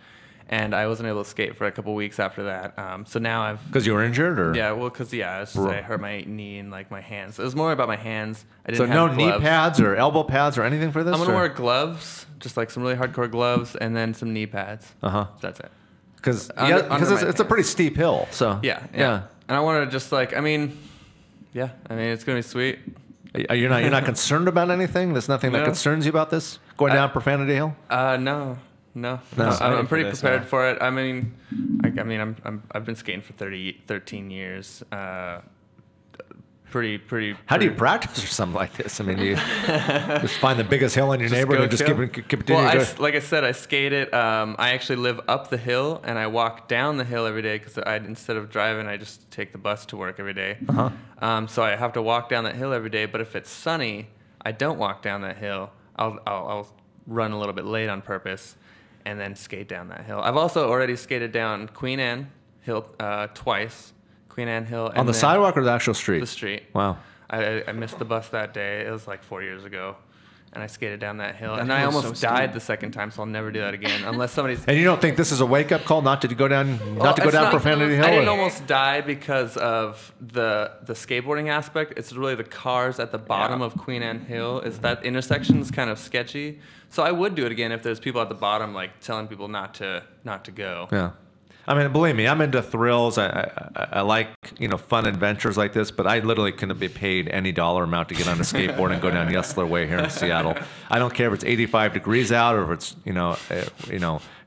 and I wasn't able to skate for a couple weeks after that. So now I've because you were injured, or I hurt my knee and like my hands. It was more about my hands. I so didn't no have knee gloves. pads or elbow pads or anything for this. I'm gonna or? wear gloves, just like some really hardcore gloves, and then some knee pads. That's it. Because Under my it's a pretty steep hill. So Yeah. And I want to just like, it's gonna be sweet. You're not concerned about anything? There's nothing that No. concerns you about this going down Profanity Hill? No. I'm pretty for this, prepared for it. I've been skating for 13 years. Pretty. How do you practice or something like this? I mean, do you just find the biggest hill in your neighborhood and just continue Well, to go? like I said, I skate it. I actually live up the hill and I walk down the hill every day because instead of driving, I just take the bus to work every day. So I have to walk down that hill every day. But if it's sunny, I don't walk down that hill. I'll run a little bit late on purpose and then skate down that hill. I've also already skated down Queen Anne Hill twice. Queen Anne Hill. On the sidewalk or the actual street? The street. Wow. I missed the bus that day. It was like 4 years ago. And I skated down that hill. And hill I is almost so died steep. the second time, so I'll never do that again. Unless somebody's... And you don't think this is a wake-up call not to go down Profanity Hill? I didn't or- almost die because of the skateboarding aspect. It's really the cars at the bottom of Queen Anne Hill. Is that intersection's kind of sketchy. So I would do it again if there's people at the bottom like telling people not to go. Yeah. I mean, believe me, I'm into thrills. I like, fun adventures like this, but I literally couldn't be paid any dollar amount to get on a skateboard and go down Yesler Way here in Seattle. I don't care if it's 85 degrees out or if it's,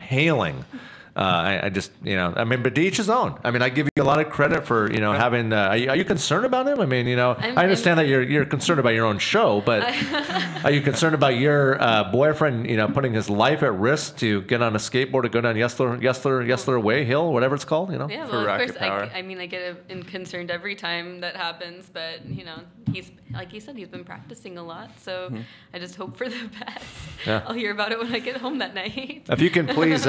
hailing. I just, but to each his own. I mean, I give you a lot of credit for, having, are you concerned about him? I mean, I understand that you're concerned about your own show, but are you concerned about your boyfriend, putting his life at risk to get on a skateboard to go down Yesler Way Hill, whatever it's called, Yeah, For well, of rocket course, power. I get concerned every time that happens, but, he's, like you said, he's been practicing a lot, so I just hope for the best. Yeah. I'll hear about it when I get home that night. If you can please,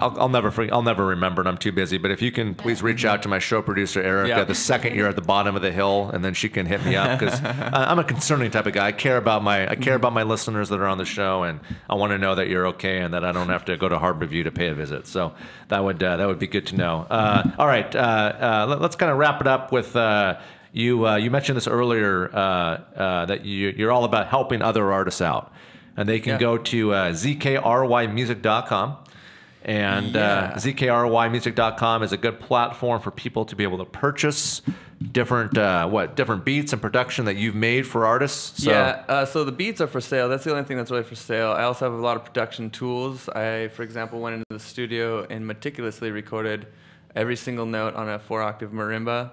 I'll never forget, I'll never remember, and I'm too busy. But if you can please reach out to my show producer Erica Yeah. the second you're at the bottom of the hill, and then she can hit me up because I'm a concerning type of guy. I care about my listeners that are on the show, and I want to know that you're okay and that I don't have to go to Harbor View to pay a visit. So that would be good to know. All right, let's kind of wrap it up with. You mentioned this earlier that you're all about helping other artists out, and they can go to zkrymusic.com, and zkrymusic.com is a good platform for people to be able to purchase different beats and production that you've made for artists. So, so the beats are for sale. That's the only thing that's really for sale. I also have a lot of production tools. I, for example, went into the studio and meticulously recorded every single note on a 4-octave marimba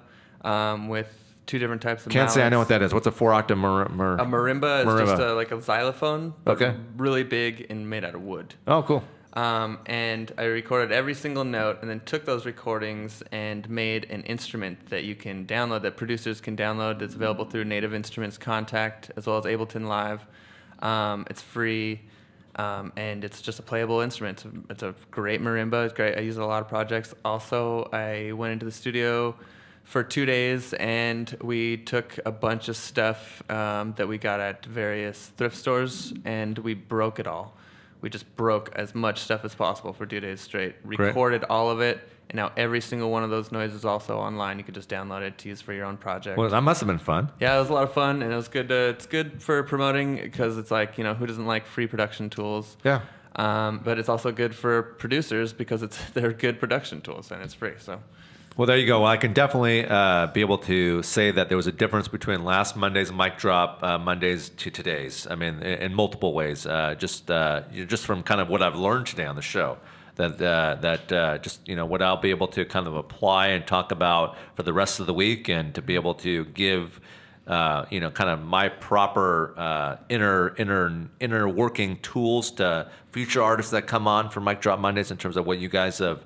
with 2 different types of Can't say I know what mallets. that is. What's a 4-octave A marimba is Marimba. just like a xylophone, but Okay. really big and made out of wood. Oh, cool. And I recorded every single note and then took those recordings and made an instrument that you can download, that producers can download, that's available through Native Instruments Contact as well as Ableton Live. It's free, and it's just a playable instrument. It's a great marimba. It's great. I use it in a lot of projects. Also, I went into the studio for 2 days, and we took a bunch of stuff that we got at various thrift stores, and we broke it all. We just broke as much stuff as possible for 2 days straight. Recorded all of it, and now every single one of those noises is also online. You could just download it to use for your own project. Well, that must have been fun. Yeah, it was a lot of fun, and it was good. It's good for promoting because it's like, who doesn't like free production tools? Yeah. But it's also good for producers because they're good production tools and it's free. So. Well, there you go. Well, I can definitely be able to say that there was a difference between last Monday's mic drop Mondays to today's. I mean, in multiple ways. Just from kind of what I've learned today on the show, that just what I'll be able to kind of apply and talk about for the rest of the week, and to be able to give kind of my proper inner working tools to future artists that come on for Mic Drop Mondays, in terms of what you guys have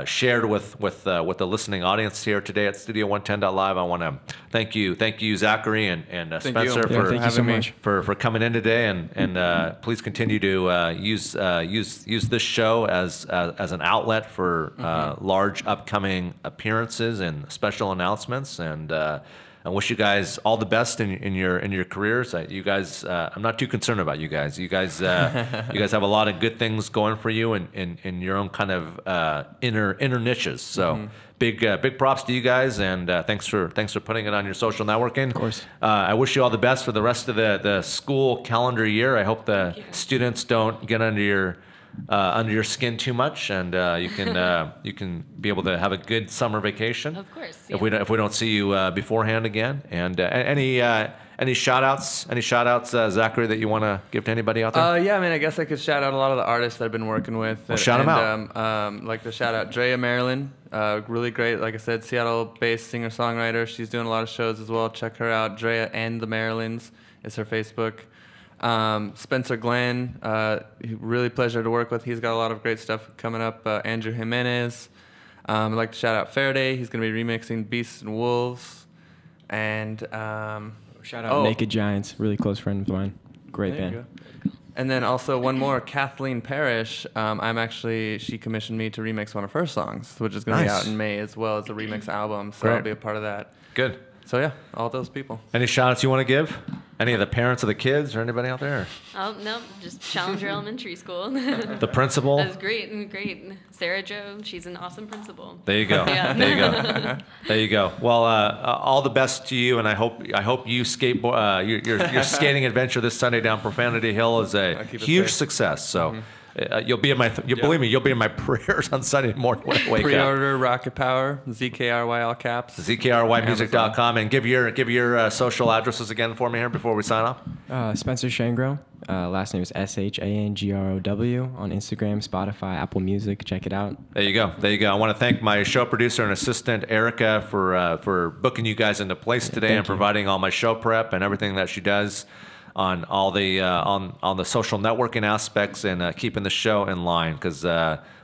shared with the listening audience here today at Studio 110.live. I want to thank you, Zachary and Spencer Yeah, thank you so much. for coming in today, and please continue to use this show as an outlet for large upcoming appearances and special announcements, and I wish you guys all the best in your careers. You guys, I'm not too concerned about you guys. You guys have a lot of good things going for you in your own kind of inner niches. So big props to you guys, and thanks for putting it on your social networking. Of course. I wish you all the best for the rest of the school calendar year. I hope the students don't get under your skin too much, and you can be able to have a good summer vacation. Of course. If we don't see you beforehand again, and any shout outs, Zachary, that you want to give to anybody out there? Yeah, I mean, I guess I could shout out a lot of the artists that I've been working with. Well, shout 'em out. Like to shout out Drea Marilyn, really great. Like I said, Seattle-based singer-songwriter. She's doing a lot of shows as well. Check her out. Drea and the Marilyns is her Facebook. Spencer Glenn, really pleasure to work with. He's got a lot of great stuff coming up. Andrew Jimenez. I'd like to shout out Faraday. He's going to be remixing Beasts and Wolves. And Shout out Naked Giants, really close friend of mine. Great there you band. go. And then also one more, Kathleen Parrish. She commissioned me to remix one of her songs, which is going to be Nice. out in May, as well as a remix album. So Great. I'll be a part of that. Good. So yeah, all those people. Any shout outs you want to give? Any of the parents of the kids or anybody out there? Oh, no, just Challenger Elementary School. The principal? That was great. Sarah Jo, she's an awesome principal. There you go. Yeah. There you go. There you go. Well, all the best to you, and I hope you skateboard your skating adventure this Sunday down Profanity Hill is a I'll keep it huge safe. success. So you'll be in my believe me, you'll be in my prayers on Sunday morning when I wake up. Pre-order Rocket Power, ZKRY all caps. ZKRYmusic.com, and give your social addresses again for me here before we sign off. Spencer Shangro. Last name is SHANGROW on Instagram, Spotify, Apple Music. Check it out. There you go. There you go. I want to thank my show producer and assistant, Erica, for booking you guys into place today and providing all my show prep and everything that she does on all the on the social networking aspects and keeping the show in line. Because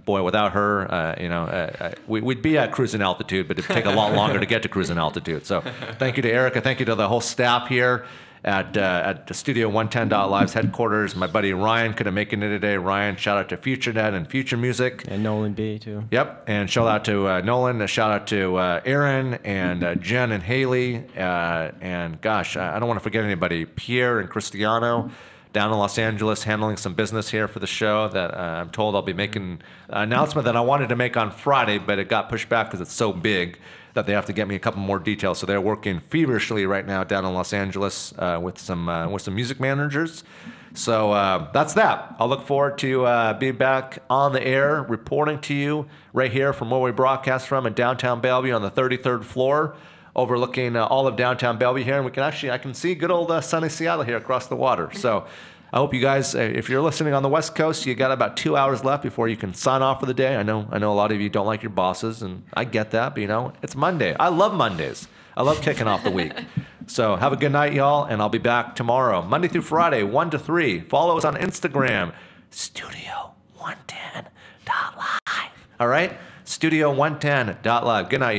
boy, without her, we'd be at cruising altitude, but it'd take a lot longer to get to cruising altitude. So thank you to Erica. Thank you to the whole staff here at the Studio 110.live's headquarters. My buddy Ryan couldn't make it today. Ryan, shout out to FutureNet and Future Music. And Nolan B too. Yep, and shout out to Nolan, a shout out to Aaron and Jen and Haley, and gosh, I don't want to forget anybody, Pierre and Cristiano down in Los Angeles handling some business here for the show that I'm told I'll be making an announcement that I wanted to make on Friday, but it got pushed back because it's so big that they have to get me a couple more details. So they're working feverishly right now down in Los Angeles with some music managers. So that's that. I'll look forward to being back on the air, reporting to you right here from where we broadcast from in downtown Bellevue on the 33rd floor, overlooking all of downtown Bellevue here. And I can see good old sunny Seattle here across the water. So I hope you guys, if you're listening on the West Coast, you got about 2 hours left before you can sign off for the day. I know a lot of you don't like your bosses, and I get that, but it's Monday. I love Mondays. I love kicking off the week. So have a good night, y'all, and I'll be back tomorrow, Monday through Friday, 1 to 3. Follow us on Instagram, Studio110.live. All right? Studio110.live. Good night.